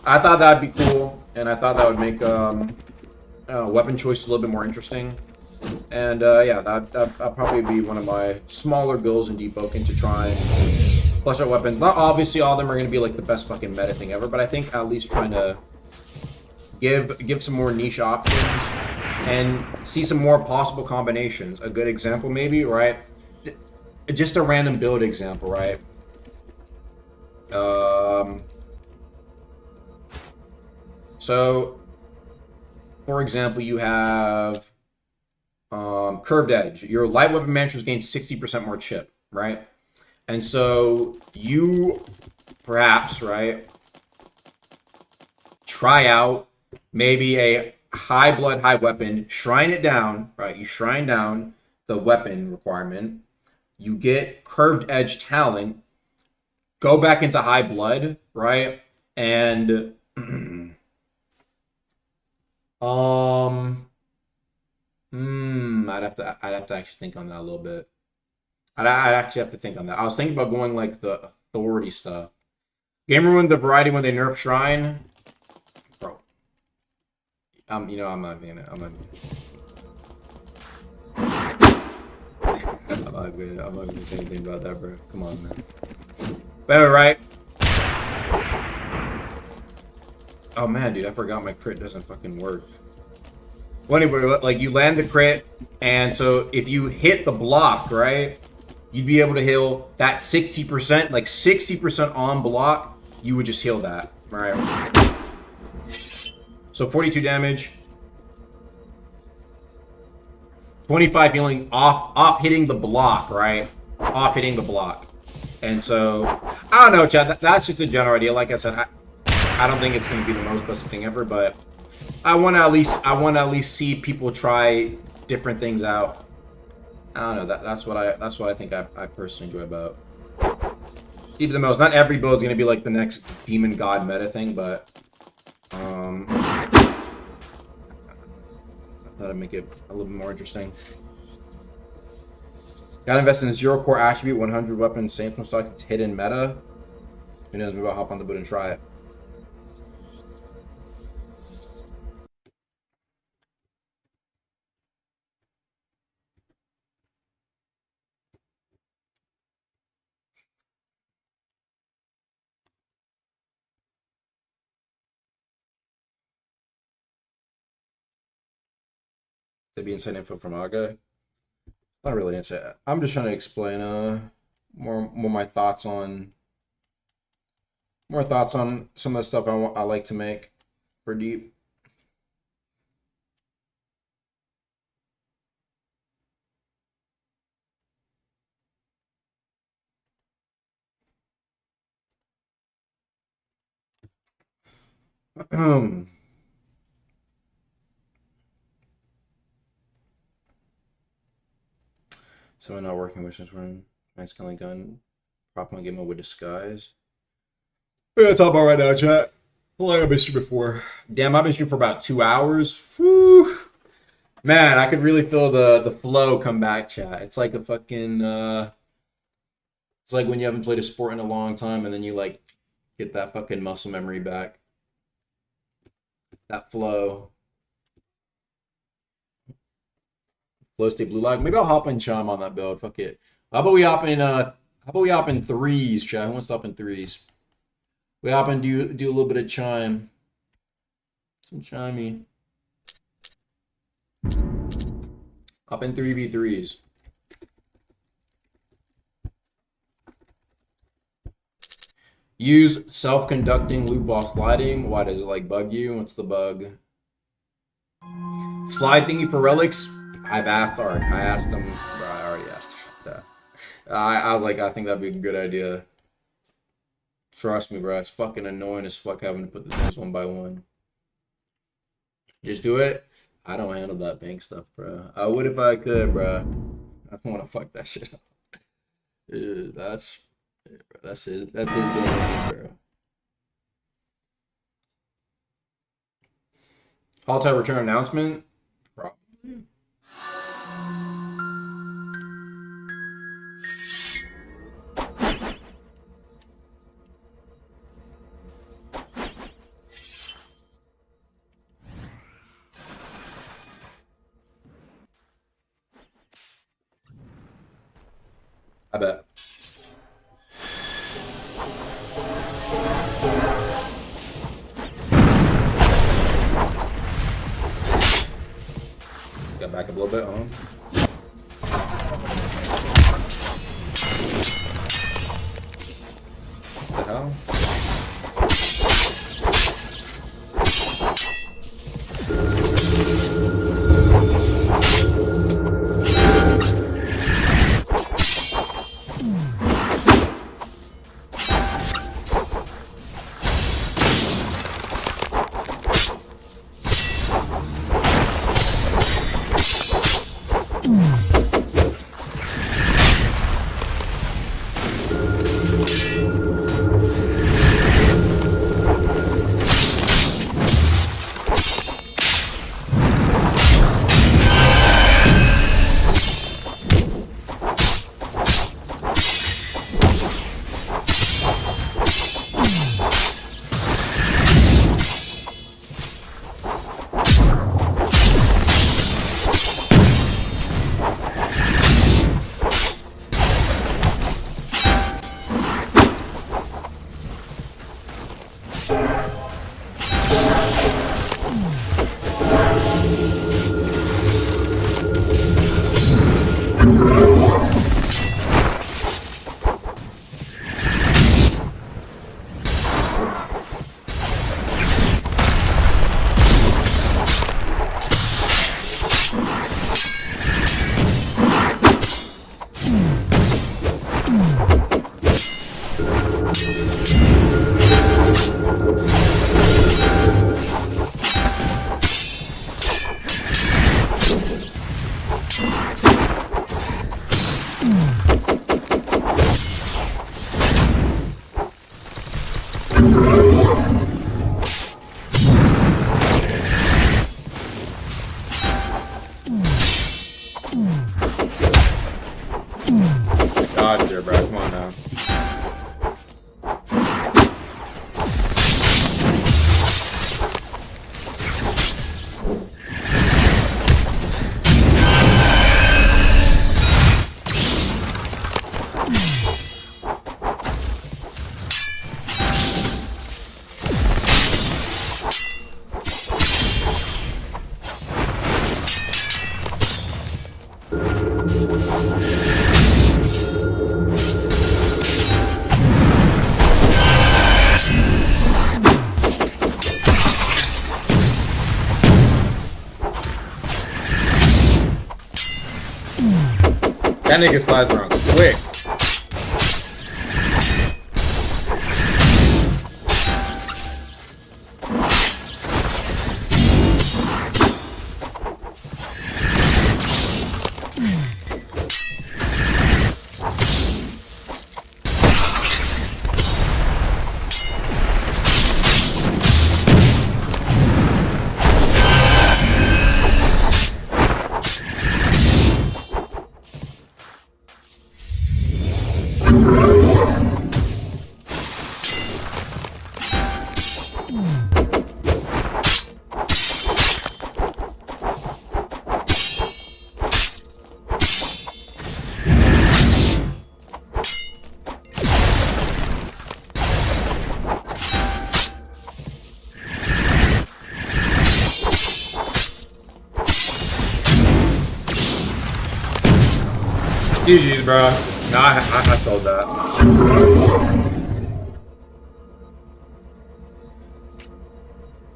I thought that would be cool, and I thought that would make weapon choice a little bit more interesting. And yeah, that'll probably be one of my smaller builds in deepwoken to try and flesh out weapons. Not obviously all of them are going to be like the best fucking meta thing ever, but I think at least trying to give some more niche options and see some more possible combinations. A good example maybe, right? Just a random build example, right? So, for example, you have curved edge. Your light weapon managers gain 60% more chip, right? And so you perhaps, right, try out maybe a high blood, high weapon, shrine it down, right? You shrine down the weapon requirement. You get curved edge talent, go back into high blood, right? And I'd have to actually think on that a little bit. I'd actually have to think on that. I was thinking about going like the authority stuff. Game ruined the variety when they nerf shrine. Bro. You know, I'm not gonna say anything about that, bro. Come on, man. But anyway, right? Oh man, dude, I forgot my crit doesn't fucking work. Well, anyway, like you land the crit, and so if you hit the block, right? you'd be able to heal that 60%, like 60% on block, you would just heal that. Alright. So 42 damage. 25 healing off hitting the block, right? Off hitting the block. And so, I don't know, Chad. That's just a general idea. Like I said, I don't think it's going to be the most busted thing ever, but I want to at least see people try different things out. I don't know. That's what I think I personally enjoy about Deep the most. Not every build is going to be like the next Demon God meta thing, but I thought I'd make it a little bit more interesting. Gotta invest in a 0 core attribute, 100 weapon, same from stock. It's hidden meta. Who knows? Maybe I'll hop on the boot and try it. There'd be inside info from Aga. Not really inside. I'm just trying to explain more my thoughts on some of the stuff I like to make for Deep. Someone not working wishes run. Nice kind of gun. Prop on game mode with disguise. Yeah, it's all about right now, chat. How long have I been streaming for? Damn, I've been streaming for about 2 hours. Whew. Man, I could really feel the flow come back, chat. It's like a fucking it's like when you haven't played a sport in a long time and then you like get that fucking muscle memory back. That flow. Flow state blue lag. Maybe I'll hop in Chime on that build. Fuck it. How about we hop in threes, chat? Who wants to hop in threes? We hop and do a little bit of Chime. Some chimey. Hop in 3v3s. Use self-conducting loop while sliding. Why does it like bug you? What's the bug? Slide thingy for relics. I've asked Art. I asked him. Bro, I already asked him that. I was like, I think that'd be a good idea. Trust me, bro. It's fucking annoying as fuck having to put the things one by one. Just do it. I don't handle that bank stuff, bro. I would if I could, bro. I don't want to fuck that shit up. That's it. That's his doing, bro. All-time return announcement? Probably. I bet. Got back a little bit, huh? What the hell? That nigga slides around quick. GG's, bro. No, I sold that.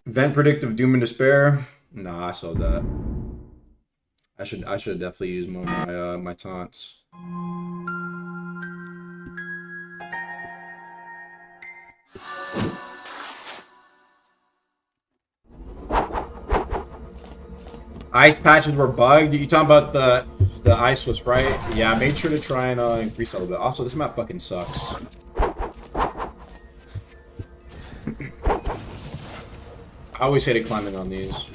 Vent predictive doom and despair. Nah, I sold that. I should definitely use more of my my taunts. Ice patches were bugged. You talking about the ice was right? Yeah, I made sure to try and increase a little bit. Also, this map fucking sucks. I always hated climbing on these.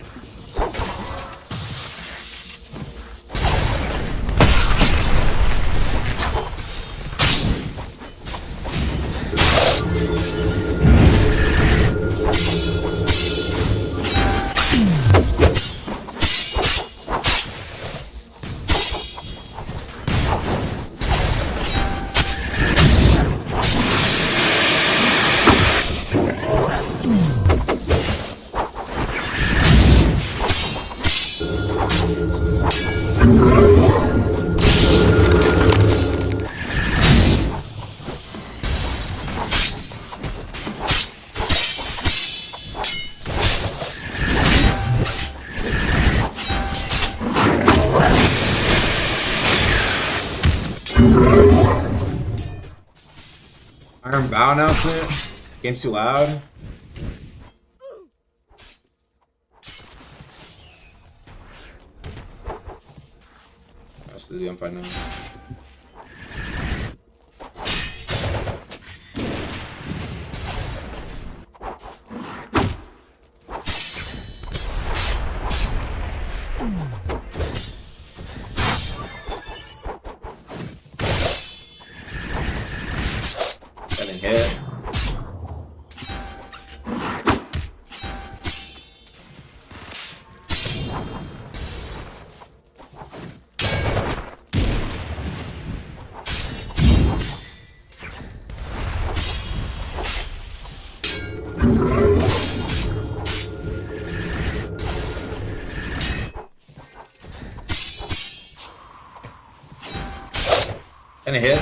Iron Bow announcement. Game's too loud. That's the deal. I'm fighting now. Hit. And a hit.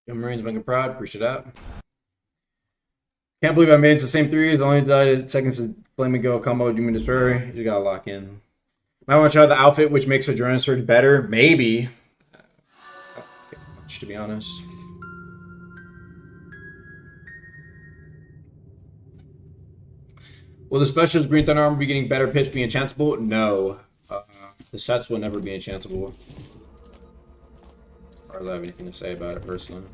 Young Marines making proud. Appreciate that. Can't believe I made it to the same threes. Only died seconds to Flamingo combo Doom and Despair. You just gotta lock in. Might want to try the outfit which makes Adrenaline Surge better. Maybe. Much, to be honest. Will the specialist Green Thunder Armor be getting better pitch be enchantable? No. The sets will never be enchantable. Or do I have anything to say about it personally?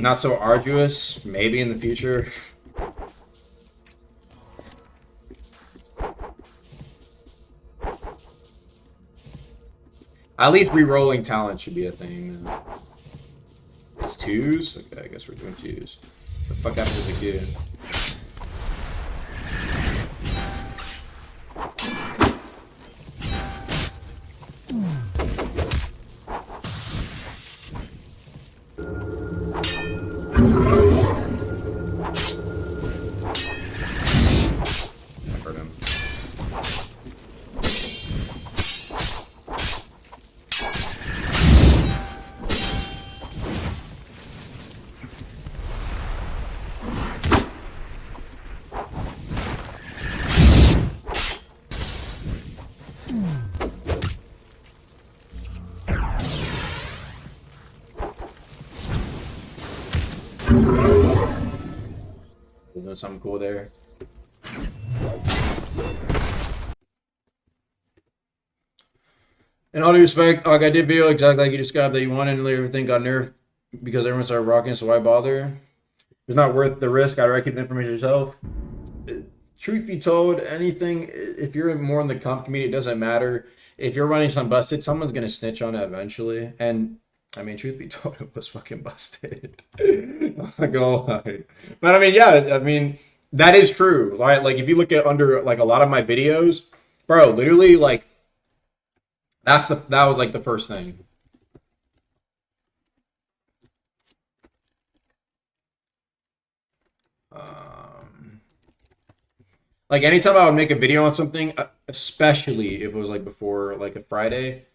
Not so arduous, maybe in the future. At least re-rolling talent should be a thing. It's twos? Okay, I guess we're doing twos. The fuck happens if we do? Hurt him. Doing something cool there. In all due respect, like I did feel exactly like you described that you wanted and everything got nerfed because everyone started rocking, so why bother? It's not worth the risk. I'd rather keep the information yourself. Truth be told, anything, if you're more in the comp community, it doesn't matter. If you're running some busted, someone's going to snitch on it eventually. And I mean, truth be told, it was fucking busted. I'm not gonna lie. But I mean, yeah, I mean, that is true. Right? Like, if you look at under, like, a lot of my videos, bro, literally, like, that was, like, the first thing. Like, anytime I would make a video on something, especially if it was, like, before, like, a Friday,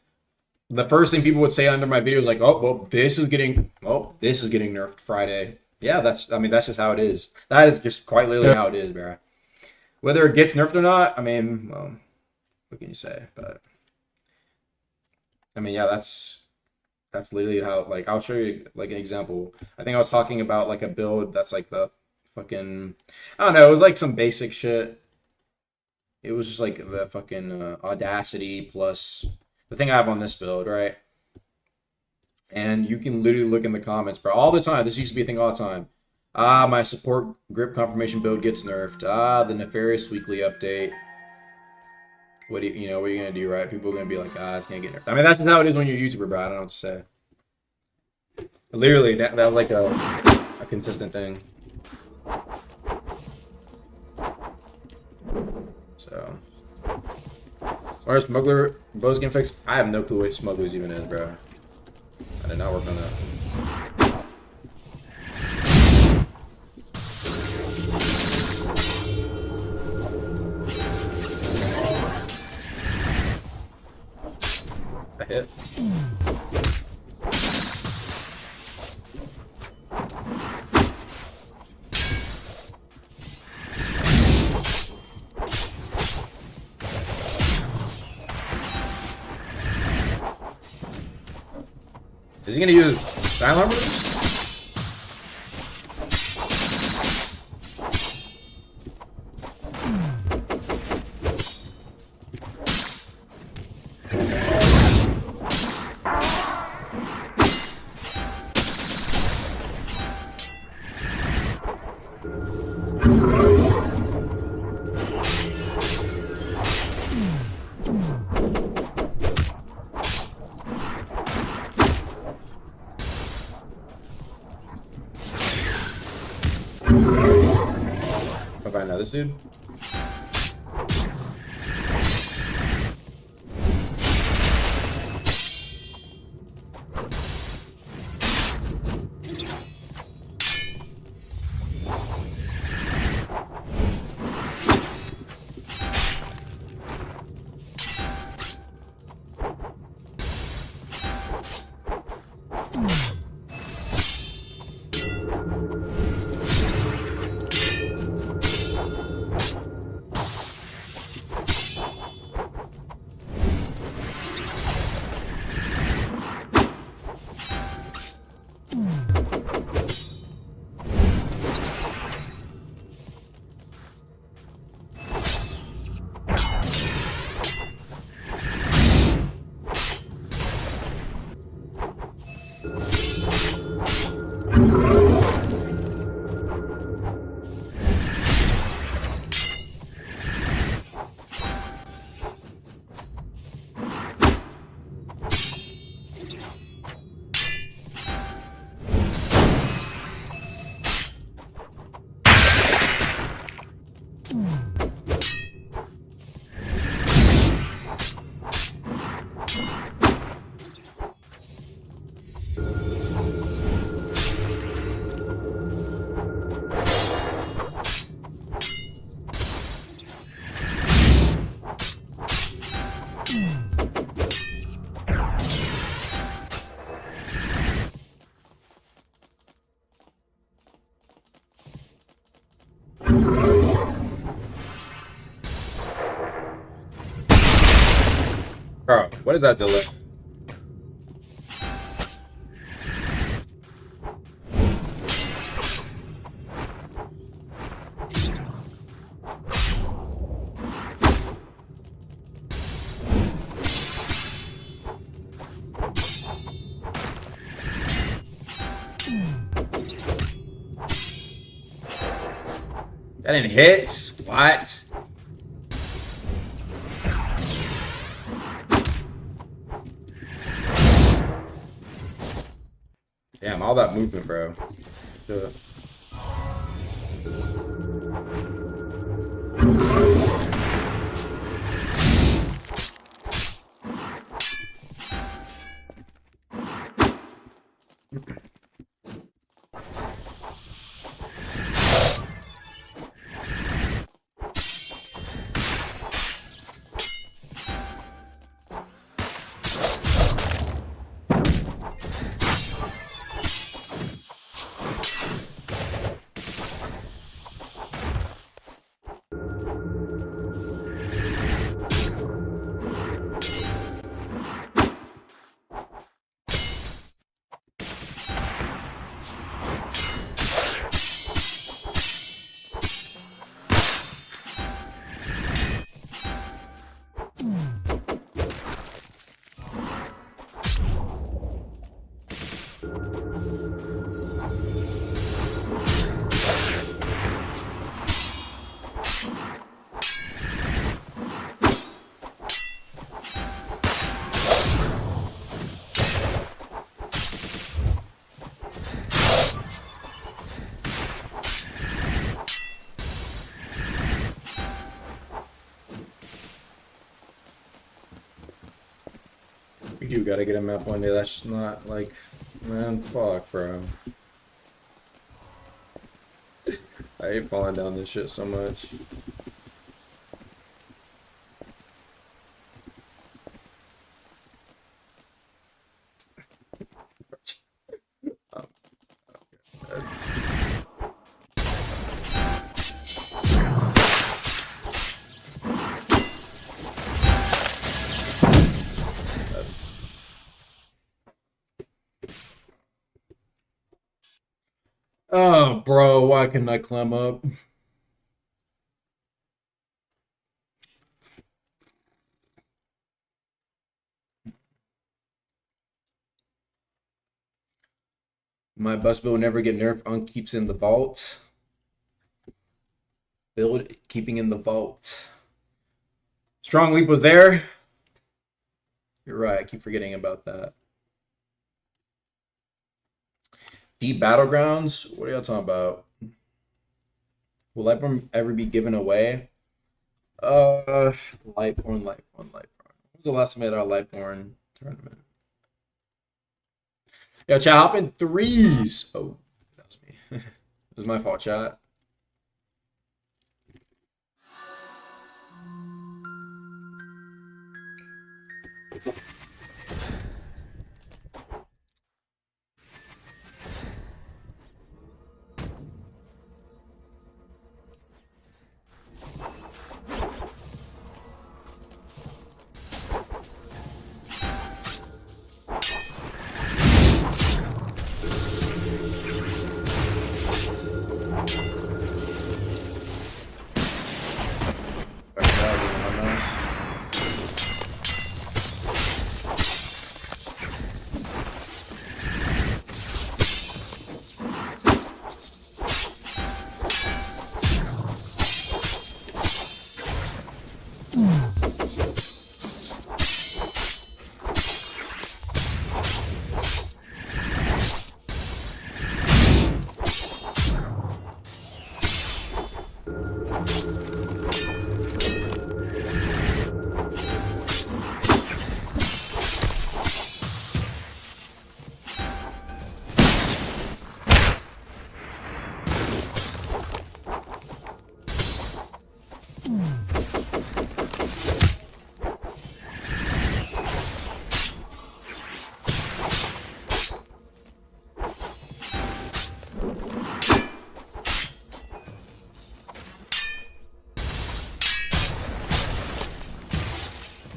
the first thing people would say under my video is like, oh, well, this is getting nerfed Friday. Yeah, that's just how it is. That is just quite literally how it is, bro. Whether it gets nerfed or not, I mean, well, what can you say? But I mean, yeah, that's literally how, like, I'll show you, like, an example. I think I was talking about, like, a build that's, like, the fucking, I don't know, it was, like, some basic shit. It was just, like, the fucking Audacity plus the thing I have on this build, right? And you can literally look in the comments, bro, all the time. This used to be a thing all the time. Ah, my support grip confirmation build gets nerfed. Ah, the nefarious weekly update. What do you know? What are you gonna do, right? People are gonna be like, ah, it's gonna get nerfed. I mean, that's just how it is when you're a YouTuber, bro. I don't know what to say. Literally, that was like a consistent thing. So, where's Smuggler bows getting fixed? I have no clue what Smugglers even is, bro. I did not work on that. I hit. Is he gonna use Silent Armor? I'll find out this dude. Bro, what is that delay? That didn't hit? What? Damn, all that movement, bro. Shit. We do gotta get a map one day. That's just not like, man, fuck, bro. I hate falling down this shit so much. Oh, bro, why couldn't I climb up? My bus build will never get nerfed. On keeps in the vault. Build keeping in the vault. Strong leap was there. You're right. I keep forgetting about that. Deep battlegrounds. What are y'all talking about? Will Lightborn ever be given away? Lightborn. When was the last time we had our Lightborn tournament? Yo, chat, hop in threes. Oh, that was me. It was my fault, chat.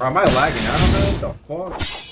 Or am I lagging? I don't know. What the fuck?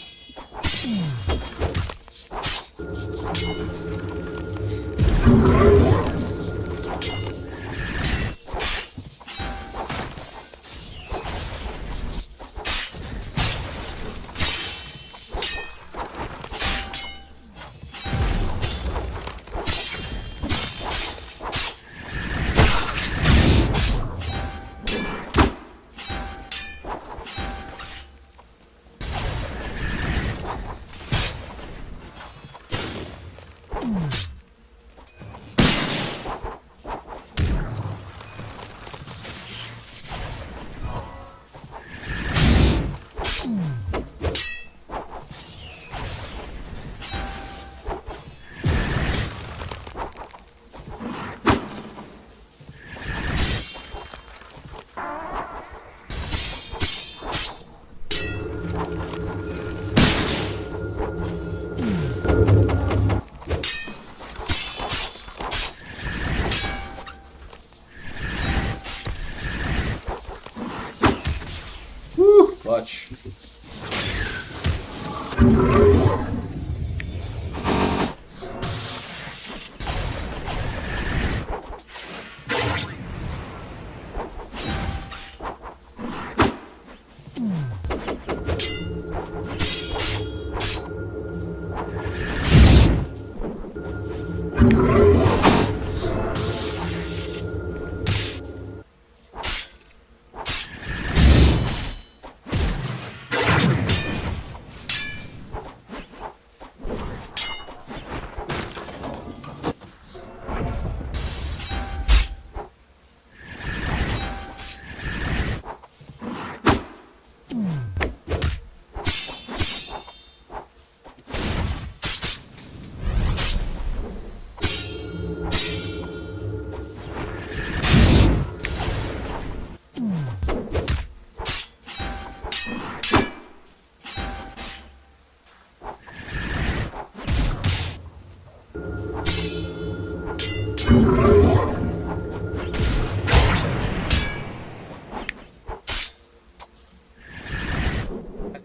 Woo! Clutch.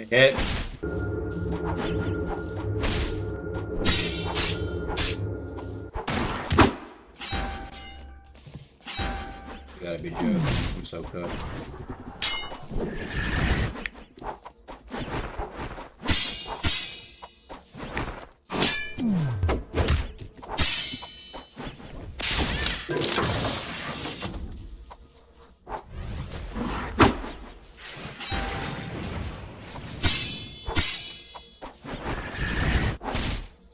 Hit. You gotta be joking. I'm so cooked.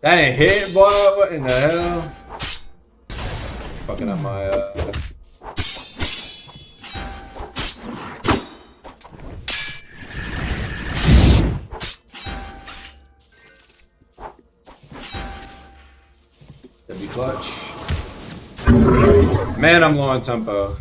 That ain't hit, boy. What in the hell? Fucking up my W clutch. Man, I'm low on tempo.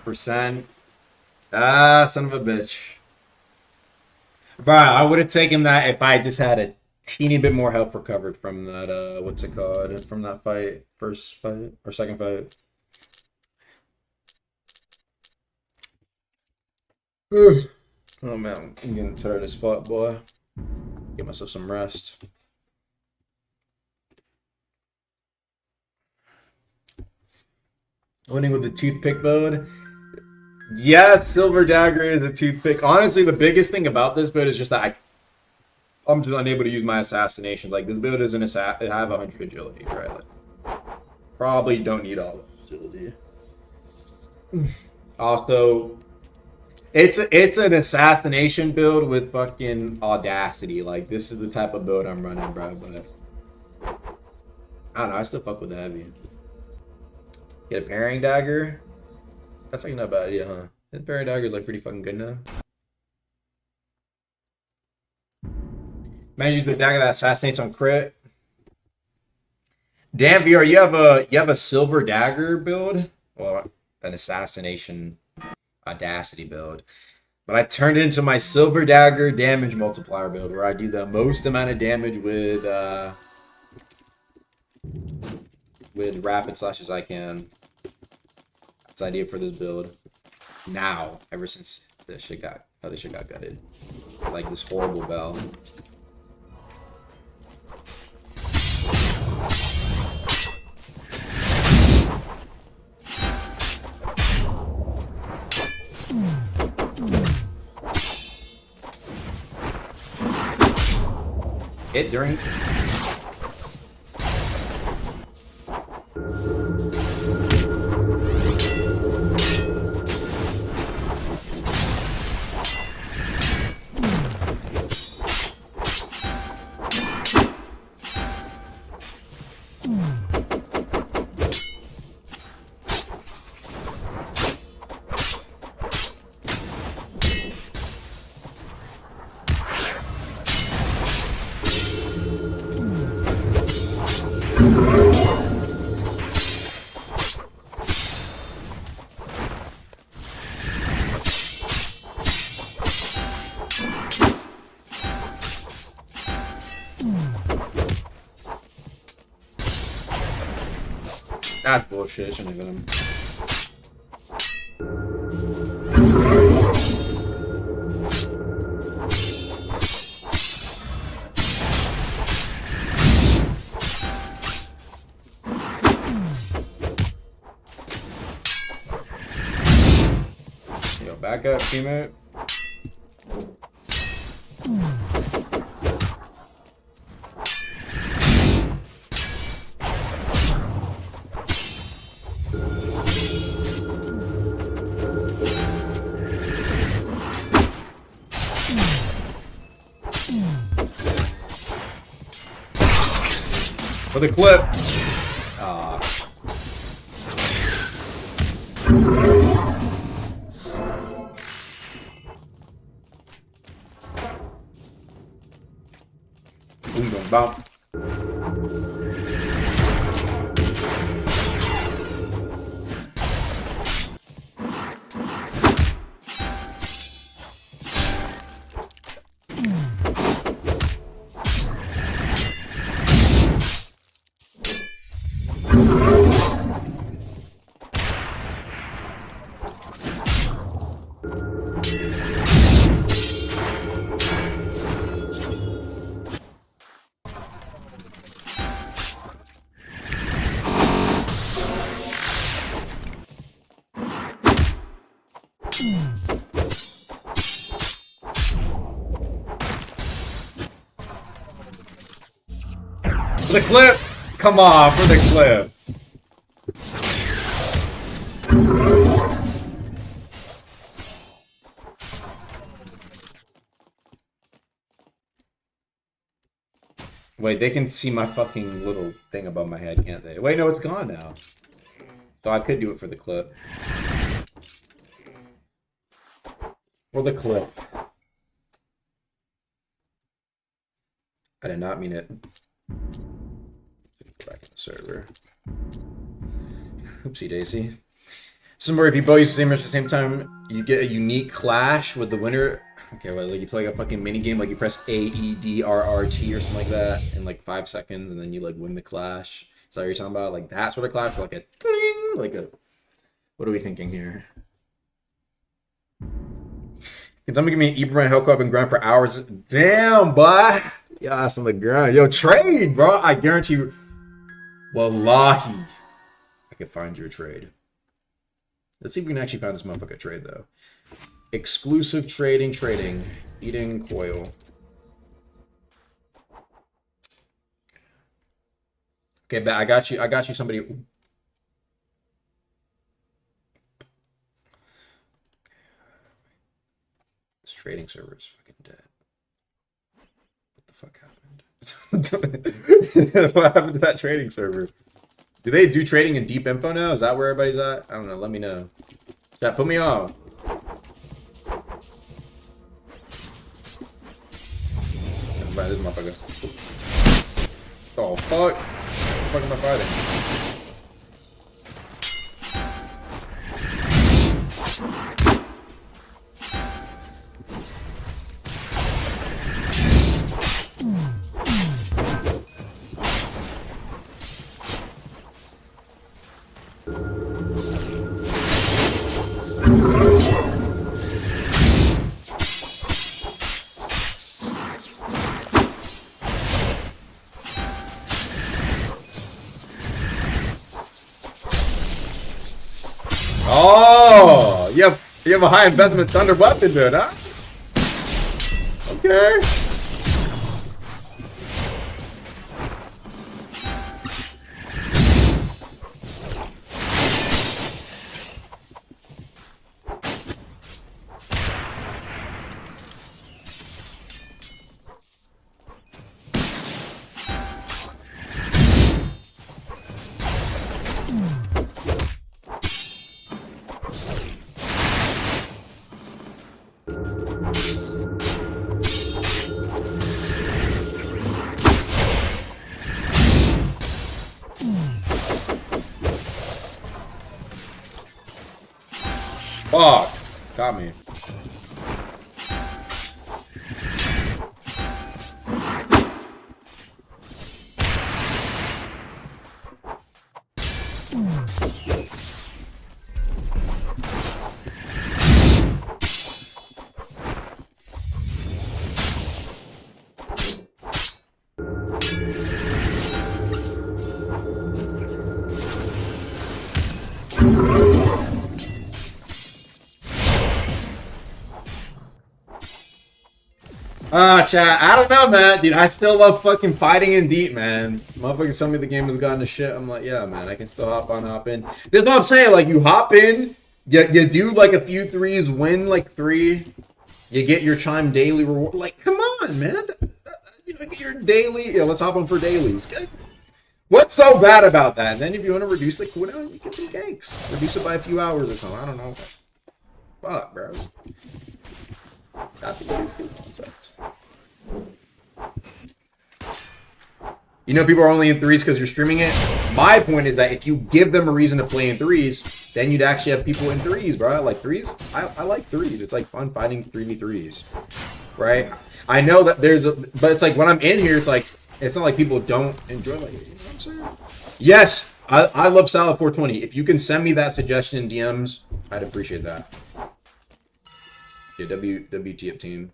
%. Ah, son of a bitch. Bro, I would have taken that if I just had a teeny bit more health recovered from that, what's it called? From that fight. First fight? Or second fight. Ugh. Oh man, I'm getting tired as fuck, boy. Get myself some rest. Winning with the toothpick build. Yeah, Silver Dagger is a toothpick. Honestly, the biggest thing about this build is just that I'm just unable to use my assassinations. Like, this build is an I have 100 agility, right? Like, probably don't need all of agility. Also, It's an assassination build with fucking audacity. Like, this is the type of build I'm running, bro. But I don't know. I still fuck with the heavy. Get a parrying dagger. That's like not a bad idea, huh? The parrying dagger is like pretty fucking good now. Man, use the dagger that assassinates on crit. Damn, VR, you have a silver dagger build? Well, an assassination audacity build. But I turned into my silver dagger damage multiplier build where I do the most amount of damage with rapid slashes I can. That's the idea for this build. Now, ever since this shit got gutted. Like this horrible bell. Hit during. That's bullshit. Shouldn't have hit him. Yo, back up, teammate. For the clip. Boom, boom, bump. For the clip! Come on, for the clip. Wait, they can see my fucking little thing above my head, can't they? Wait, no, it's gone now. So I could do it for the clip. For the clip. I did not mean it. Go back in the server. Oopsie daisy. Somewhere if you both use the same match at the same time, you get a unique clash with the winner. Okay, well, like you play like a fucking mini game, like you press A, E, D, R, R, T or something like that in like 5 seconds, and then you like win the clash. Is that what you're talking about? Like that sort of clash, or like a ding, like a. What are we thinking here? Can somebody give me an Ibrahim hook up and grind for hours? Damn, boy. Yeah, that's on the ground. Yo, trade, bro. I guarantee you. Wallahi. I can find you a trade. Let's see if we can actually find this motherfucker trade, though. Exclusive trading. Eating coil. Okay, but I got you somebody. trading server is fucking dead. What the fuck happened? What happened to that trading server? Do they do trading in deep info now? Is that where everybody's at? I don't know. Let me know. Chat, put me on. Right, this motherfucker. Oh fuck! What the fuck am I fighting? Oh, you have a high investment thunder weapon, dude, huh? Okay. Fuck. Got me. Chat, I don't know, man. Dude, I still love fucking fighting in deep, man. Motherfuckers tell me the game has gotten to shit. I'm like, yeah, man, I can still hop on, hop in. That's what I'm saying. Like, you hop in, you do like a few threes, win like 3. You get your chime daily reward. Like, come on, man. You know, get your daily. Yeah, let's hop on for dailies. What's so bad about that? And then if you want to reduce the cooldown, you get some cakes. Reduce it by a few hours or something. I don't know. Fuck, bro. Not the good concept. You know, people are only in 3s because you're streaming it. My point is that if you give them a reason to play in 3s, then you'd actually have people in 3s, bro. Like 3s. I like 3s. It's like fun fighting 3v3s, right? I know that but it's like when I'm in here, it's like it's not like people don't enjoy, like, you know what I'm saying? Yes, I love Salad 420. If you can send me that suggestion in DMs, I'd appreciate that. Yeah, WTF team.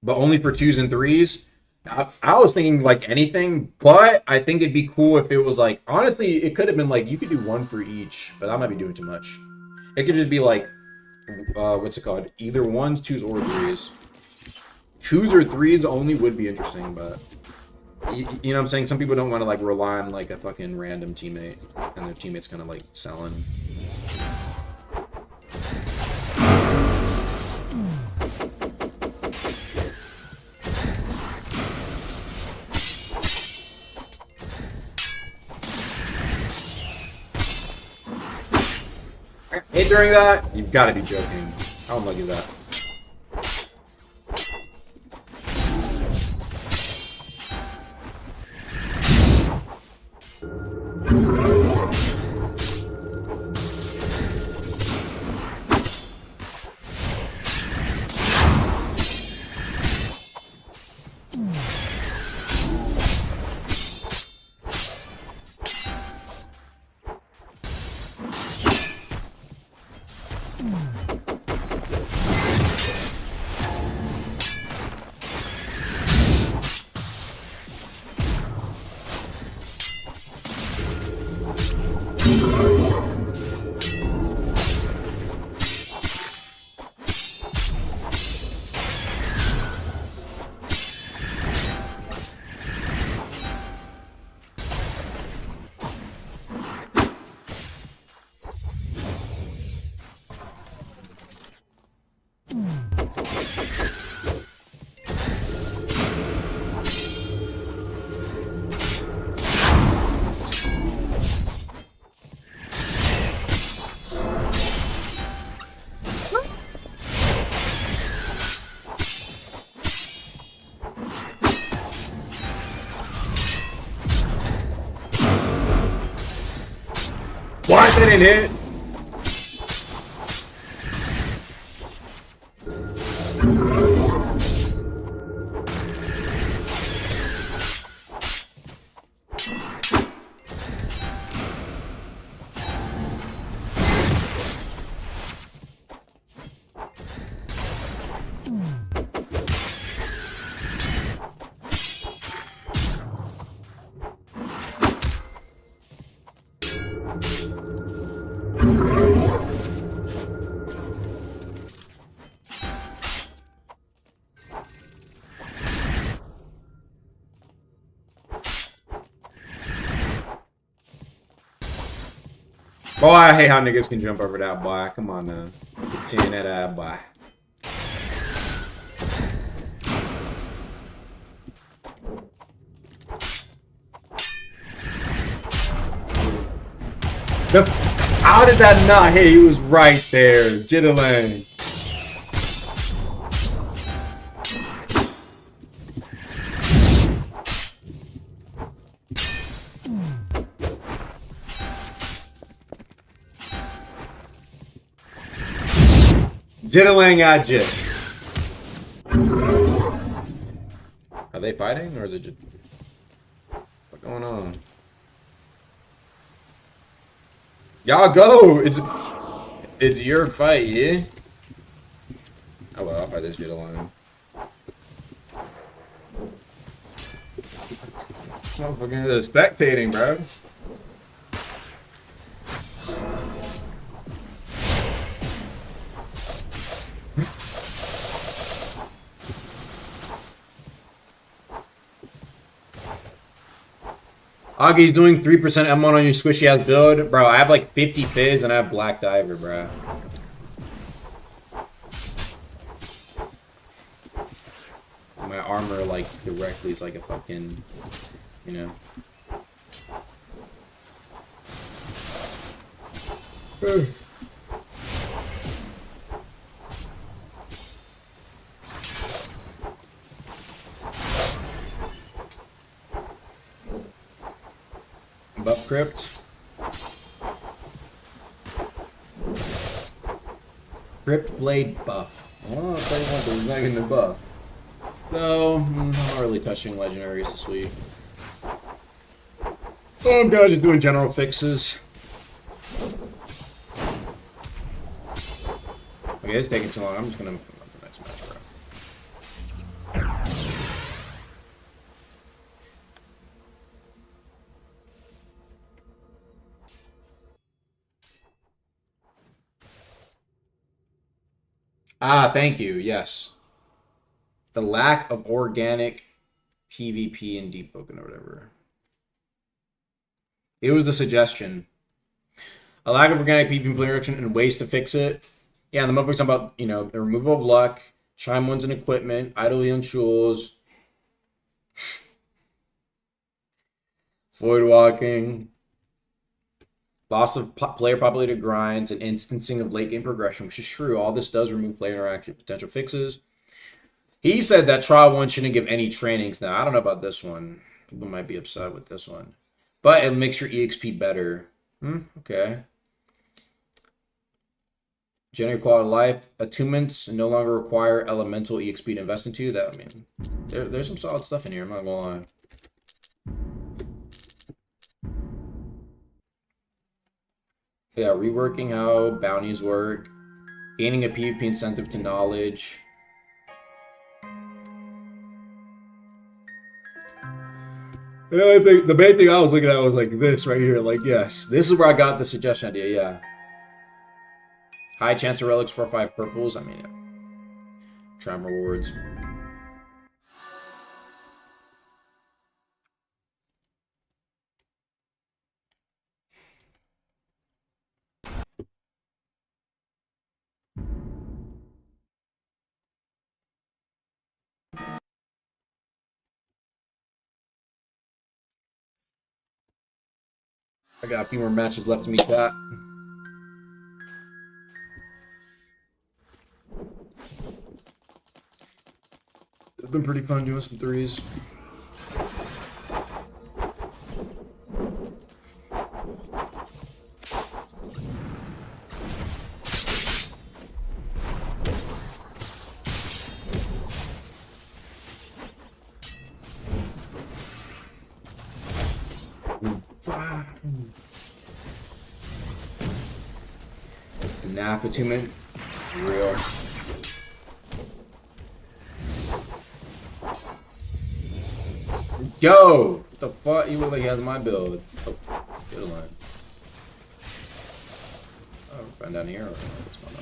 But only for 2s and 3s. I was thinking like anything, but I think it'd be cool if it was like, honestly, it could have been like, you could do 1 for each, but that might be doing too much. It could just be like, what's it called? Either 1s, 2s, or 3s. 2s or 3s only would be interesting, but you know what I'm saying? Some people don't want to like rely on like a fucking random teammate, and their teammate's kind of like selling. Hit during that? You've got to be joking. How unlucky is that? What? That didn't hit? Boy, I hate how niggas can jump over that, boy. Come on now. Get that boy. How did that not hit? He was right there. Jittering. Jittling at Jit. Are they fighting or is it just what's going on? Y'all go! It's your fight, yeah? Oh well, I'll fight this Jit alone. Motherfucking spectating, bro. Augie's doing 3% M1 on your squishy ass build. Bro, I have like 50 fizz and I have Black Diver, bro. My armor like directly is like a fucking, you know. Buff Crypt. Crypt Blade buff. Oh, I'll tell you what, there's not getting the buff. So, I'm not really touching legendaries this week. Oh, I'm good, just doing general fixes. Okay, it's taking too long. I'm just gonna move on to the next match, bro. Ah, thank you. Yes. The lack of organic PvP in deepwoken or whatever. It was the suggestion. A lack of organic PvP interaction and ways to fix it. Yeah, the motherfuckers talking about, you know, the removal of luck, chime ones and equipment, idle healing tools, void walking, loss of player populated grinds, and instancing of late game progression, which is true. All this does remove player interaction. Potential fixes. He said that trial 1 shouldn't give any trainings. Now, I don't know about this one. People might be upset with this one. But it makes your EXP better. Okay. Generate quality of life. Attunements no longer require elemental EXP to invest into. That, I mean, there's some solid stuff in here. I'm not gonna lie. Yeah, reworking how bounties work. Gaining a PvP incentive to knowledge. I think the main thing I was looking at was like this right here. Like, yes, this is where I got the suggestion idea. Yeah. High chance of relics, 4 or 5 purples. I mean, yeah. Tram rewards. I got a few more matches left to meet that. It's been pretty fun doing some threes. Nap attunement. Real. Yo! What the fuck? He look like he has my build. Oh, good line. Oh, run down here. What's going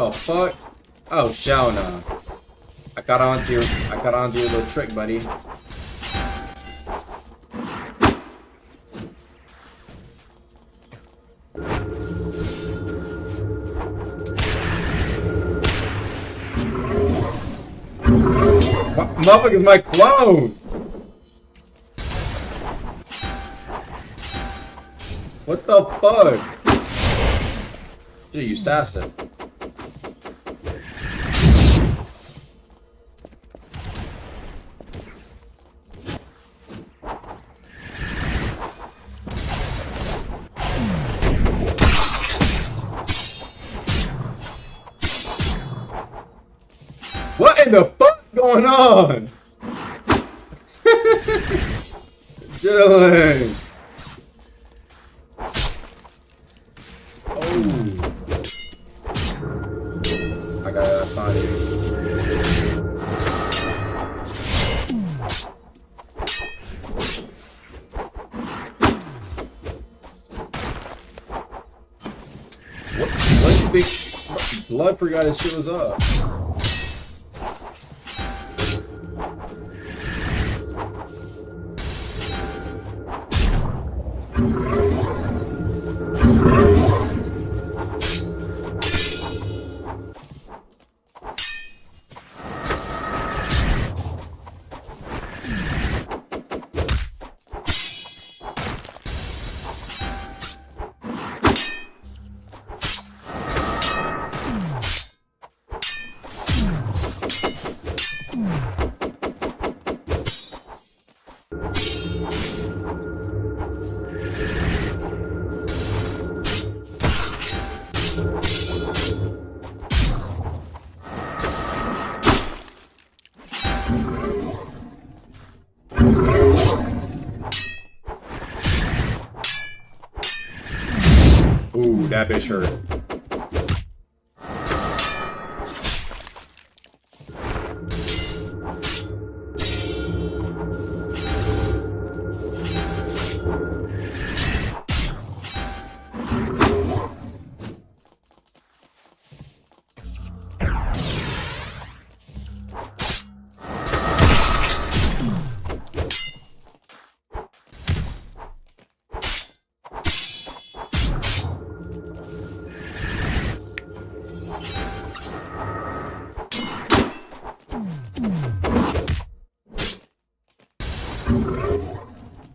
on? The fuck? Oh, shall nah. I got onto your little trick, buddy. Motherfucker's my clone! What the fuck? Should've used Assassin. What in the fuck going on? Chilling. Oh. I got it, that's fine, dude. What do you think? Blood forgot his shit was up. Ooh, that bitch hurt.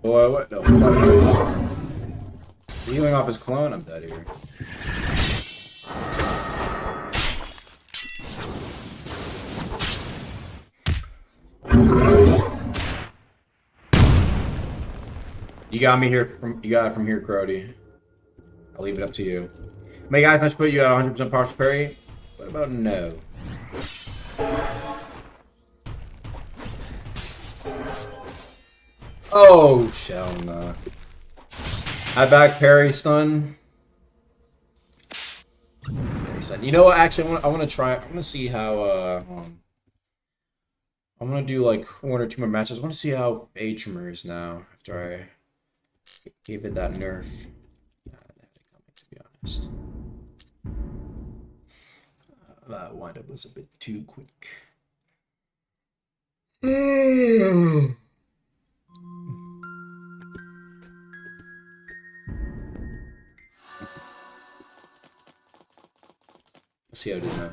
Boy, what the fuck? Healing off his clone? I'm dead here. You got me here you got it from here, Crody. I'll leave it up to you. May guys not put you at 100% partial parry? What about no? Oh, shell nah. I back parry stun. You know what? Actually, I want to try. I want to see how. I'm gonna do like 1 or 2 more matches. I want to see how Atrimer is now after I gave it that nerf. To be honest, that windup was a bit too quick. Let's see how it is now.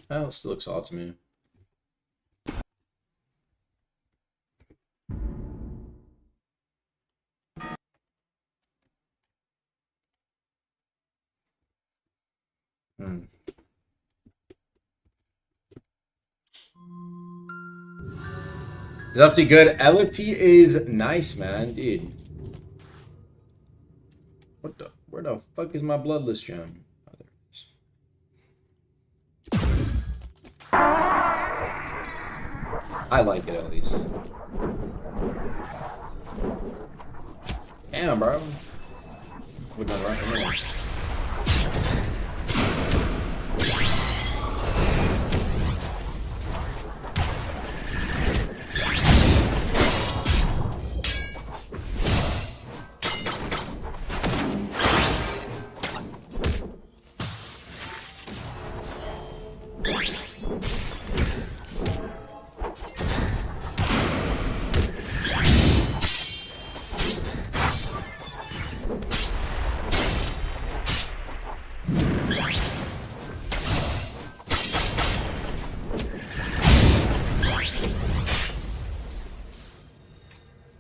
Oh, it still looks odd to me. Is LFT good? LFT is nice, man, dude. What the? Where the fuck is my bloodless gem? Oh, there it is. I like it at least. Damn, bro. We're going right from there.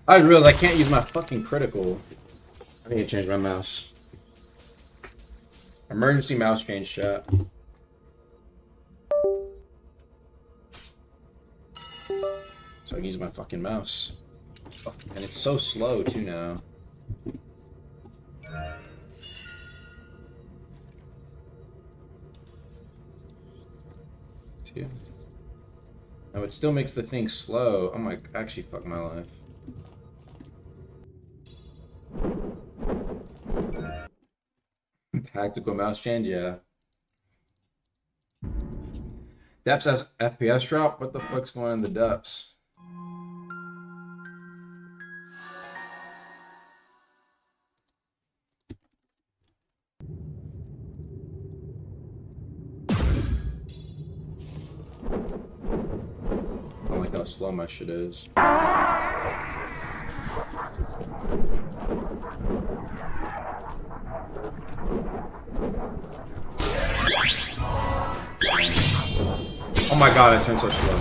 I realized I can't use my fucking critical. I need to change my mouse. Emergency mouse change, chat. So I can use my fucking mouse. And it's so slow too now. Two. Oh, it still makes the thing slow. Oh my, actually fuck my life. Tactical mouse change, yeah. Depths has FPS drop? What the fuck's going on in the depths? I don't like how slow my shit is. Oh my god, it turned so slow.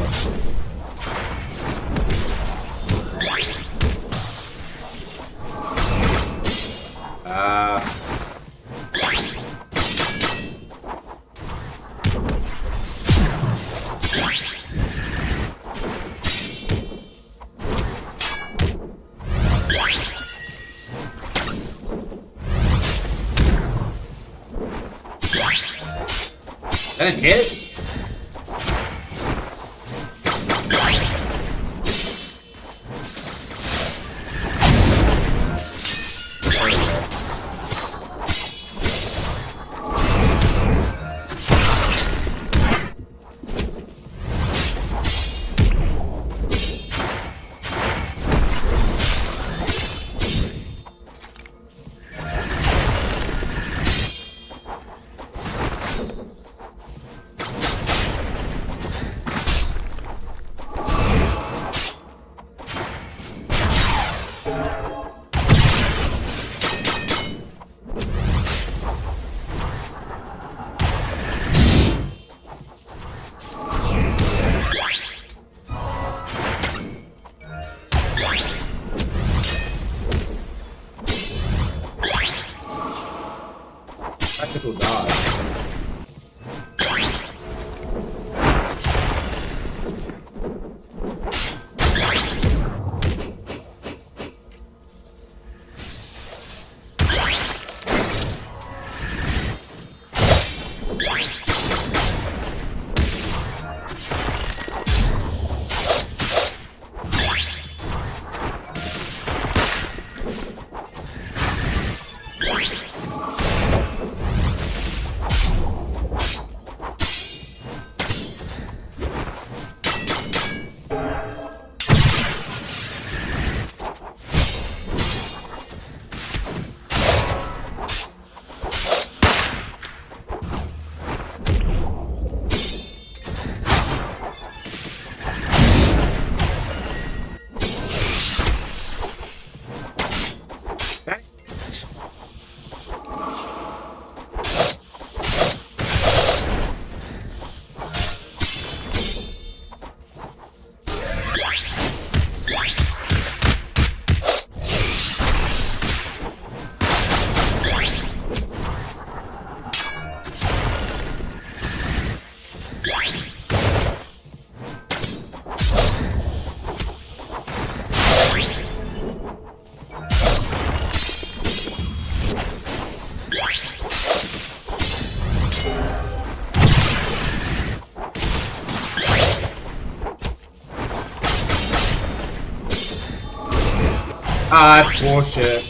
That didn't hit it? Tactical dodge. Ah, bullshit.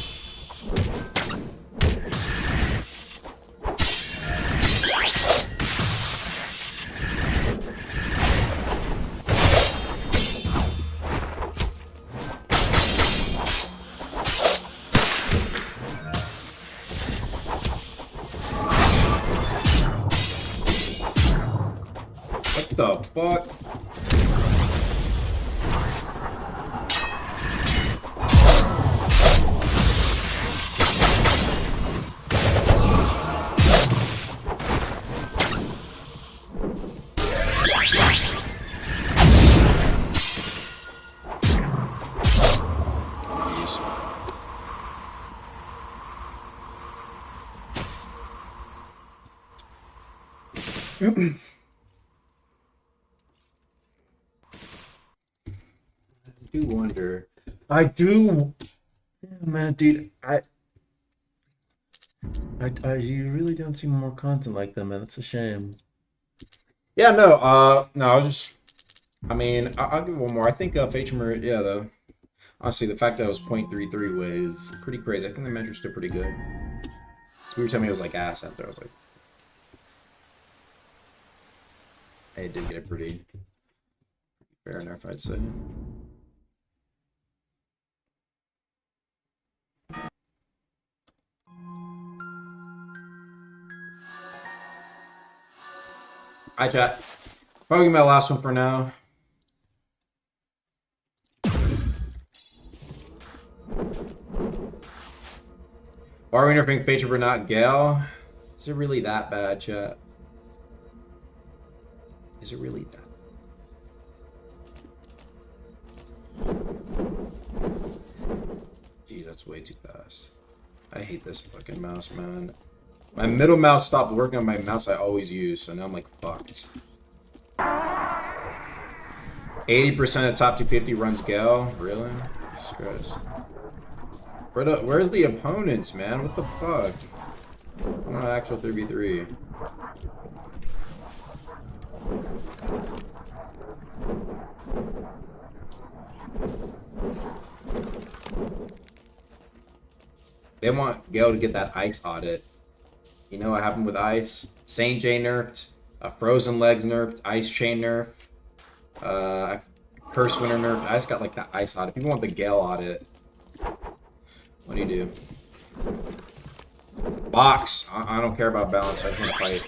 the fuck? I do wonder. I do, man, dude. You really don't see more content like that, man. That's a shame. Yeah, no. No. I was just. I mean, I'll give one more. I think Fatemer. Yeah, though. Honestly, the fact that it was 0.33 was pretty crazy. I think the metrics still pretty good. So we were telling me it was like ass after. I was like, hey, it did get a pretty fair enough, I'd say. Hi, chat. Probably my last one for now. Why are we nerfing Phaetra but not Gale? Is it really that bad, chat? Is it really that? Gee, that's way too fast. I hate this fucking mouse, man. My middle mouse stopped working on my mouse I always use, so now I'm like fucked. 80% of top 250 runs Gale? Really? Jesus Christ. Where's the opponents, man? What the fuck? I'm on actual 3v3. They want Gale to get that ice audit. You know what happened with ice? Saint J nerfed, Frozen Legs nerfed, Ice Chain nerfed, Curse Winter nerfed. I just got like the ice audit. People want the Gale audit. What do you do? Box. I don't care about balance. I just want to fight.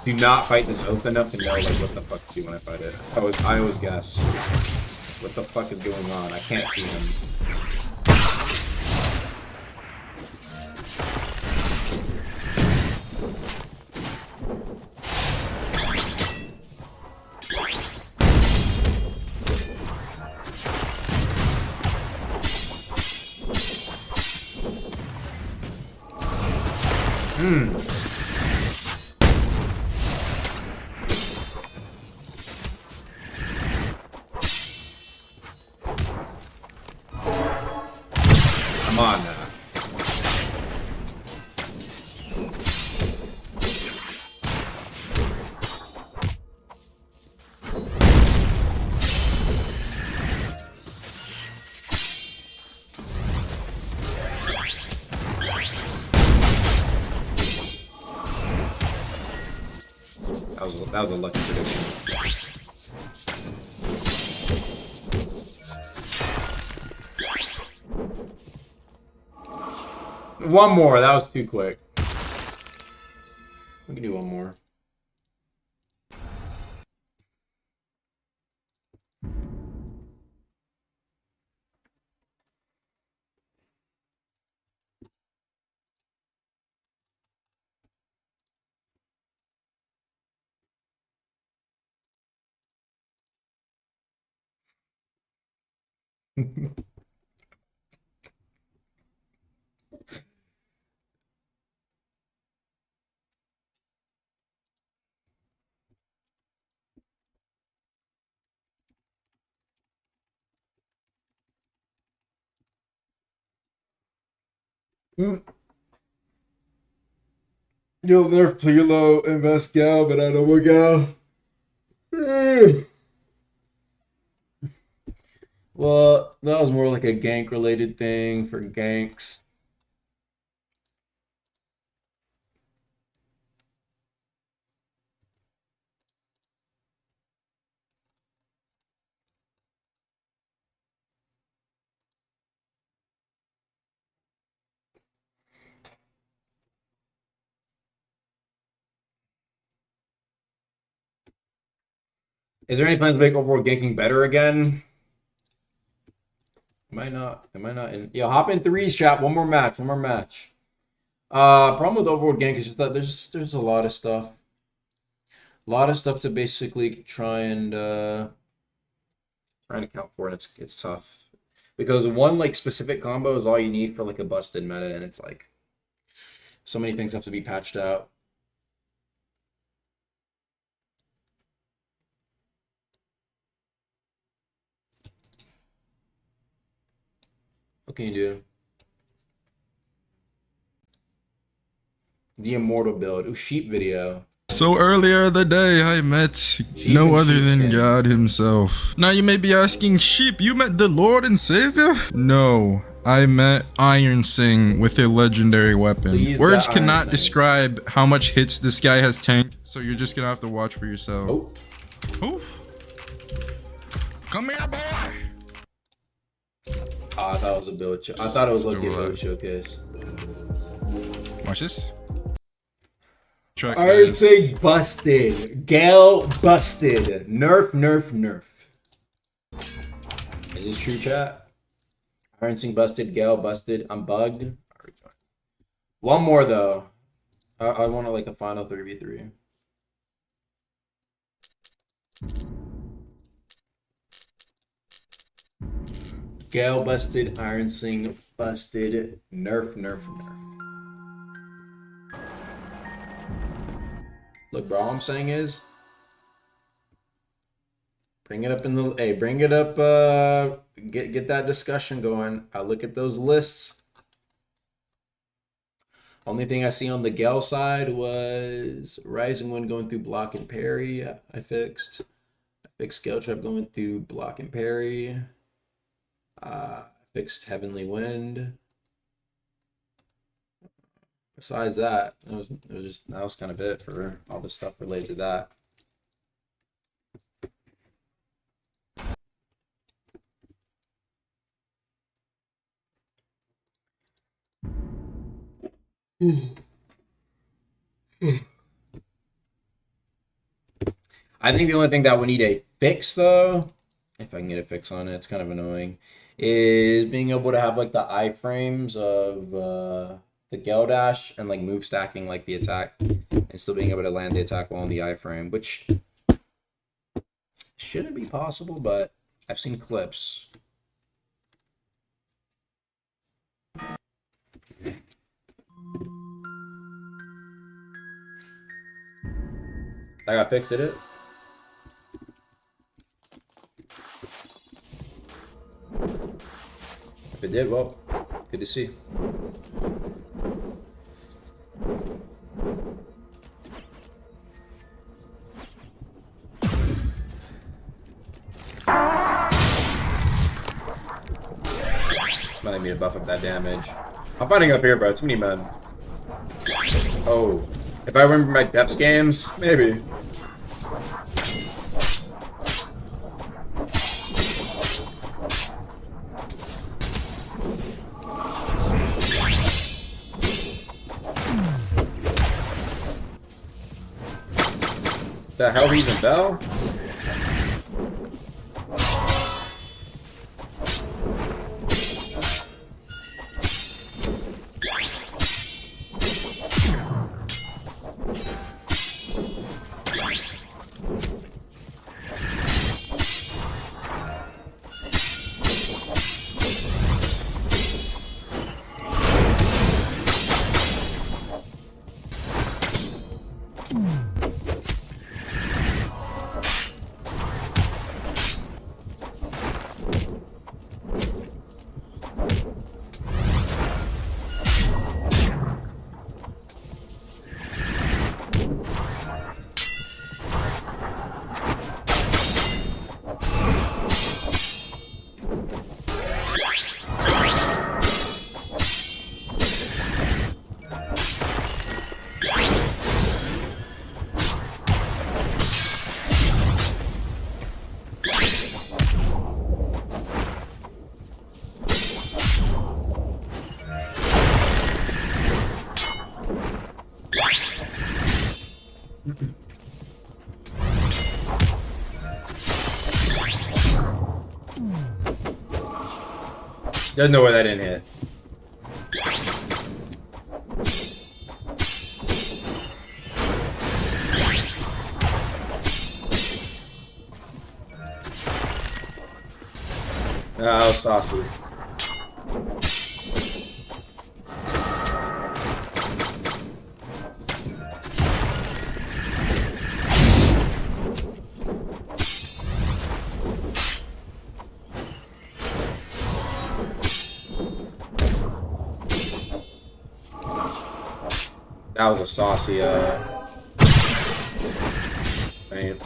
Do not fight this open enough to know like what the fuck to do when I fight it. I always guess. What the fuck is going on? I can't see him. Come on now. That was a lucky prediction. One more. That was too quick. We can do one more. You'll nerf Plilo, invest Gal, but I don't want Gal. Well, that was more like a gank related thing for ganks. Is there any plans to make Overworld ganking better again? Am I not in? Yo, hop in threes, chat. One more match. Problem with Overworld gank is just that there's a lot of stuff. A lot of stuff to basically try and trying to count for, and it's tough. Because one like specific combo is all you need for like a busted meta, and it's like so many things have to be patched out. What can you do? The Immortal build. Ooh, sheep video. So earlier the day I met Sheep no and other than sheepskin. God himself. Now you may be asking, Sheep, you met the Lord and Savior? No, I met Iron Sing with a legendary weapon. Please, Words that Iron cannot Sing. describe how much hits this guy has tanked, so you're just gonna have to watch for yourself. Oh, Oof. Come here, boy! I thought it was a build. I thought it was Still like a build alive. showcase. Watch this. Track Iron this. Sing busted. Gale busted. Nerf. Is this true, chat? Iron Sing busted. Gale busted. I'm bugged. One more though. I want like a final 3v3. Gale busted. Iron Sing busted. Nerf. Look, bro, all I'm saying is bring it up in the bring it up, get that discussion going. I look at those lists. Only thing I see on the Gale side was Rising Wind going through block and parry. I fixed Gale Trap going through block and parry. Fixed Heavenly Wind. Besides that, that was kind of it for all the stuff related to that. I think the only thing that would need a fix, though, if I can get a fix on it, it's kind of annoying, is being able to have like the iframes of the Gale Dash and like move stacking like the attack, and still being able to land the attack while on the iframe, which shouldn't be possible, but I've seen clips. I got fixed, did it? If it did, well, good to see. Might need me to buff up that damage. I'm fighting up here, bro. Too many men. Oh. If I remember my depths games, maybe. The hell he's in Bell? There's no way that didn't hit. Oh, saucy. That was a saucy thing.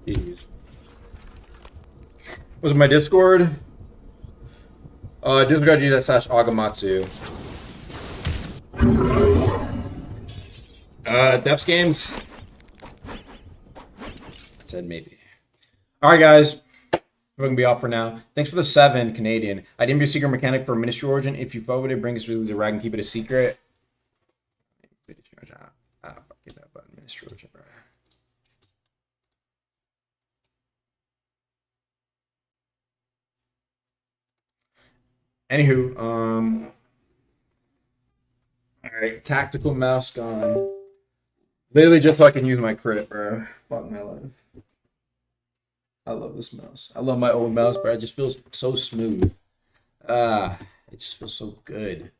Jeez. Was it my Discord? Discord.gg/Agamatsu. Depths games? I said maybe. Alright, guys. We're going to be off for now. Thanks for the 7, Canadian. I didn't be a secret mechanic for Ministry Origin. If you forward it, bring us to the rag and keep it a secret. Fuck it up on Ministry Origin, bro. Anywho, alright, tactical mouse gone. Literally just so I can use my crit, bro. Fuck my life. I love this mouse. I love my old mouse, but it just feels so smooth. It just feels so good.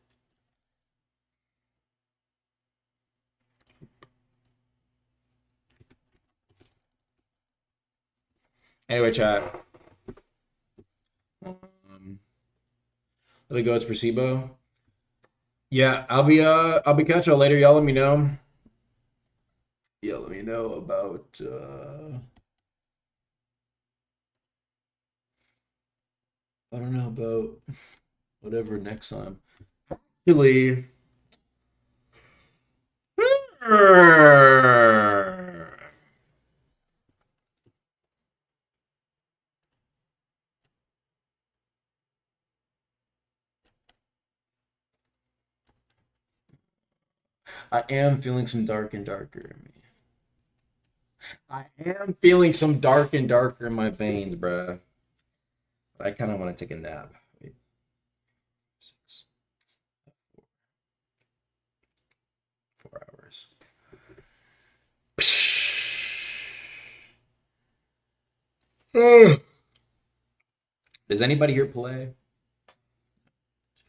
Anyway, chat. Let it go. It's Percebo. Yeah, I'll be catching y'all later. Y'all let me know. Yeah, let me know about I don't know about whatever next time. Actually, I am feeling some dark and darker in me. I am feeling some dark and darker in my veins, bruh. But I kind of want to take a nap. Wait. 6, 4 hours. Does anybody here play?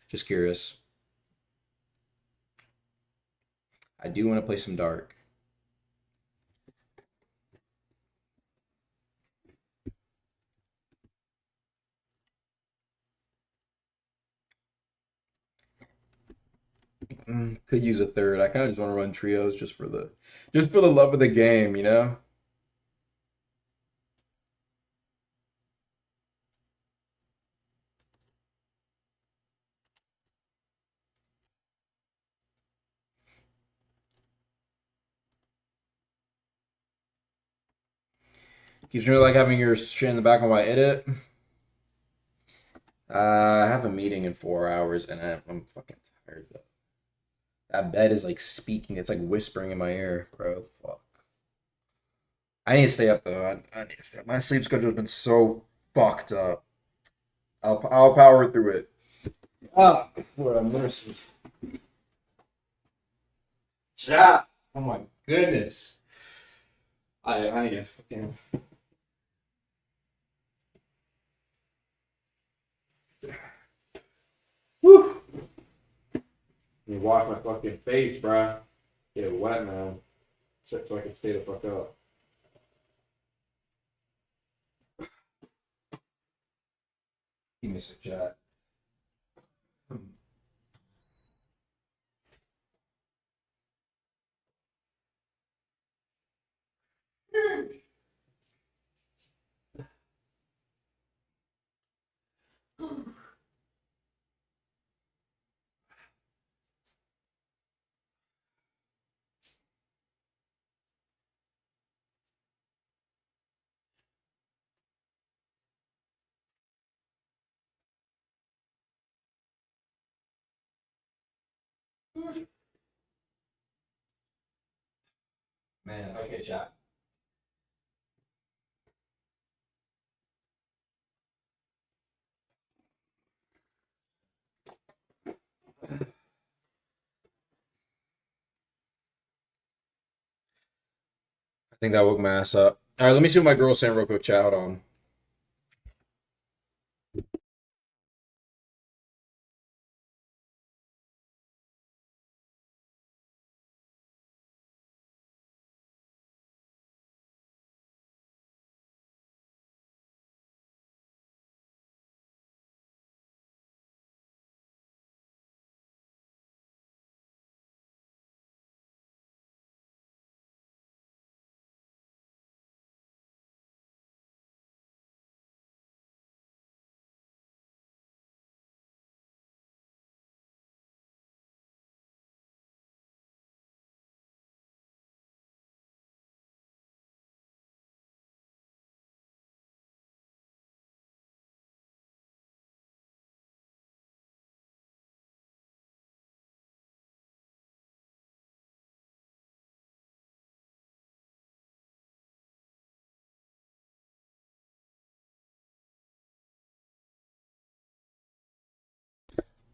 Just curious. I do want to play some dark. Could use a third. I kind of just want to run trios just for the love of the game, you know? Keeps me like having your shit in the background while I edit. I have a meeting in 4 hours and I'm fucking tired though. That bed is like speaking. It's like whispering in my ear, bro. Fuck. I need to stay up though. I need to stay up. My sleep schedule has been so fucked up. I'll power through it. Ah, what a mercy. Chat. Oh my goodness. I need to fucking. Whew. You wash my fucking face, bruh. Get it wet, man. So I can stay the fuck up. Give me some chat. Man, okay, chat. I think that woke my ass up. All right, let me see what my girl's saying real quick, chat. Hold on.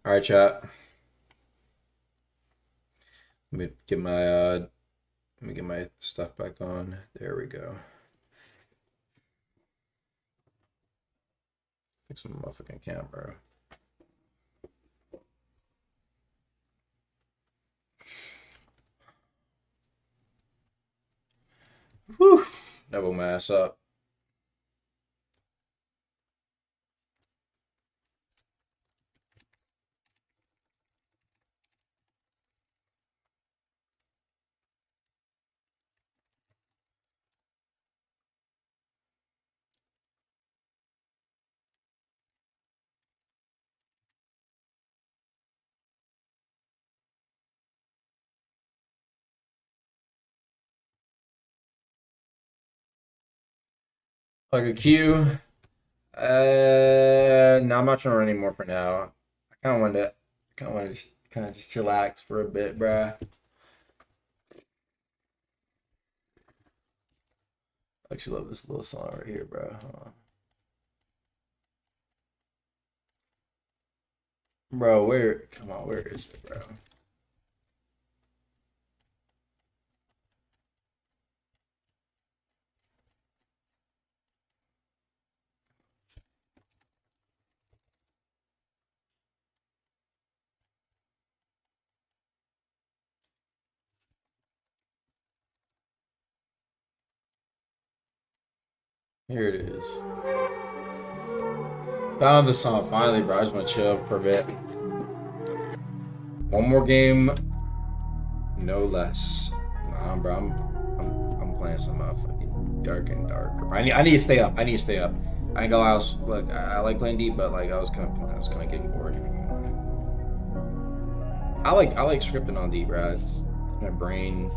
All right, chat. Let me get my stuff back on. There we go. Fix my motherfucking cam, bro. Whew. Double my ass up. Like a queue. No, I'm not trying to run anymore for now. I kind of want to just chillax for a bit, bruh. I actually love this little song right here, bro. Hold on. Bro, come on, where is it, bro? Here it is. Found the song finally, bro. I just want to chill for a bit. One more game, no less. Nah, bro. I'm playing some fucking dark and dark. I need to stay up. I need to stay up. I ain't gonna lie. Look, I like playing deep, but like I was kind of getting bored. I like scripting on deep, bro. It's my brain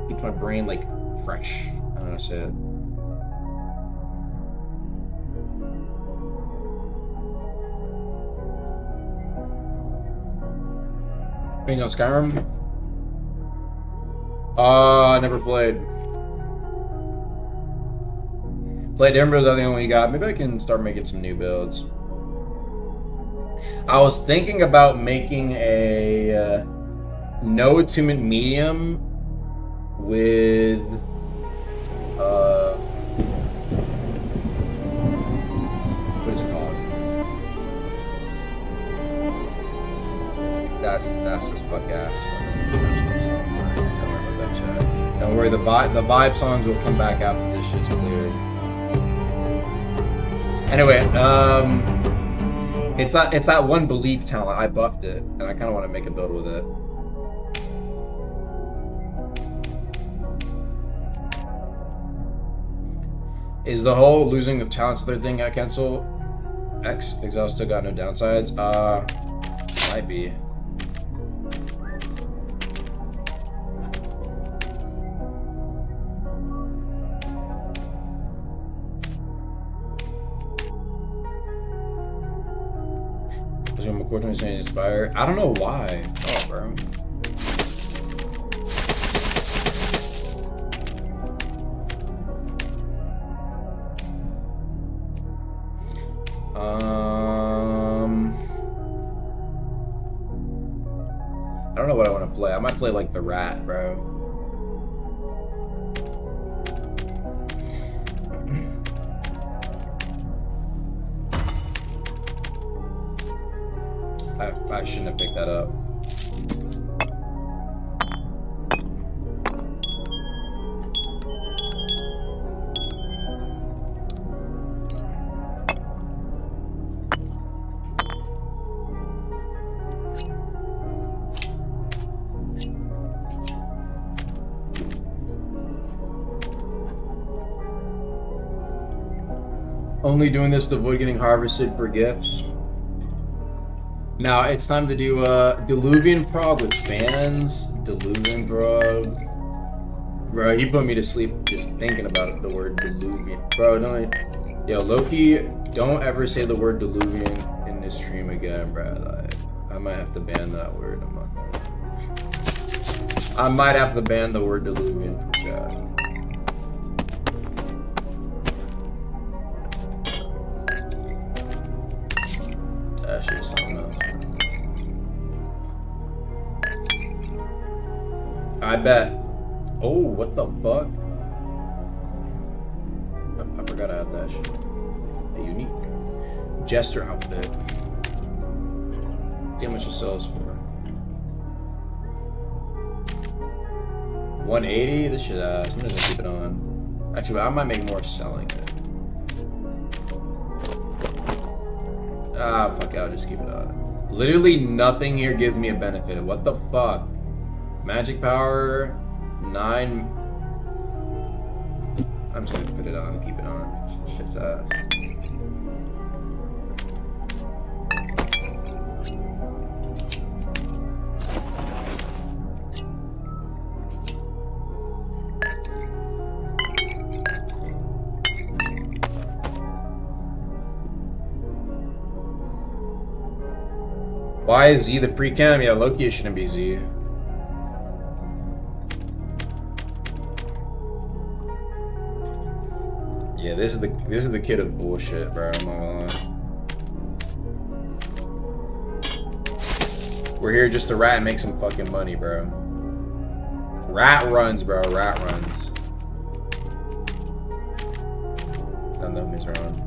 keeps my brain like fresh. I don't know how to say it. Playing on Skyrim? I never played. Play different builds. I the only got. Maybe I can start making some new builds. I was thinking about making a no attunement medium with what is it called? That's this fuck ass. Don't worry about that chat. Don't worry, the vibe songs will come back after this shit's cleared. Anyway, it's that one belief talent. I buffed it, and I kind of want to make a build with it. Is the whole losing the talents third thing at cancel? Exhaust still got no downsides. Might be. Unfortunately, inspire. I don't know why. Oh, bro. I don't know what I want to play. I might play like the rat, bro. I shouldn't have picked that up. Only doing this to avoid getting harvested for gifts. Now it's time to do Diluvian Prog with fans. Diluvian Prog. Bro, he put me to sleep just thinking about it, the word Diluvian. Bro, don't. Yo, Loki, don't ever say the word Diluvian in this stream again, bro. Like, I might have to ban that word. I might have to ban the word Diluvian from chat. That shit's something else. I bet. Oh, what the fuck? I forgot I had that shit. A unique Jester outfit. See how much it sells for. 180? This shit ass. I'm just gonna keep it on. Actually, I might make more selling it. Ah, fuck it, I'll just keep it on. Literally nothing here gives me a benefit. What the fuck? Magic power, 9. I'm just gonna put it on, keep it on. Shit's ass. Why is Z the pre-cam? Yeah, Loki, it shouldn't be Z. Yeah, this is the kid of bullshit, bro. I'm not gonna lie. We're here just to rat and make some fucking money, bro. Rat runs, bro. Rat runs. None of them is wrong.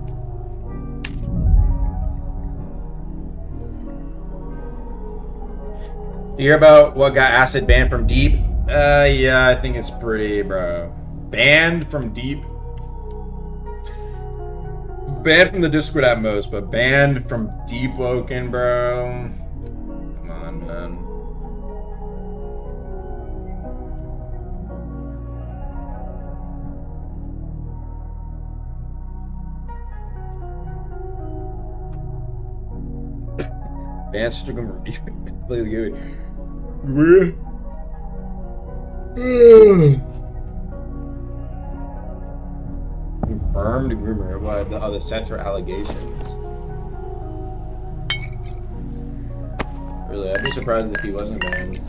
You hear about what got acid banned from Deep? Yeah, I think it's pretty, bro. Banned from Deep? Banned from the Discord at most, but banned from deepwoken, bro. Come on, man. Banned Instagram from Deep. Play the game. Confirmed rumor. What the other central allegations? Really, I'd be surprised if he wasn't banned.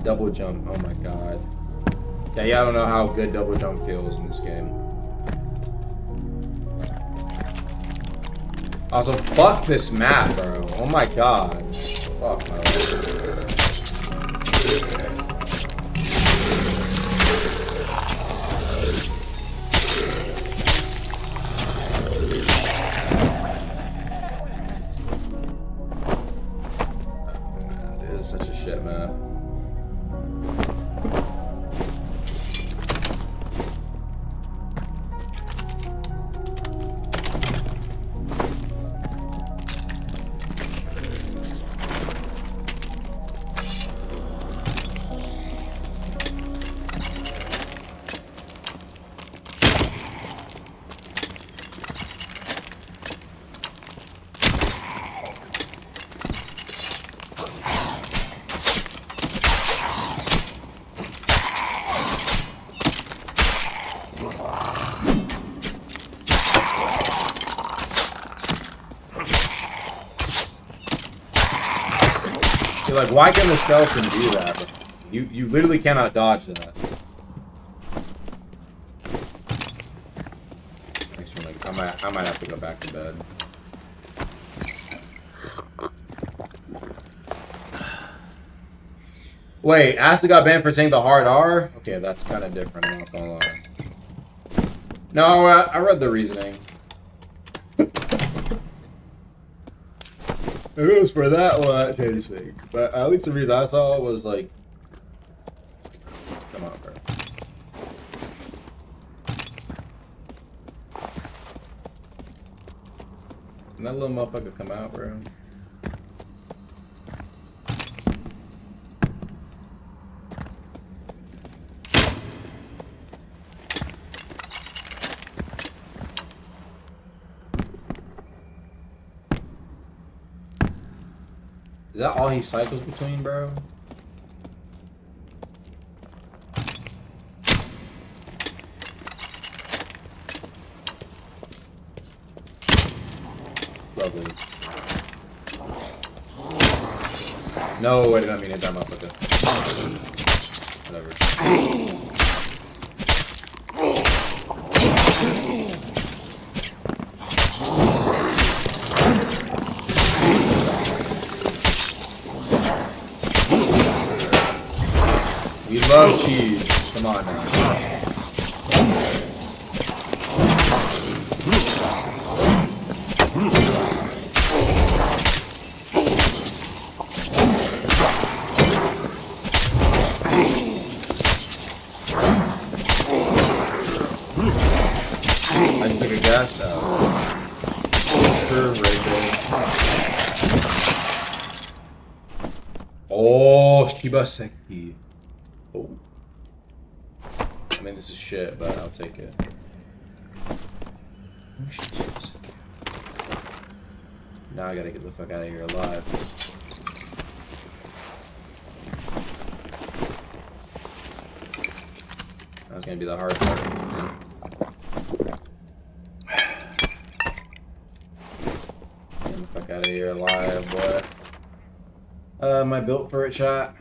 Double jump. Oh my god. Yeah, I don't know how good double jump feels in this game. Also, fuck this map, bro. Oh my god. Fuck my life. This is such a shit map. You're like, why can the skeleton do that? You literally cannot dodge that. Next one, I might have to go back to bed. Wait, Acid got banned for saying the hard R? Okay, that's kind of different. I'm not gonna lie. No, I read the reasoning. It was for that one, I changed things. But at least the reason I saw was like, come on, bro. Can that little motherfucker come out, bro? Is that all he cycles between, bro? Lovely. No, I did not mean to hit that motherfucker. Whatever. We love cheese. Come on now. I just took a gas out. Sure, right there. Oh, Shibaseki. Oh. I mean, this is shit, but I'll take it. Oh, shit. Now I gotta get the fuck out of here alive. That's gonna be the hard part. Get the fuck out of here alive, boy. Am I built for it, chat?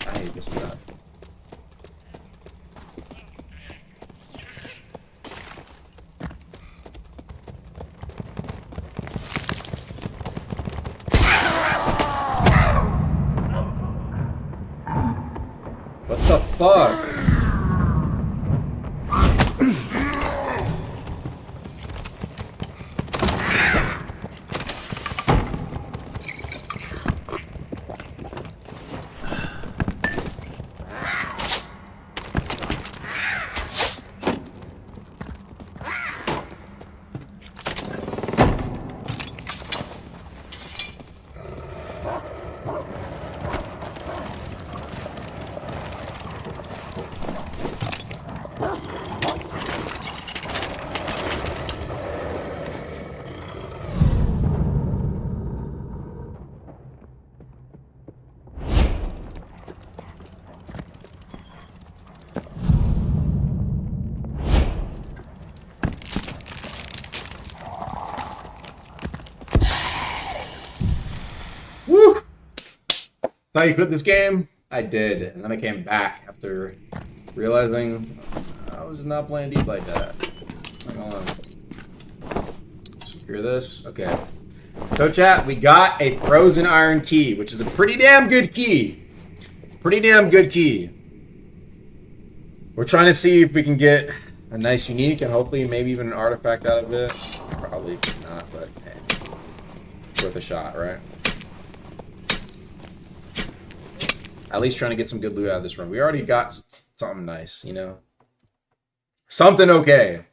I hate this map. What the fuck? Thought you quit this game? I did, and then I came back after realizing I was not playing deep like that. Hang on. Secure this. Okay. So chat, we got a frozen iron key, which is a pretty damn good key. Pretty damn good key. We're trying to see if we can get a nice unique and hopefully maybe even an artifact out of it. Probably not, but hey, it's worth a shot, right? At least trying to get some good loot out of this run. We already got something nice, you know? Something okay.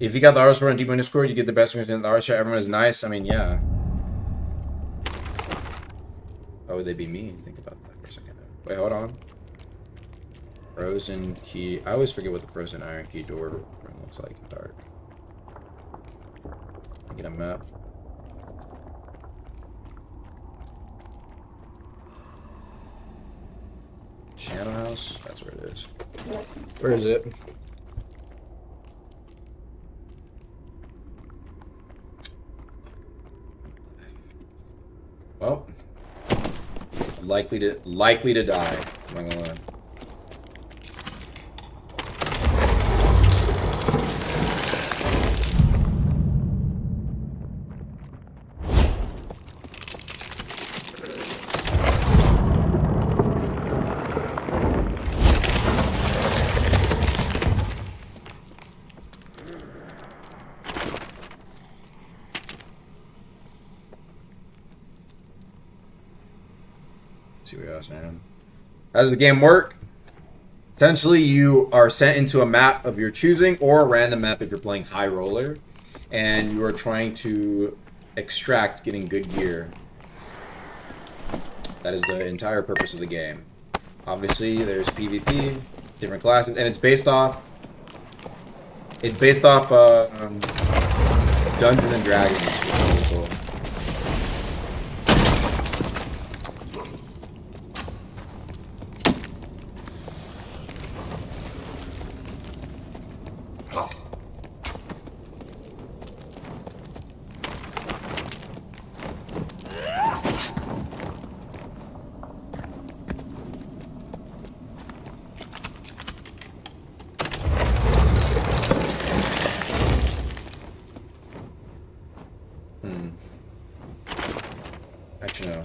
If you got the artist run deep in Discord, you get the best ones in the artist shot. Everyone is nice. I mean, yeah. Why would they be mean? Think about that for a second. Wait, hold on. Frozen key. I always forget what the frozen iron key door room looks like in dark. Get a map. Channel house. That's where it is. Where is it? Well, likely to die. I'm not gonna lie. See what else, man. How does the game work? Essentially, you are sent into a map of your choosing or a random map if you're playing high roller, and you are trying to extract getting good gear. That is the entire purpose of the game. Obviously, there's PvP, different classes, and it's based off Dungeons and Dragons. Which is really cool. Actually, no.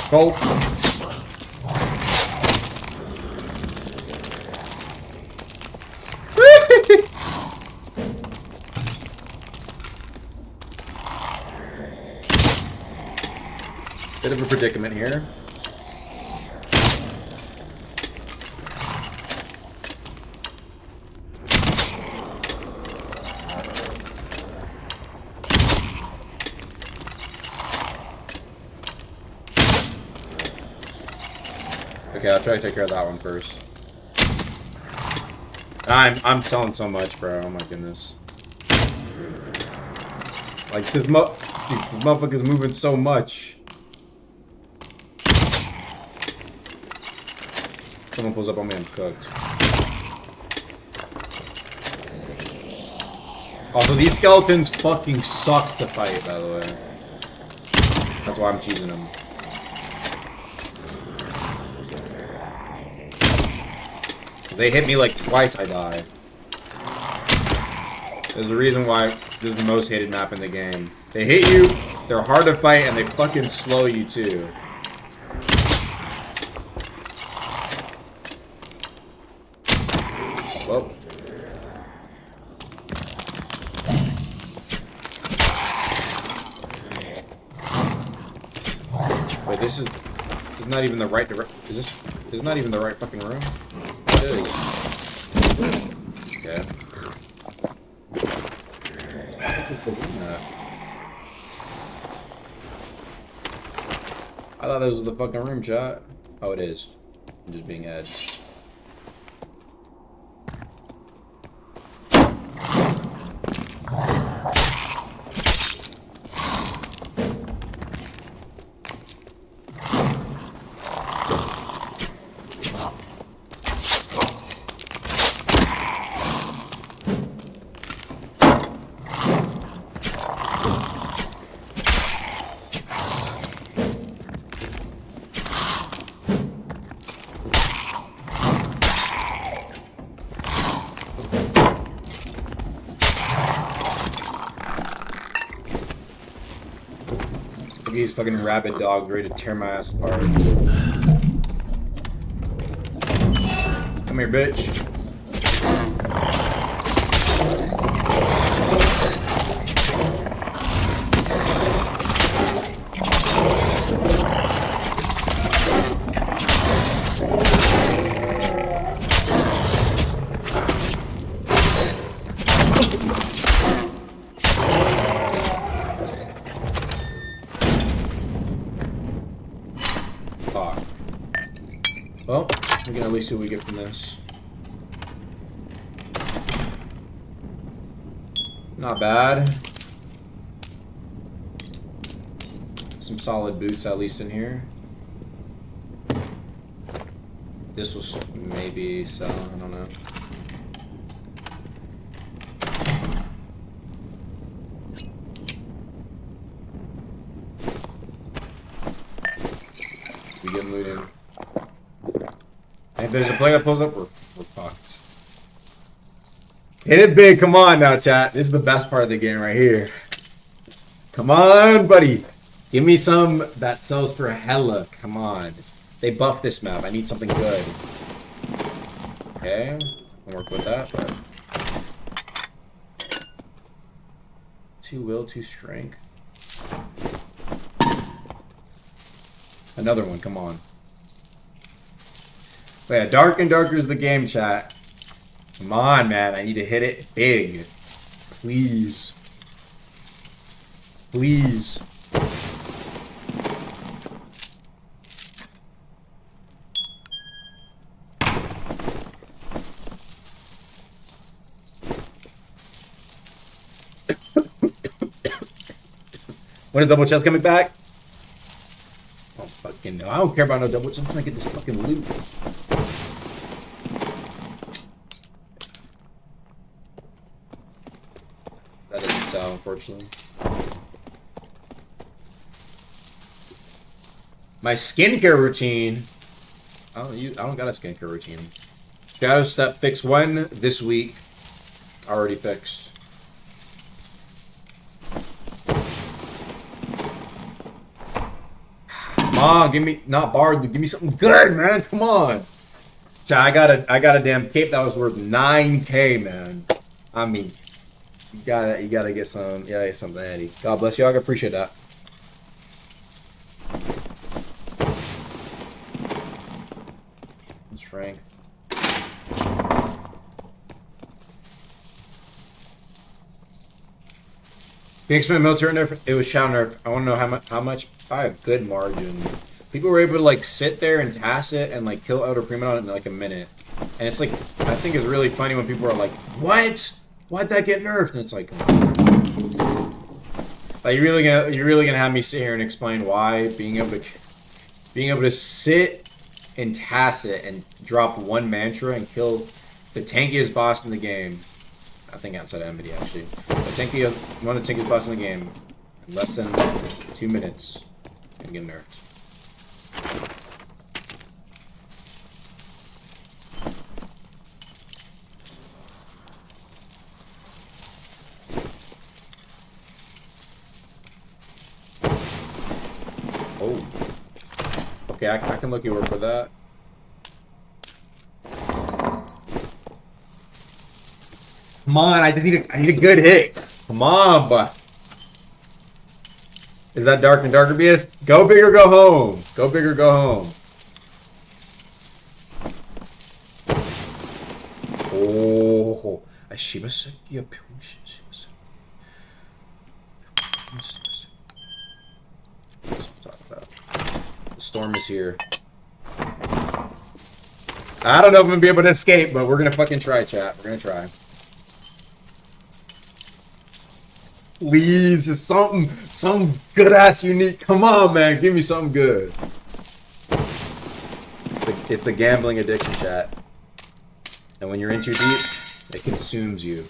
Go. Bit of a predicament here. Okay, I'll try to take care of that one first. I'm selling so much, bro. Oh my goodness. Like this motherfucker's moving so much. Someone pulls up on me, I'm cooked. Also, these skeletons fucking suck to fight, by the way. That's why I'm cheesing them. If they hit me like twice, I die. There's a reason why this is the most hated map in the game. They hit you, they're hard to fight, and they fucking slow you too. Well. this is not even the right direct. This is not even the right fucking room. It is. Okay. I thought this was the fucking room, chat. Oh, it is. I'm just being edged. These fucking rabid dogs ready to tear my ass apart. Come here, bitch. Well, we can at least see what we get from this. Not bad. Some solid boots at least in here. This was maybe sell, I don't know. We get looting. If there's a player that pulls up, we're fucked. Hit it big, come on now, chat. This is the best part of the game right here. Come on, buddy. Give me some that sells for hella. Come on. They buffed this map. I need something good. Okay. I'll work with that, but... 2 will, 2 strength. Another one, come on. But yeah, dark and darker is the game, chat. Come on, man. I need to hit it big. Please. Please. When is double chest coming back? Oh, fucking no. I don't care about no double chest. I'm trying to get this fucking loot. That doesn't sell, unfortunately. My skincare routine. I don't got a skincare routine. Shadow Step fix when? This week. Already fixed. Come on, give me not barred, give me something good, man. Come on. I got a damn cape that was worth 9K, man. I mean, you gotta get some, something handy. God bless you, I appreciate that. Strength. The X-Men military nerf, it was shadow nerf. I want to know how much by a good margin. People were able to like sit there and task it and like kill Elder Primo in like a minute. And it's like, I think it's really funny when people are like, what? Why'd that get nerfed? And it's like you're really gonna have me sit here and explain why being able to sit and task it and drop one mantra and kill the tankiest boss in the game. I think outside of Enmity, actually. One of the tankiest boss in the game in less than 2 minutes and get nerfed. Oh. Okay, I can look you over for that. Come on, I need a good hit. Come on, but Is that dark and darker BS? Go big or go home. Go big or go home. Oh, the storm is here. I don't know if I'm gonna be able to escape, but we're gonna fucking try, chat. We're gonna try. Please, just some good ass unique. Come on, man, give me something good. It's the gambling addiction, chat. And when you're in too deep, it consumes you.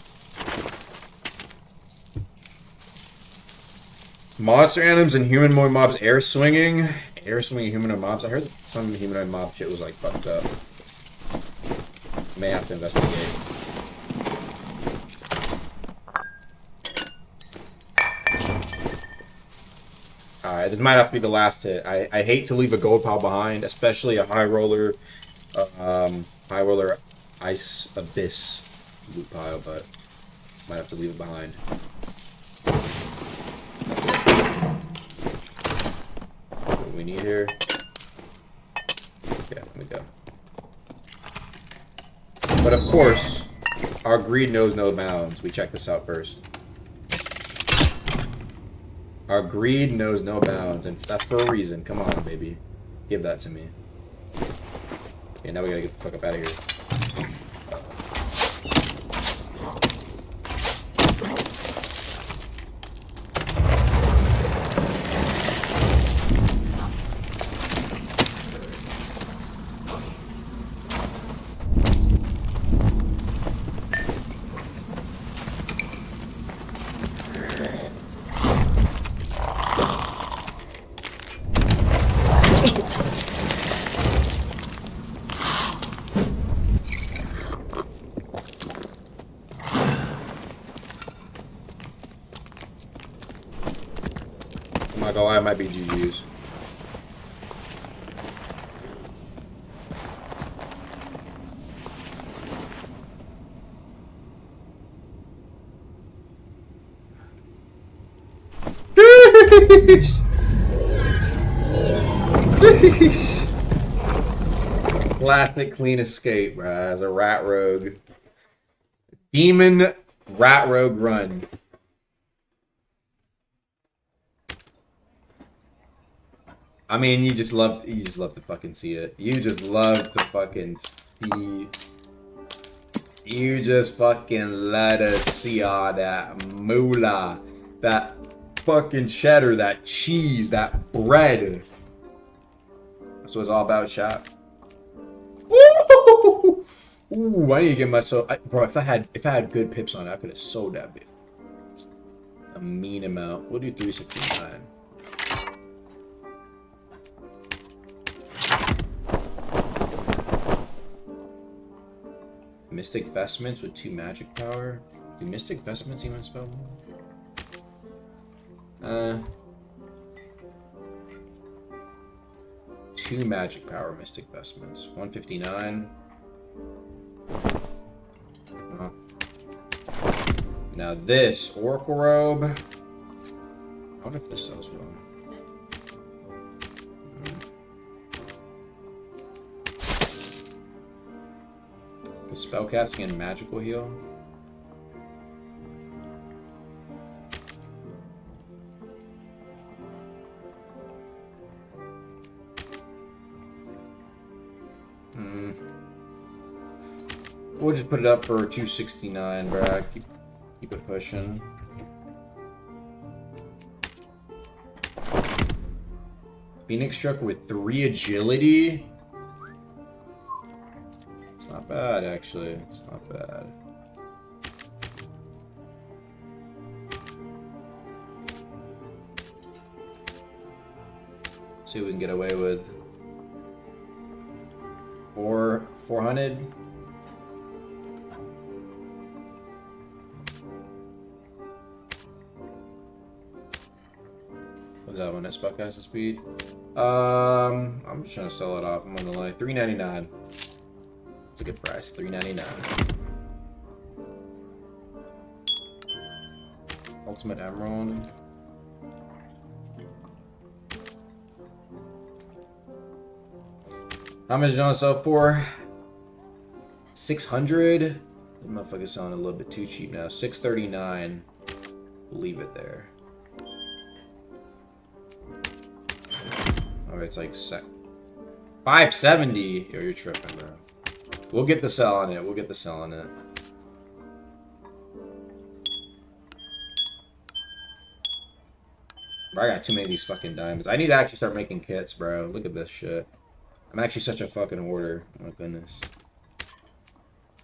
Monster animals and humanoid mobs air swinging. Air swinging humanoid mobs. I heard some humanoid mob shit was like fucked up. May have to investigate. Alright, this might have to be the last hit. I hate to leave a gold pile behind, especially a high roller ice abyss loot pile, but might have to leave it behind. That's it. What we need here. Yeah, here we go. But of course, our greed knows no bounds. We check this out first. Our greed knows no bounds, and that's for a reason. Come on, baby. Give that to me. Okay, now we gotta get the fuck up out of here. I'm not gonna lie, it might be GG's. Classic clean escape, bruh, as a rat rogue. Demon rat rogue run. I mean, you just love to fucking see it. You just love to fucking see. You just fucking let us see all that moolah, that fucking cheddar, that cheese, that bread. That's what it's all about, chat. Ooh, ooh, I need to get myself, bro. If I had good pips on it, I could have sold that bit a mean amount. We'll do 369. Mystic Vestments with 2 magic power. Do Mystic Vestments even spell more? 2 magic power Mystic Vestments. 159. Oh. Now this Oracle Robe. I wonder if this sells well. Spellcasting and magical heal. We'll just put it up for 269, bro. Keep it pushing. Phoenix Struck with 3 agility. Not bad, actually. It's not bad. See what we can get away with. 400. What's that one? That spellcaster speed. I'm just trying to sell it off. I'm on the line. $3.99. It's a good price, $3.99. Ultimate Emerald. How much on sell for? 600. The motherfucker's selling a little bit too cheap now. 639. We'll leave it there. Oh, it's like 570. Yo, you're tripping, bro. We'll get the sell on it. We'll get the sell on it. Bro, I got too many of these fucking diamonds. I need to actually start making kits, bro. Look at this shit. I'm actually such a fucking hoarder. Oh my goodness.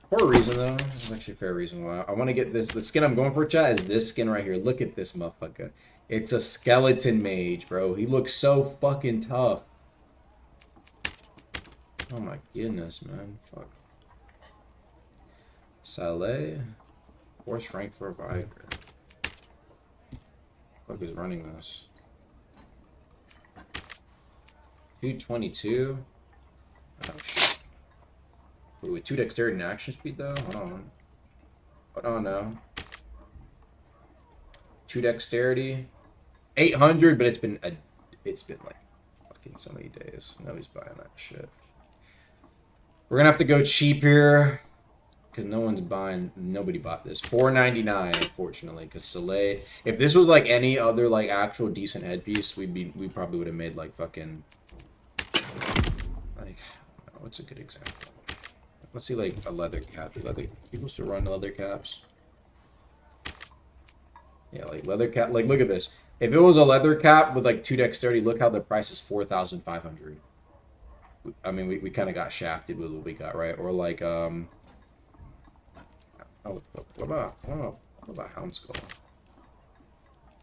For a reason, though. There's actually a fair reason why. I want to get this. The skin I'm going for, chat, is this skin right here. Look at this motherfucker. It's a skeleton mage, bro. He looks so fucking tough. Oh my goodness, man. Fuck. Saleh. 4 strength for a Viger. Fuck is running this? 222. Oh shit. Ooh, with 2 dexterity and action speed though? Hold on. Hold on now. 2 dexterity. 800, but it's been like fucking so many days. Nobody's buying that shit. We're gonna have to go cheap here. Because no one's buying, nobody bought this. $4.99, unfortunately. Because Soleil, if this was like any other like actual decent headpiece, we probably would have made like fucking, like, what's a good example? Let's see, like a leather cap. People still run leather caps. Yeah, like leather cap. Like, look at this. If it was a leather cap with like 2 dexterity, look how the price is 4,500. I mean, we kind of got shafted with what we got, right? Or like oh, what about Hound Skull?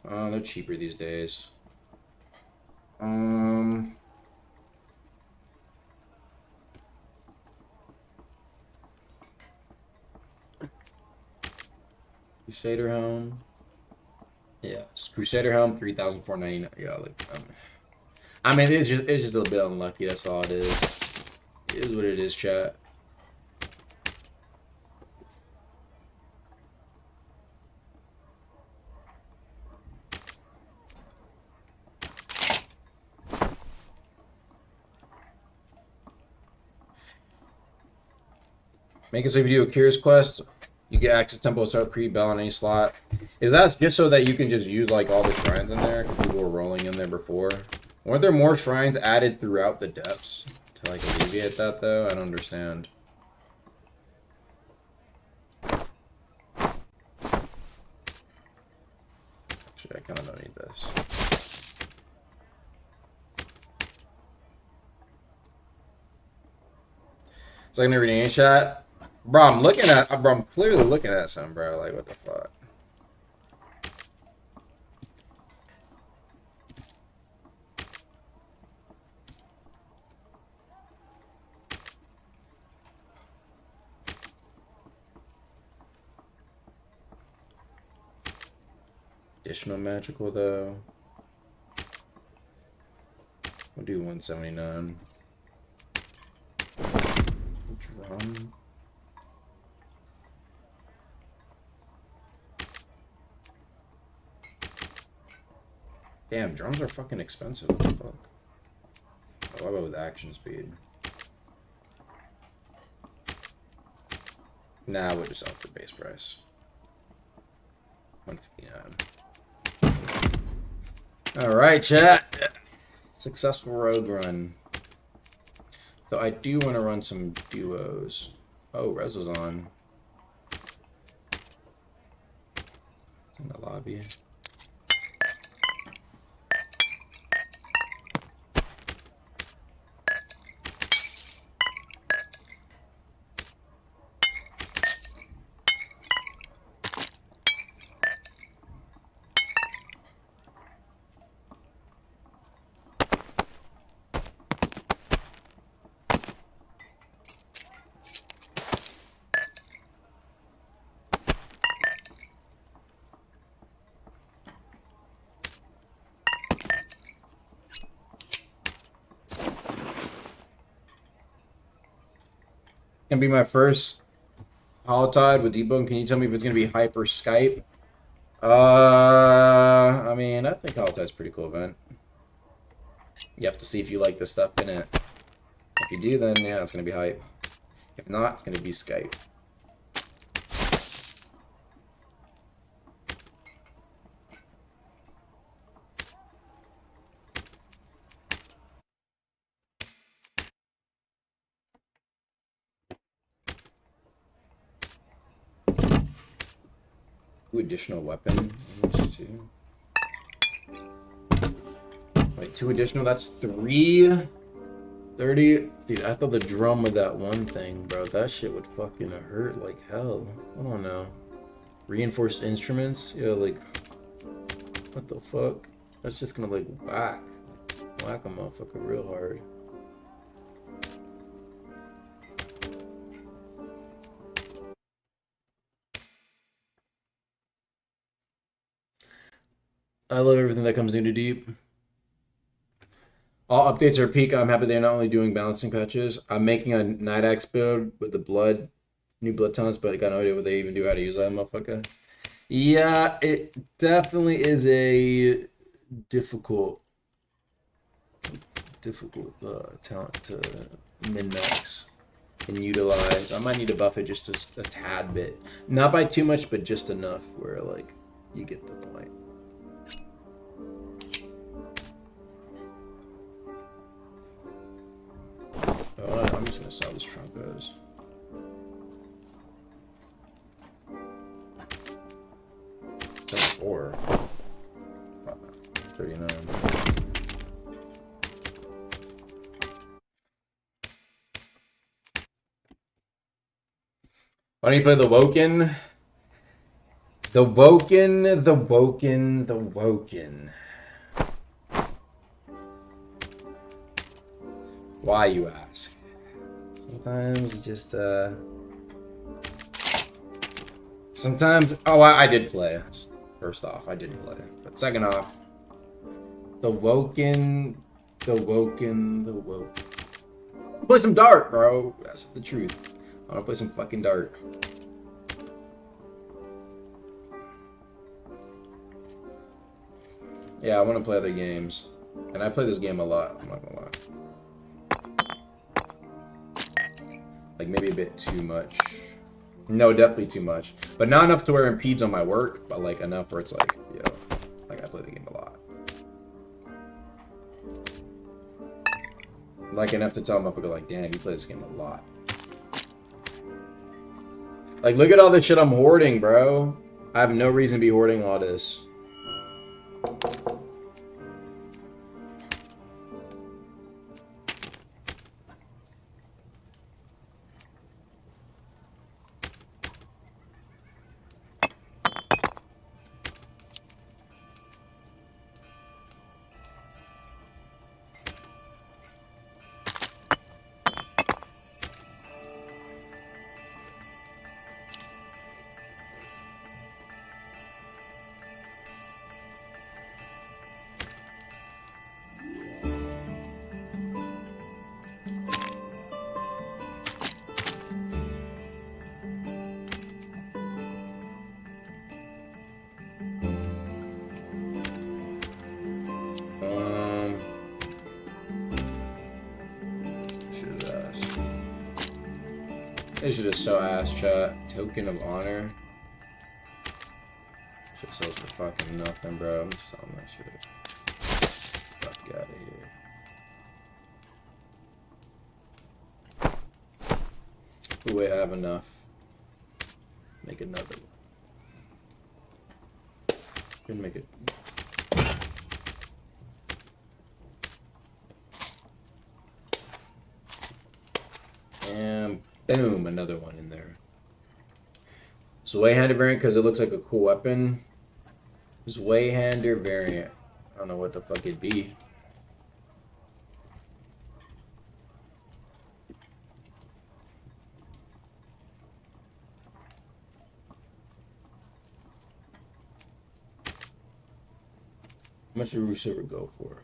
They're cheaper these days. Crusader Helm. Yeah, Crusader Helm, 3,499. Yeah, like, I mean, it's just a bit unlucky. That's all it is. It is what it is, chat. Make it so if you do a Curious Quest, you get access to Temple Start pre-bell on any slot. Is that just so that you can just use like all the shrines in there? Because people were rolling in there before. Weren't there more shrines added throughout the depths to like alleviate that though? I don't understand. Actually, I kind of don't need this. It's like never reading any chat. Bro, I'm clearly looking at something, bro. Like, what the fuck? Additional magical, though. We'll do 179. Drum. Damn, drums are fucking expensive. What the fuck? Oh, what about with action speed? Nah, we'll just sell for base price. 159. Alright, chat. Successful road run. Though I do want to run some duos. Oh, Rezo's on. It's in the lobby. Gonna be my first Holotide with deepwoken. Can you tell me if it's gonna be Hyper Skype? I mean, I think Holotide's a pretty cool event. You have to see if you like the stuff in it. If you do, then yeah, it's gonna be hype. If not, it's gonna be Skype. Two additional weapon. Two. Wait, 2 additional? That's 3. 30. Dude, I thought the drum with that one thing, bro. That shit would fucking hurt like hell. I don't know. Reinforced instruments? Yeah, like, what the fuck? That's just gonna like whack a motherfucker real hard. I love everything that comes into Deep. All updates are peak. I'm happy they're not only doing balancing patches. I'm making a Night Axe build with the new blood tons, but I got no idea what they even do, how to use that motherfucker. Yeah, it definitely is a difficult talent to min-max and utilize. I might need to buff it just a tad bit. Not by too much, but just enough where like you get the point. Oh, I'm just gonna sell this Troncos. Or 39. Why don't you play the Woken? The Woken. Why, you ask? Sometimes you just, sometimes, oh, I did play. First off, I did play. But second off, the Woken. Play some Dark, bro. That's the truth. I wanna play some fucking Dark. Yeah, I wanna play other games. And I play this game a lot, I'm not gonna lie. Like maybe a bit too much. No, definitely too much. But not enough to where it impedes on my work, but like enough where it's like, yo, like I play the game a lot. Like enough to tell motherfucker like, damn, you play this game a lot. Like, look at all this shit I'm hoarding, bro. I have no reason to be hoarding all this. This shit is so ass, chat. Token of honor. Shit sells for fucking nothing, bro. I'm just selling that shit. Fuck out of here. Ooh, I have enough. Make another one. Can make it. And boom, another one in there. Zweihander variant because it looks like a cool weapon. Zweihander variant. I don't know what the fuck it'd be. How much did Root Silver go for?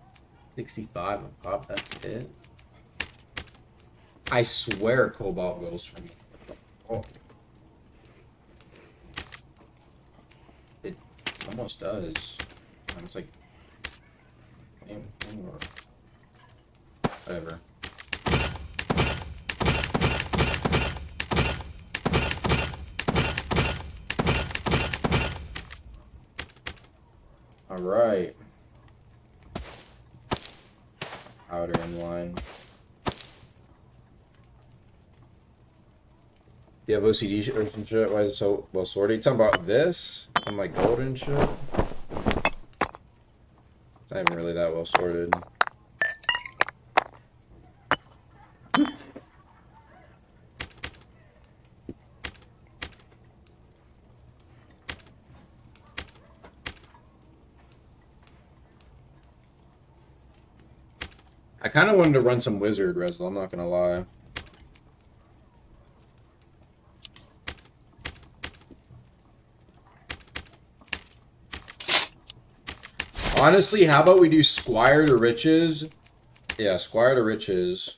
65 a pop, that's it. I swear Cobalt goes for me. Oh. It almost does. It's like, whatever. thing. You have OCD or some shit? Why is it so well sorted? You talking about this? I'm like golden shit? It's not even really that well sorted. I kind of wanted to run some wizard Rezel, I'm not gonna lie. Honestly, how about we do Squire to Riches? Yeah, Squire to Riches.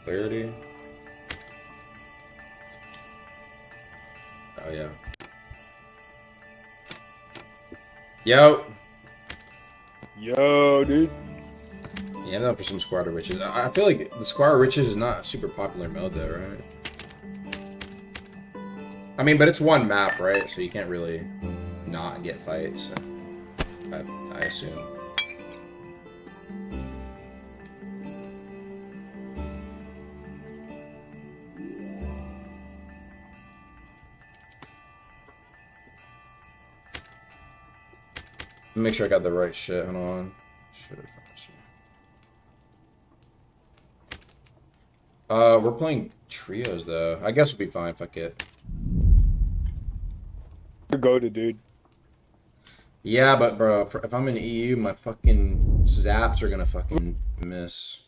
Clarity. Oh yeah. Yo. Yo, dude. Yeah, I'm up for some Squire to Riches. I feel like the Squire to Riches is not a super popular mode though, right? I mean, but it's one map, right? So you can't really not get fights. I assume. Make sure I got the right shit. Hold on. We're playing trios though. I guess we'll be fine. Fuck it. You're goated, dude. Yeah, but bro, if I'm in EU, my fucking zaps are gonna fucking miss.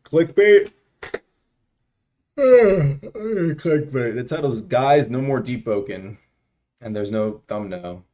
Clickbait. Clickbait. The title's Guys, No More Deepwoken. And there's no thumbnail.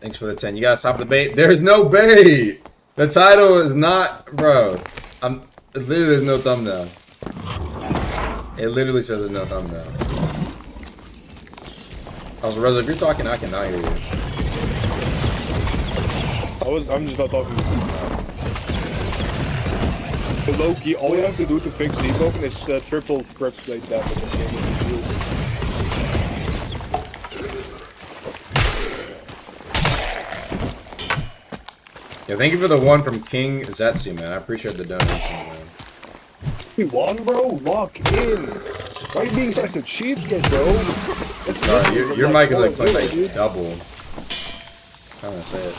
Thanks for the 10. You gotta stop the bait. There's no bait. The title is not, bro. Literally, there's no thumbnail. It literally says there's no thumbnail. Also, Reza, if you're talking, I cannot hear you. I'm just not talking. But low-key, all you have to do to fix deepwoken is triple grip plate damage. Yeah, thank you for the one from King Zetsu, man. I appreciate the donation, man. You won, bro? Lock in. Why are you being such a cheapskate, bro? Sorry, your mic is like playing like double. I'm gonna say it.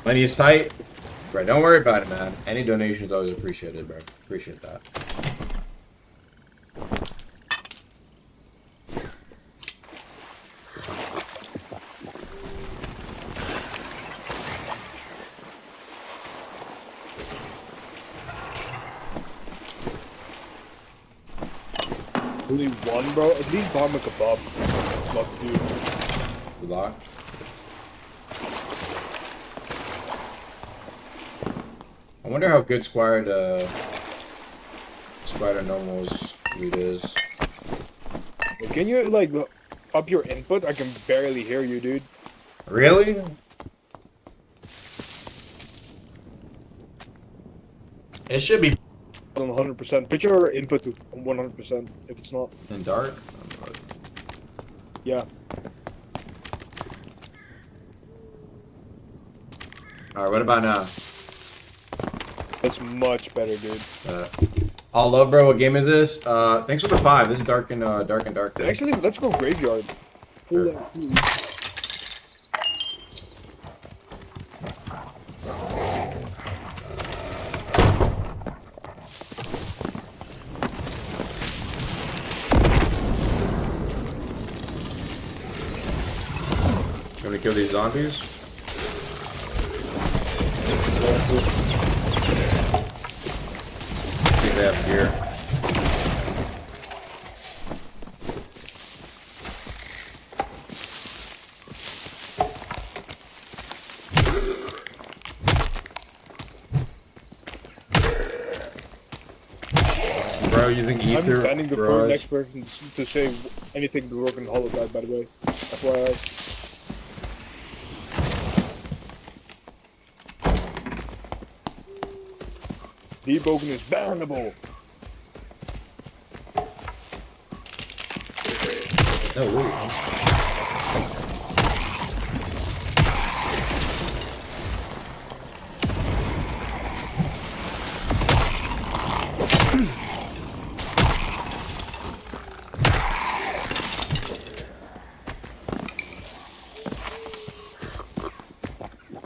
Money is tight. Bro, don't worry about it, man. Any donation is always appreciated, bro. Appreciate that. Only one, bro? At least bomb a kebab. Fuck, dude. You locked? I wonder how good Squire to Normal's loot is. Can you, like, up your input? I can barely hear you, dude. Really? It should be 100%. Put your input to 100% if it's not. in dark. Yeah. Alright, what about now? That's much better, dude. All love, bro. What game is this? Thanks for the 5. This is dark and dark. Actually, let's go graveyard. Sure. Gonna kill these zombies. I think they have gear. Bro, you think I'm ether? banning the Garage? next person to say anything to work in Hollow Knight, by the way. FYI. Deepwoken is bannable. No, wait.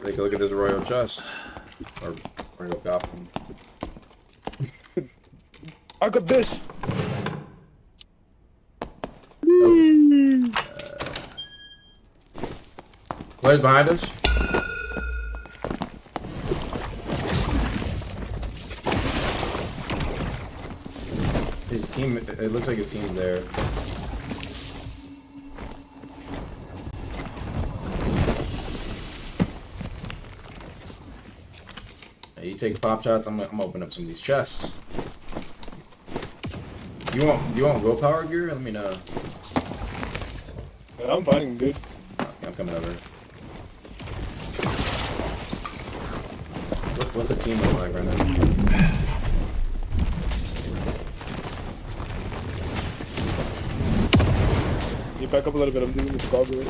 Take a look at this royal chest. Or royal goblin. I got this. Players behind us. His team, it looks like his team's there. Hey, you take pop shots, I'm gonna open up some of these chests. You want willpower gear? Let me know. Yeah, I'm finding, dude. Okay, I'm coming over. What's the team look like right now? You back up a little bit, I'm doing this goggle.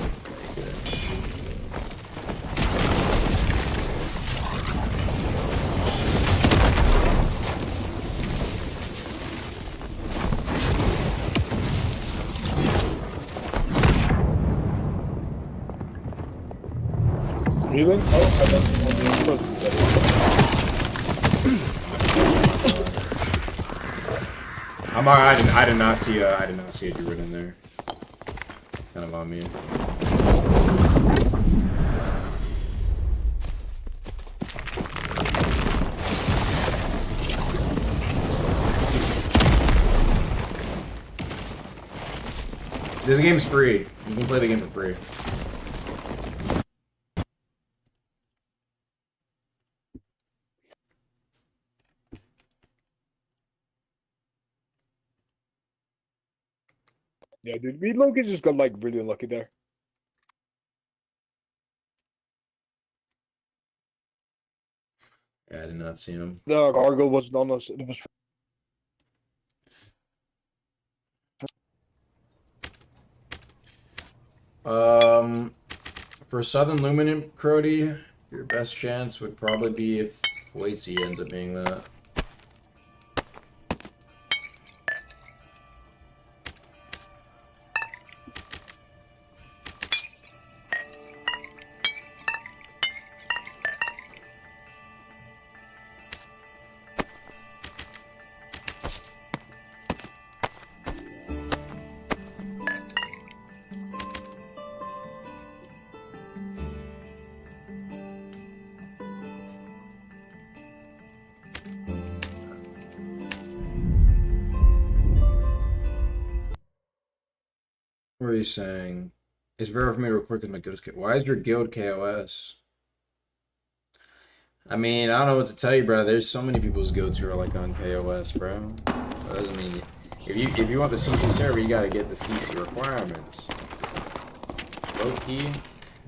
Healing? Oh, I don't. I'm alright. I did not see a druid in there. Kind of on me. This game's free. You can play the game for free. Yeah, dude, we Loki just got like really unlucky there. Yeah, I did not see him. The gargoyle wasn't on us. It was. For Southern Luminant Crody, your best chance would probably be if Waitsy ends up being that. What are you saying? It's rare for me to record because my guild is. Why is your guild KOS? I mean, I don't know what to tell you, bro. There's so many people's guilds who are like on KOS, bro. That doesn't mean if you want the CC server, you gotta get the CC requirements. Low key.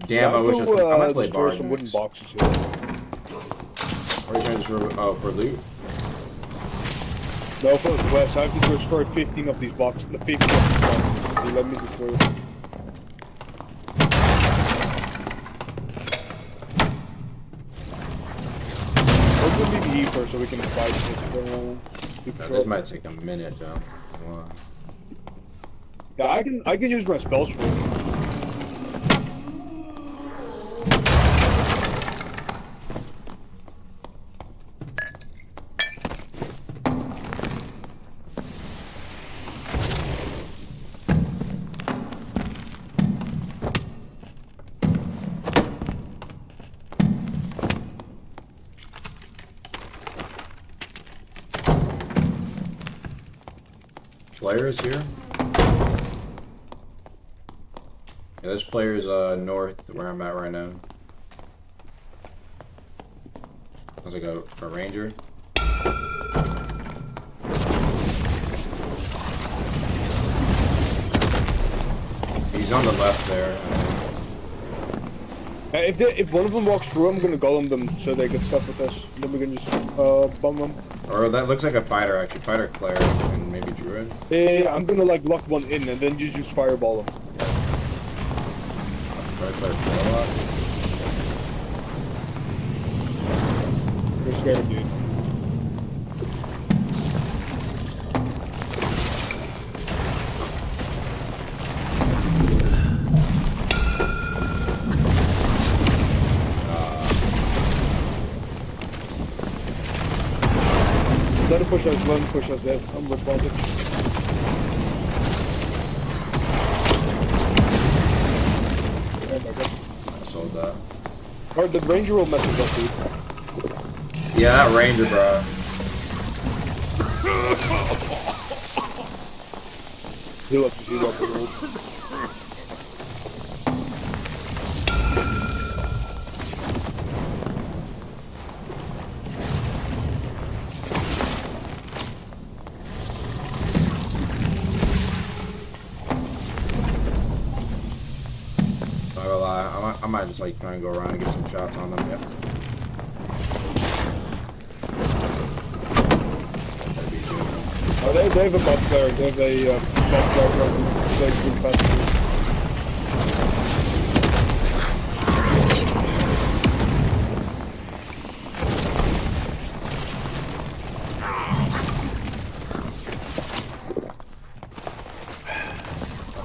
Damn, I wish I might play Bard. some wooden next. boxes here. Or you trying to just oh for loot? No, for the quest, I have to destroy 15 of these boxes. The 15 of these boxes. You let me destroy it. Let's do PvE first so we can fight this. This might take a minute though. Wow. Yeah, I can use my spells for it. Players here? Yeah, there's players north where I'm at right now. Sounds like a ranger. He's on the left there. If one of them walks through, I'm gonna golem them so they get stuck with us. Then we can just bum them. Or that looks like a fighter actually. Fighter, cleric, and maybe druid. Yeah, I'm gonna like lock one in and then you just fireball them. Fighter, cleric, warlock. We're scared, dude. Let him push us there. I'm with Baltic. Oh my god. I sold that. Alright, the ranger will mess us up, dude. Yeah, that ranger, bro. Heal up, heal up. Not gonna lie, I might just like try and go around and get some shots on them. Yep. Oh, they have a buff player. They have a buff player. They do fast.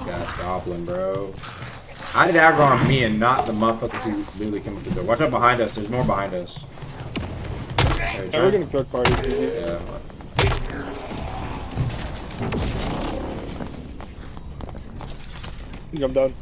Gas goblin, bro. How did aggro on me and not the motherfucker who literally came up the door? Watch out behind us. There's more behind us. Hey, We're getting third party. Yeah. I think I'm done.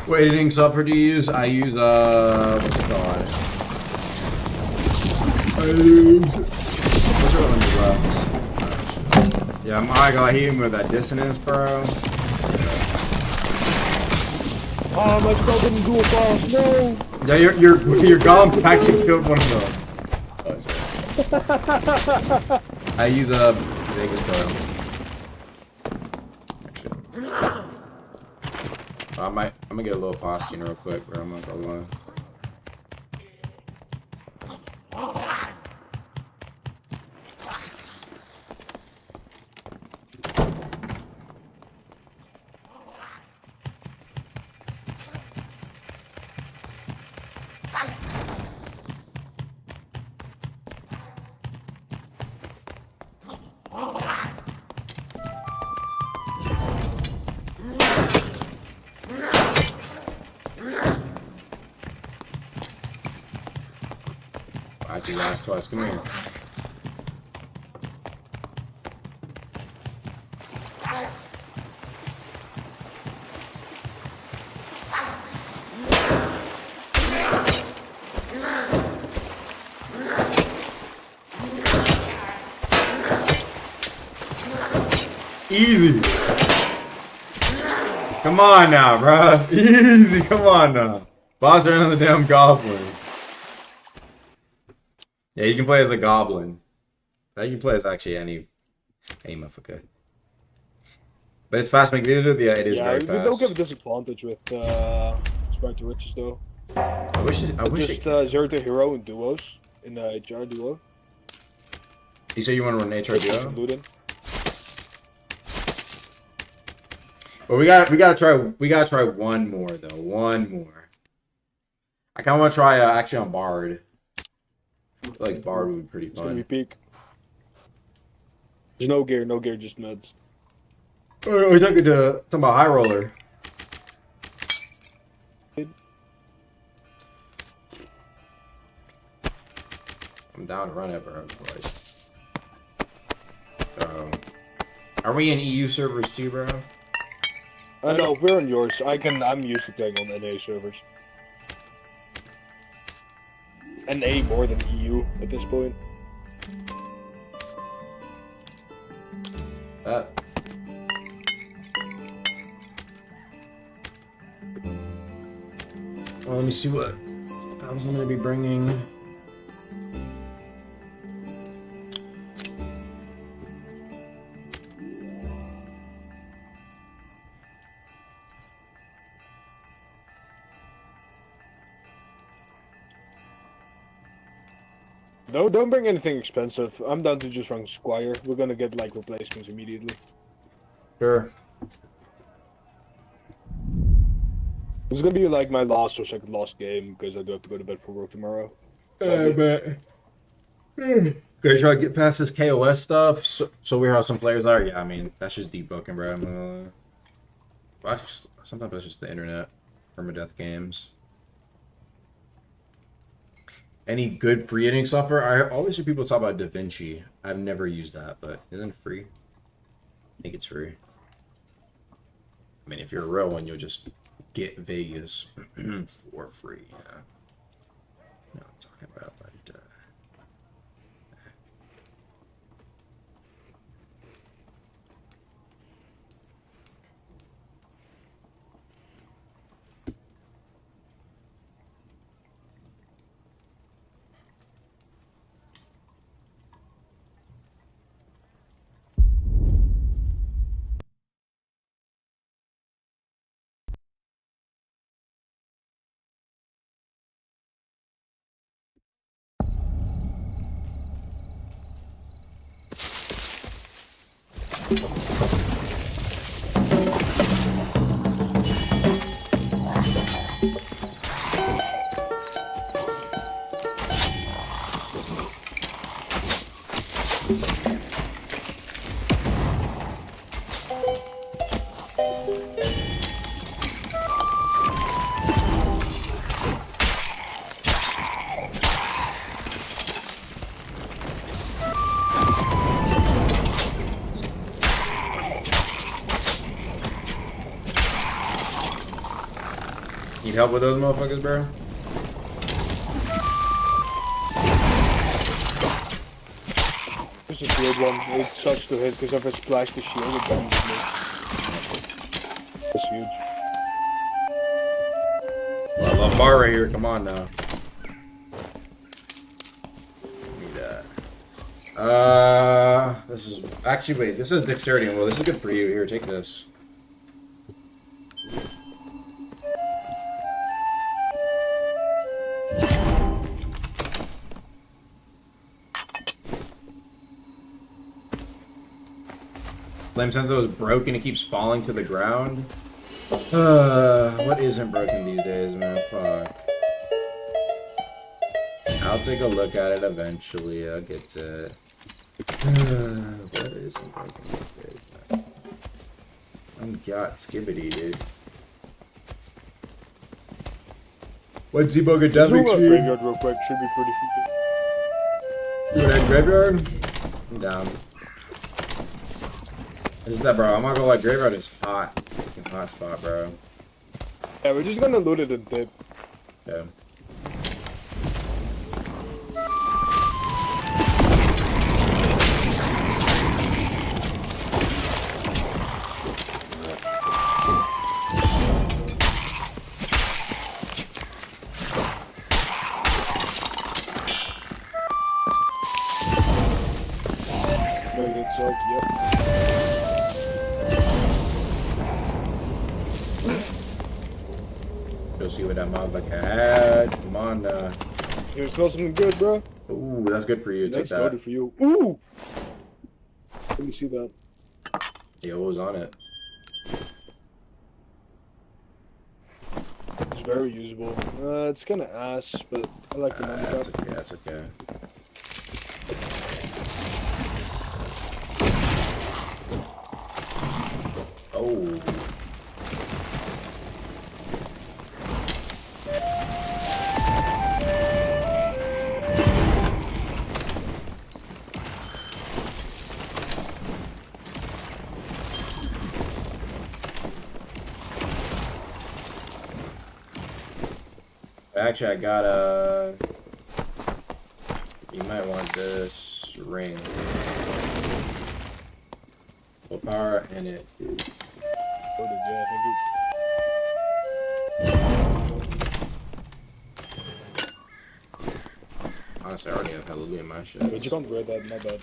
What editing software do you use? I use what's it called? What's the one on the left? Yeah, my god, hit him with that dissonance, bro. Oh, my spell didn't do a boss. No. Yeah, your golem actually killed one of them. I use a Vegas spell. I'm gonna get a little posture real quick, bro. I'm not gonna lie. I can last twice. Come here. Easy. Come on now, bro. Easy. Come on now. Boss ran on the damn goblin. Yeah, you can play as a goblin. You can play as actually any motherfucker. But it's fast make videos with? Yeah, it is very we don't fast. give a disadvantage with Strike to Riches though. I wish Just zero to hero in duos, in HR duo. You say you want to run HR duo? Looting. Well, we gotta try one more though. One more. I kind of want to try actually on Bard. I feel like Bard would be pretty It's gonna be fun. peak. There's no gear, just meds. Oh, we're talking about High Roller. I'm down to run it, bro. Are we in EU servers too, bro? I know we're on yours. I'm used to playing on NA servers. NA more than EU at this point. Well, let me see what I was gonna be bringing. No, don't bring anything expensive. I'm down to just run Squire. We're gonna get like replacements immediately. Sure. This is gonna be like my last or second last game because I do have to go to bed for work tomorrow. But okay, try to get past this KOS stuff. So we hear how some players are. Yeah, I mean that's just debugging, bro. Sometimes that's just the internet. Permadeath games. Any good free editing software? I always hear people talk about DaVinci. I've never used that, but isn't it free? I think it's free. I mean, if you're a real one, you'll just get Vegas for free. Yeah. No, I'm talking about, but need help with those motherfuckers, bro? This is a shield one. It sucks to hit because if I splash the shield, it damages me. That's huge. I love bar right here. Come on now. Need that. This is actually wait. This is dexterity. Well, this is good for you. Here, take this. Flame Sentinel is broken. It keeps falling to the ground. What isn't broken these days, man? Fuck. I'll take a look at it eventually. I'll get to it. What isn't broken these days, man? I'm got skibbity, dude. What's the bugger Do a dumping stream? graveyard real quick. Should be pretty You want that graveyard? I'm down. Is that, bro? I'm not gonna lie, graveyard is hot. Fucking hot spot, bro. Yeah, we're just gonna loot it and dip. Yeah. suck. Yep. Go see what that motherfucker had. Come on, Here, smell something good, bro. Ooh, that's good for you. Take That's that. loaded for you. Ooh! Let me see that. Yeah, what was on it? It's very usable. It's kind of ass, but I like the money That's cap. okay. That's okay. Oh. Actually, I got a. You might want this ring. Full power and it. Loaded, yeah, thank you. Honestly, I already have hallelujah in my shit. But you can't wear that, my bad.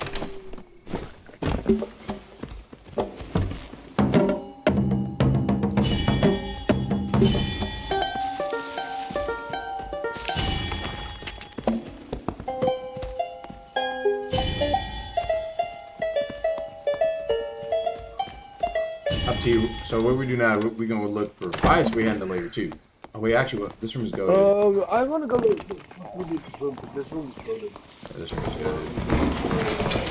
Up to you. So what we do now? We're gonna look for fights. We handle later too. Oh wait, actually, this room is goaded. I want to go to this room, because this room is loaded. This room is goaded.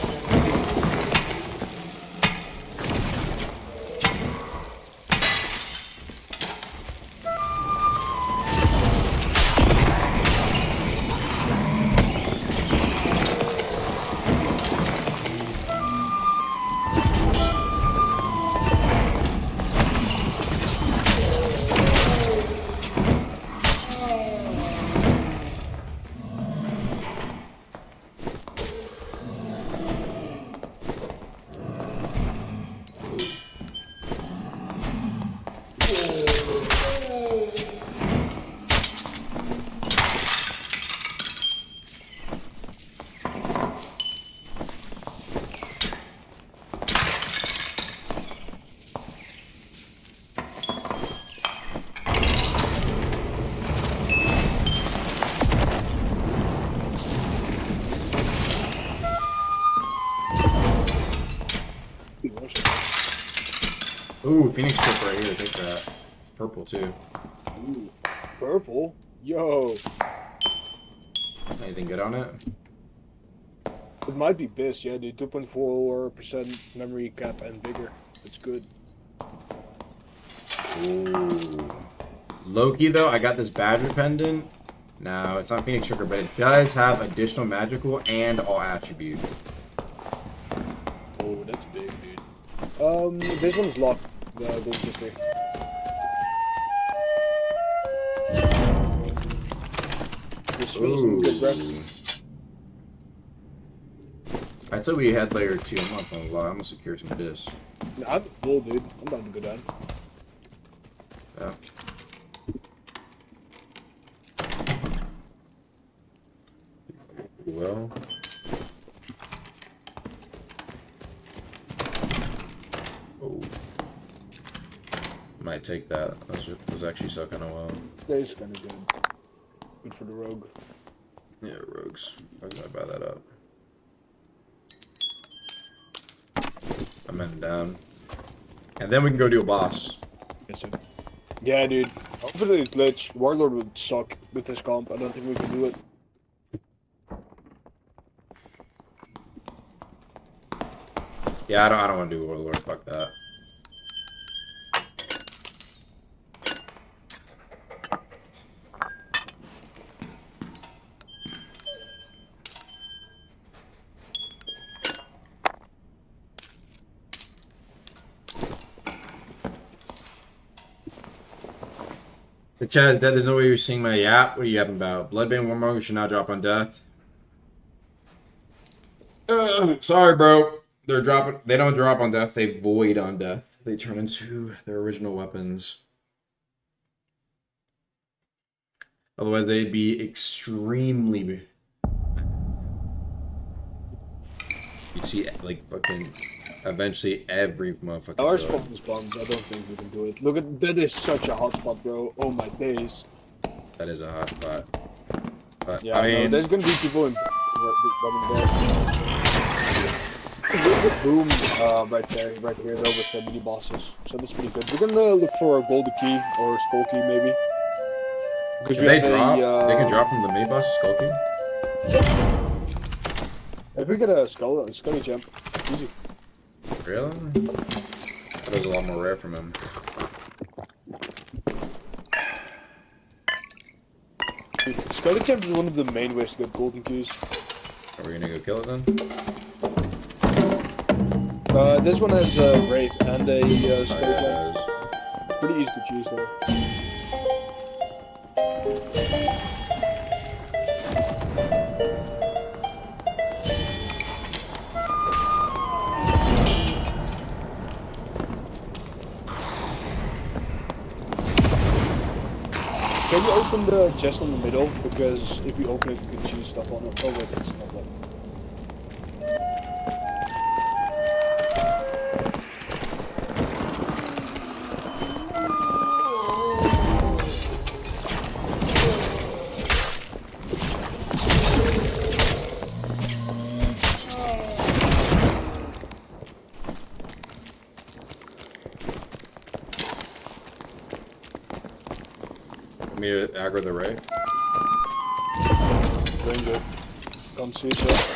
Ooh, Phoenix chip right here. Take that. Purple too. Ooh, purple? Yo, Anything good on it? it might be BIS, yeah, dude. 2.4% memory cap and bigger. That's good. Ooh. Loki though, I got this badger pendant. No, it's not Phoenix Sugar, but it does have additional magical and all attribute. Oh, that's big, dude. This one's locked. The gold sister. This smells Ooh. good, bro. I'd say we had layer 2. I'm not gonna lie. I'm gonna secure some discs. Nah, I'm full, dude. I'm down to go down. Yeah. Well. Oh. Might take that. Those actually suck kind of well. That's kind of good. Good for the rogue. Yeah, rogues. I was gonna buy that up. I'm heading down. And then we can go do a boss. Yes, sir. Yeah, dude. Hopefully it's glitch. Warlord would suck with this comp. I don't think we can do it. Yeah, I don't want to do Warlord. Fuck that. The chat is dead. There's no way you're seeing my yap. What are you yapping about? Bloodbane Warmonger should not drop on death. Sorry, bro. They're dropping. They don't drop on death. They void on death. They turn into their original weapons. Otherwise, they'd be extremely. you'd see like fucking eventually every motherfucking. Our drug. spawn is bombs. I don't think we can do it. Look at that is such a hot spot, bro. Oh my days. That is a hot spot. But Yeah, I mean, there's gonna be people in running there. There's a boom right here though with the mini bosses. So that's pretty good. We're gonna look for a golden key or a skull key maybe. Because can they drop? They can drop from the mini boss skulking. If we get a scully jump, easy. Really? That was a lot more rare from him. Scully jump is one of the main ways to get golden keys. Are we gonna go kill it then? This one has a wraith and a scully Alright, jump. guys. Pretty easy to choose though. Can you open the chest in the middle? Because if you open it, you can choose stuff on it. Oh wait, it's not that. Want me to aggro the ray? Doing good. Can't see it yet.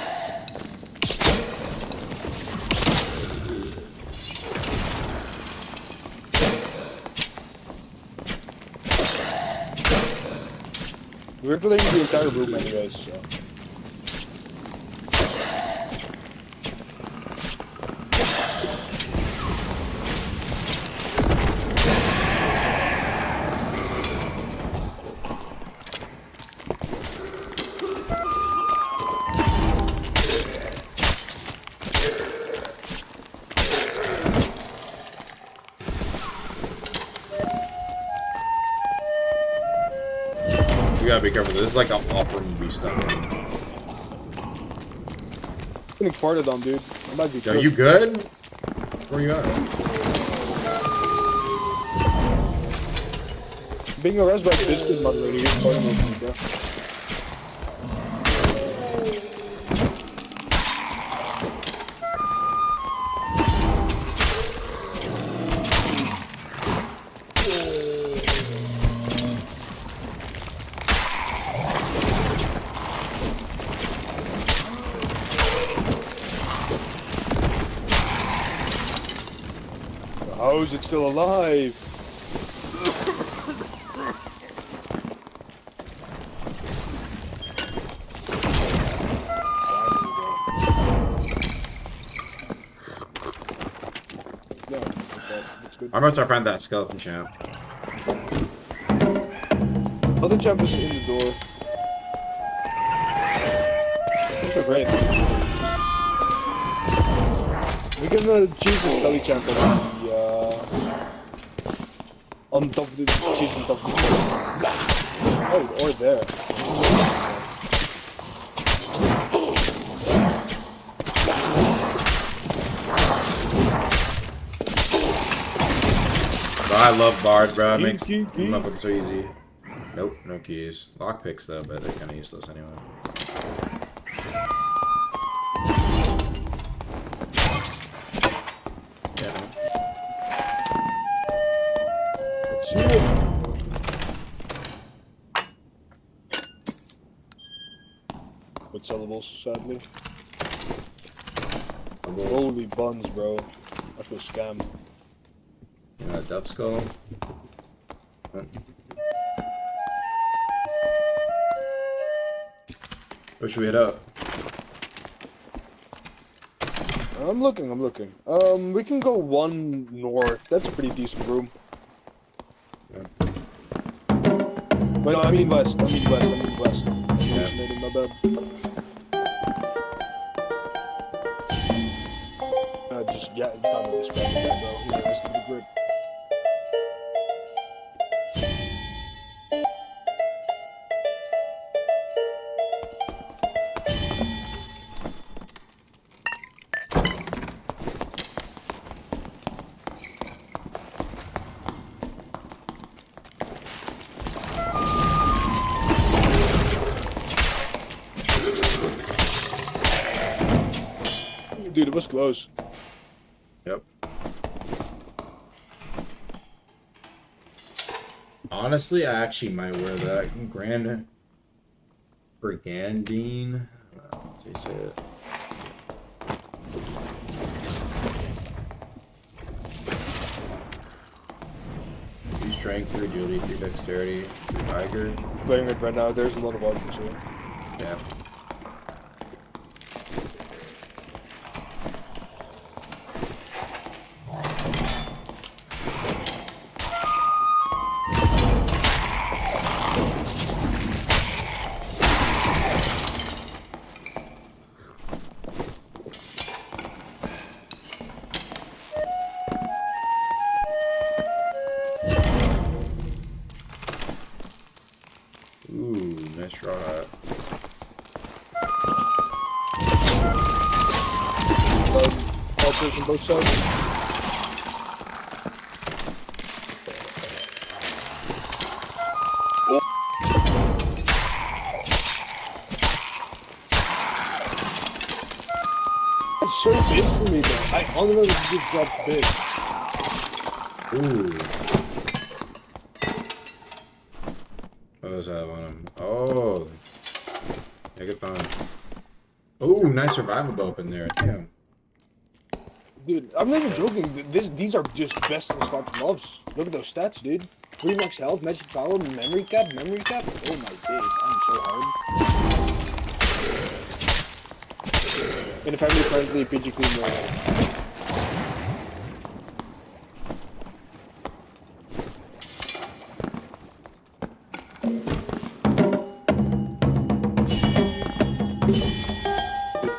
We're playing the entire room anyways, so. You gotta be careful. This is like an opera movie stuff. Getting farted on, dude. I might be Yo, cooked. you good? Where you at? Being arrested by Piston, not really getting farted on me, bro. How is it still alive? Yeah, okay, that's good. I'm about to find that skeleton champ. Other jump is in the door. Those are great. We can choose the belly champ on top of the cheese on top of the door. Oh, or there. Bro, I love Bard, bro. It makes Key. motherfucking so easy. Nope, no keys. Lockpicks though, but they're kind of useless anyway. Yeah. With syllables, sadly. Bubbles. Holy buns, bro. I feel scammed. Dove skull. Where should we hit up? I'm looking. We can go one north. That's a pretty decent room. Yeah. But no, I mean west. Hallucinating, my bad. Just yeah, down to this bad, bro. Here, this is the grip. it was close. Yep. Honestly, I actually might wear that Grand Brigandine. How do you say it? Use strength, 3 agility, 3 dexterity, 3 vigor. Playing it right now, there's a lot of options here. Yeah. Ooh, nice shot. All players on both sides. It's so big for me though. I don't know if this dropped big. Ooh. What does that have on him? Oh. Yeah, good find. Ooh, nice survival bow up in there. Damn. Dude, I'm not even joking. These are just best in the slot gloves. Look at those stats, dude. 3 max health, magic power, memory cap. Oh my days, I'm so hard. In a family friendly PG Clean mode.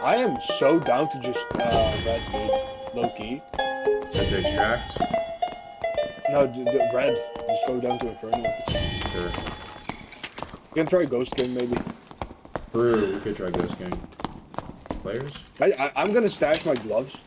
I am so down to just red mid, low key. Got the extract. No, the red. Just go down to Inferno. Sure. You can try Ghost King maybe. True, we could try Ghost King. Players? I'm gonna stash my gloves.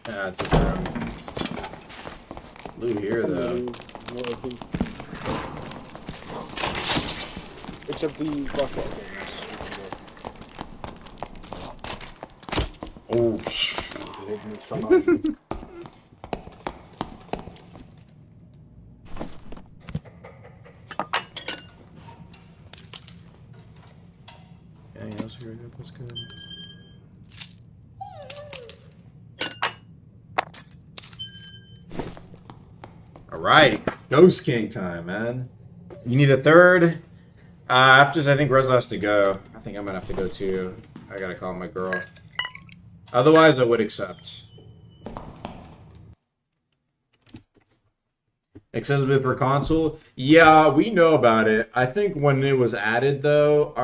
Yeah, it's a room. Blue here though. Except the crossbow. Oh, anything else here? That's good. Alright, Ghost King time, man. You need a third. After this, I think Reza has to go. I think I'm gonna have to go too. I gotta call my girl. Otherwise, I would accept. Accessibility for console. Yeah, we know about it. I think when it was added, though,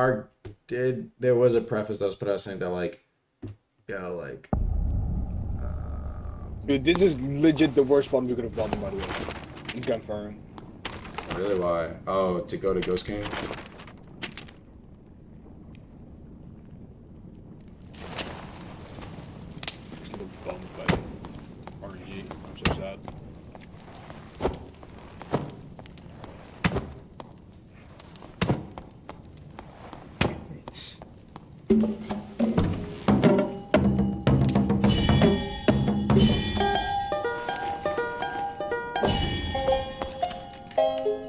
there was a preface that was put out saying that, like, yeah, like. Dude, this is legit the worst one we could have done, by the way. I'm confirming. Really? Why? Oh, to go to Ghost King? Just a little bummed by RNG. I'm so sad.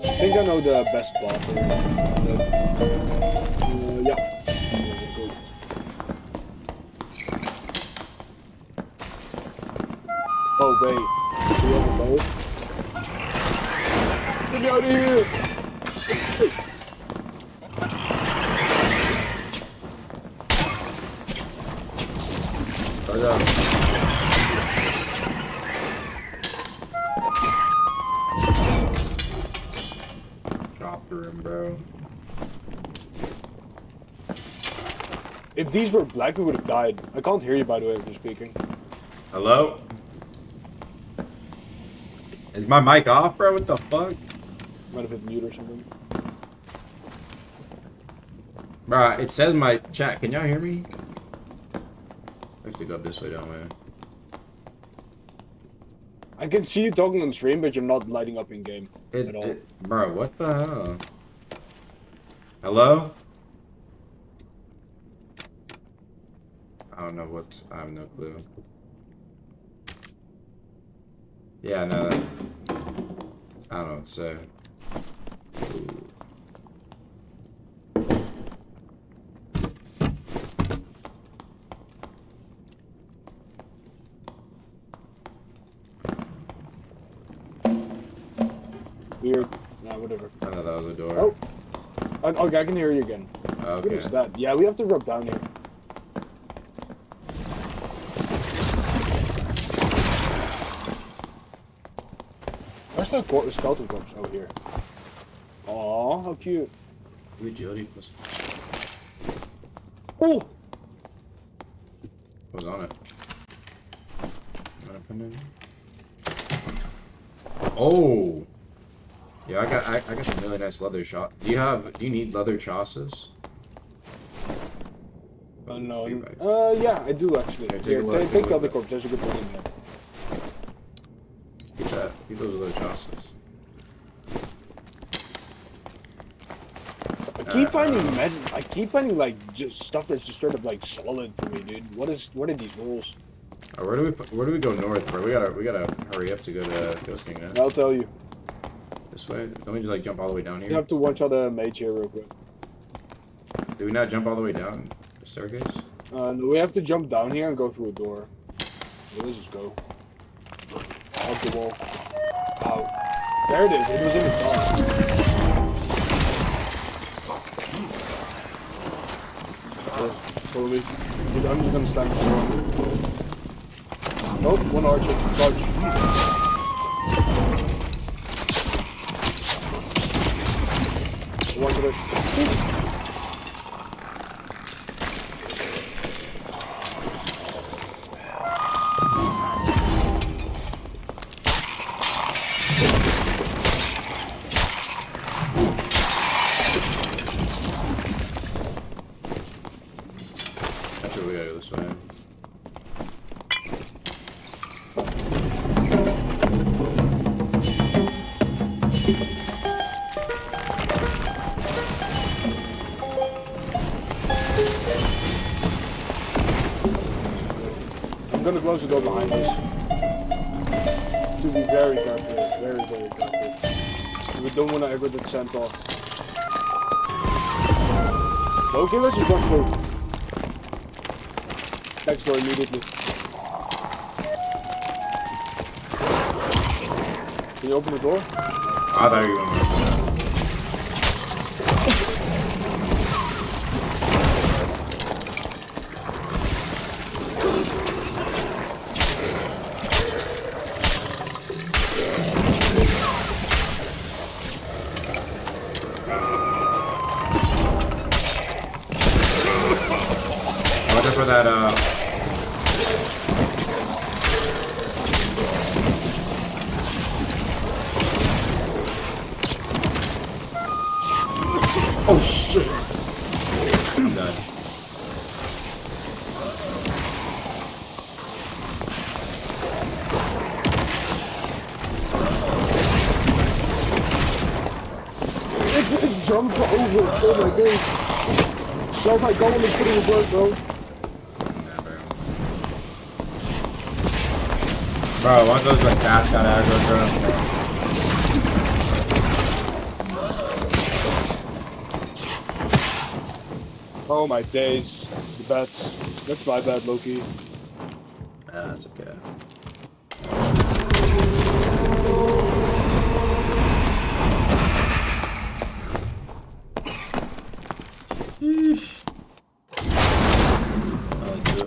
I think I know the best spot. Yeah. Oh wait, do we have a boat? Get me out of here! Start up. Chop through him, bro. If these were black, we would have died. I can't hear you, by the way, if you're speaking. Hello? Is my mic off, bro? What the fuck? Might have hit mute or something. Bro, it says in my chat. Can y'all hear me? I have to go up this way, don't we? I can see you talking on stream, but you're not lighting up in game at all. Bro, what the hell? Hello? I don't know what. I have no clue. Yeah, no. I don't know what to say. Ooh. Weird. Nah, whatever. I thought that was a door. Oh. Okay, I can hear you again. Okay. What is that? Yeah, we have to drop down here. There's no skeleton corpse over here. Aw, how cute. Agility plus. Oh! What was on it? Wanna come in? Oh! Yeah, I got some really nice leather shot. Do you need leather chassis? No. Do Yeah, I do actually. Okay, take Here, a look, take take a the other look. corpse. There's a good one in there. Get that. Get those leather chassis. I keep finding like just stuff that's just straight up like solid for me, dude. What are these rules? Where do we go north, bro? We gotta hurry up to go to Ghost King now. I'll tell you. This way? Don't we just like jump all the way down here? You have to watch out the mage here real quick. Did we not jump all the way down the staircase? No, we have to jump down here and go through a door. Let's just go. Out the wall. Out. There it is. It was in the dark. Follow me. I'm just gonna stand still. Oh, one archer. Charge. One to the... Actually, we gotta go this way. I'm gonna close the door behind us. To be very careful. Very, very careful. We don't want to aggro that centaur. Okay, let's just run through. Next door immediately. Can you open the door? I thought you were going to open that. Watch out for that, Oh shit! I'm done. It jumped over. Oh my god. That was like going and putting the work, bro. Bro, once those like cats got aggro, bro. Oh my days. The bats. That's my bad, Loki. Yeah, that's okay.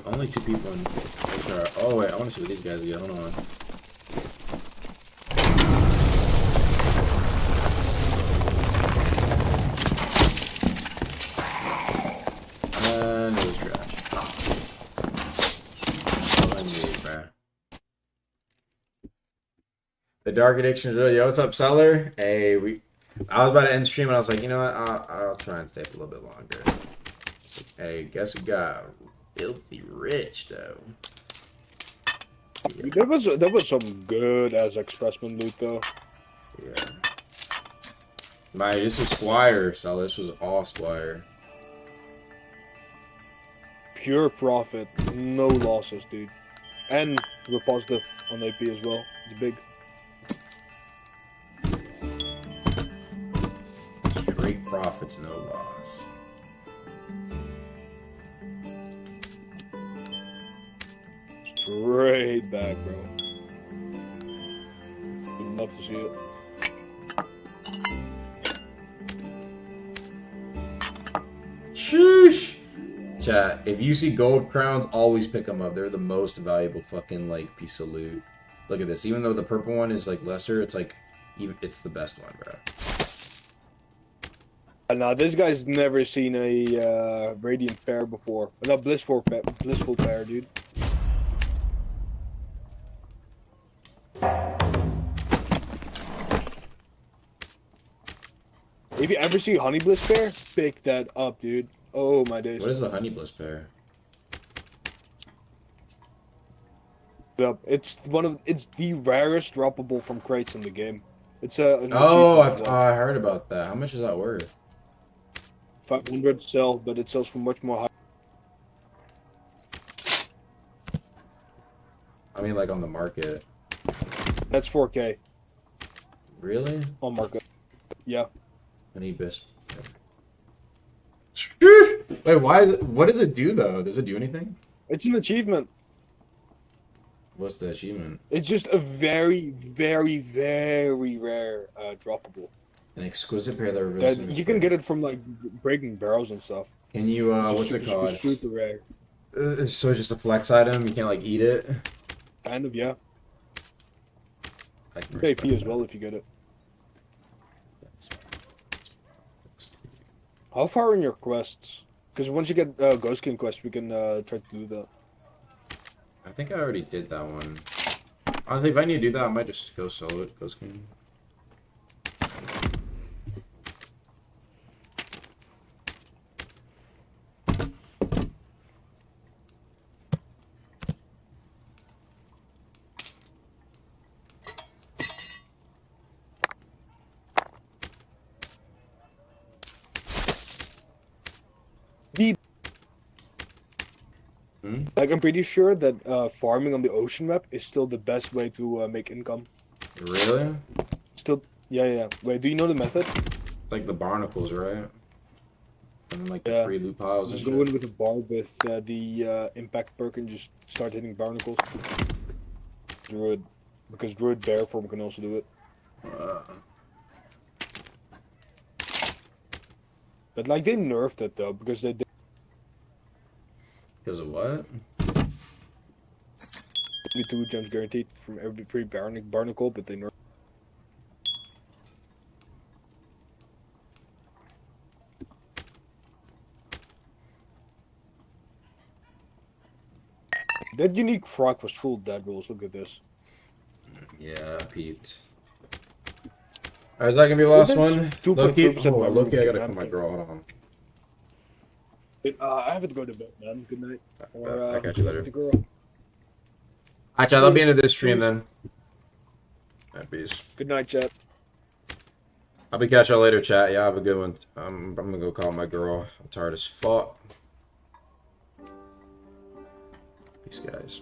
Only two people in HR. Oh wait, I want to see what these guys get. Hold on. And it was trash. bruh. The Dark Addiction is real. Yo, what's up, Seller? Hey, I was about to end stream and I was like, you know what? I'll try and stay up a little bit longer. Hey, guess who got filthy rich though? There was some good ass expressman loot though. Yeah. Man, this is Squire, so this was all Squire. Pure profit, no losses, dude. And we're positive on AP as well. It's big. Straight profits, no loss. Straight back, bro. Would love to see it. Sheesh. Chat, if you see gold crowns, always pick them up. They're the most valuable fucking like piece of loot. Look at this. Even though the purple one is like lesser, it's like it's the best one, bro. Nah, this guy's never seen a radiant pair before. No, blissful pair, dude. If you ever see honey bliss pair, pick that up, dude. Oh my days. What is the honey bliss pair? Yep, it's the rarest droppable from crates in the game. It's Oh, I heard about that. How much is that worth? 500 sell, but it sells for much more high. I mean, like on the market. That's 4K Really? on market. Yeah. Honey bliss. Wait, why? What does it do though? Does it do anything? It's an achievement. What's the achievement? It's just a very, very, very rare droppable. An exquisite pair that That you can get it from like breaking barrels and stuff. Can you? What's it called? Super rare. So it's just a flex item. You can't like eat it. Kind of, yeah. I can AP respect as well if you get it. How far in your quests? Because once you get Ghost King quest, we can try to do that. I think I already did that one. Honestly, if I need to do that, I might just go solo it. Ghost King. Like, I'm pretty sure that farming on the ocean map is still the best way to make income. Really? Still, yeah. Wait, do you know the method? It's like the barnacles, right? And then like the Yeah. free loot piles and Just go in shit. with a bar with the impact perk and just start hitting barnacles. Druid, because Druid bear form can also do it. But like they nerfed it though, because they did Because of what? only 2 gems guaranteed from every free barnacle, but they nerfed. That unique frog was full dead rolls. Look at this. Yeah, I peeped. Alright, is that gonna be the last Well, one? there's 2.3% Oh, my Loki, I room. gotta call my girl. Hold on. I have to go to bed, man. Good night. I catch you later. the girl. Alright, chat, that'll be into this stream then. Alright, peace. Good night, chat. I'll be catch y'all later, chat. Yeah, have a good one. I'm gonna go call my girl. I'm tired as fuck. Peace, guys.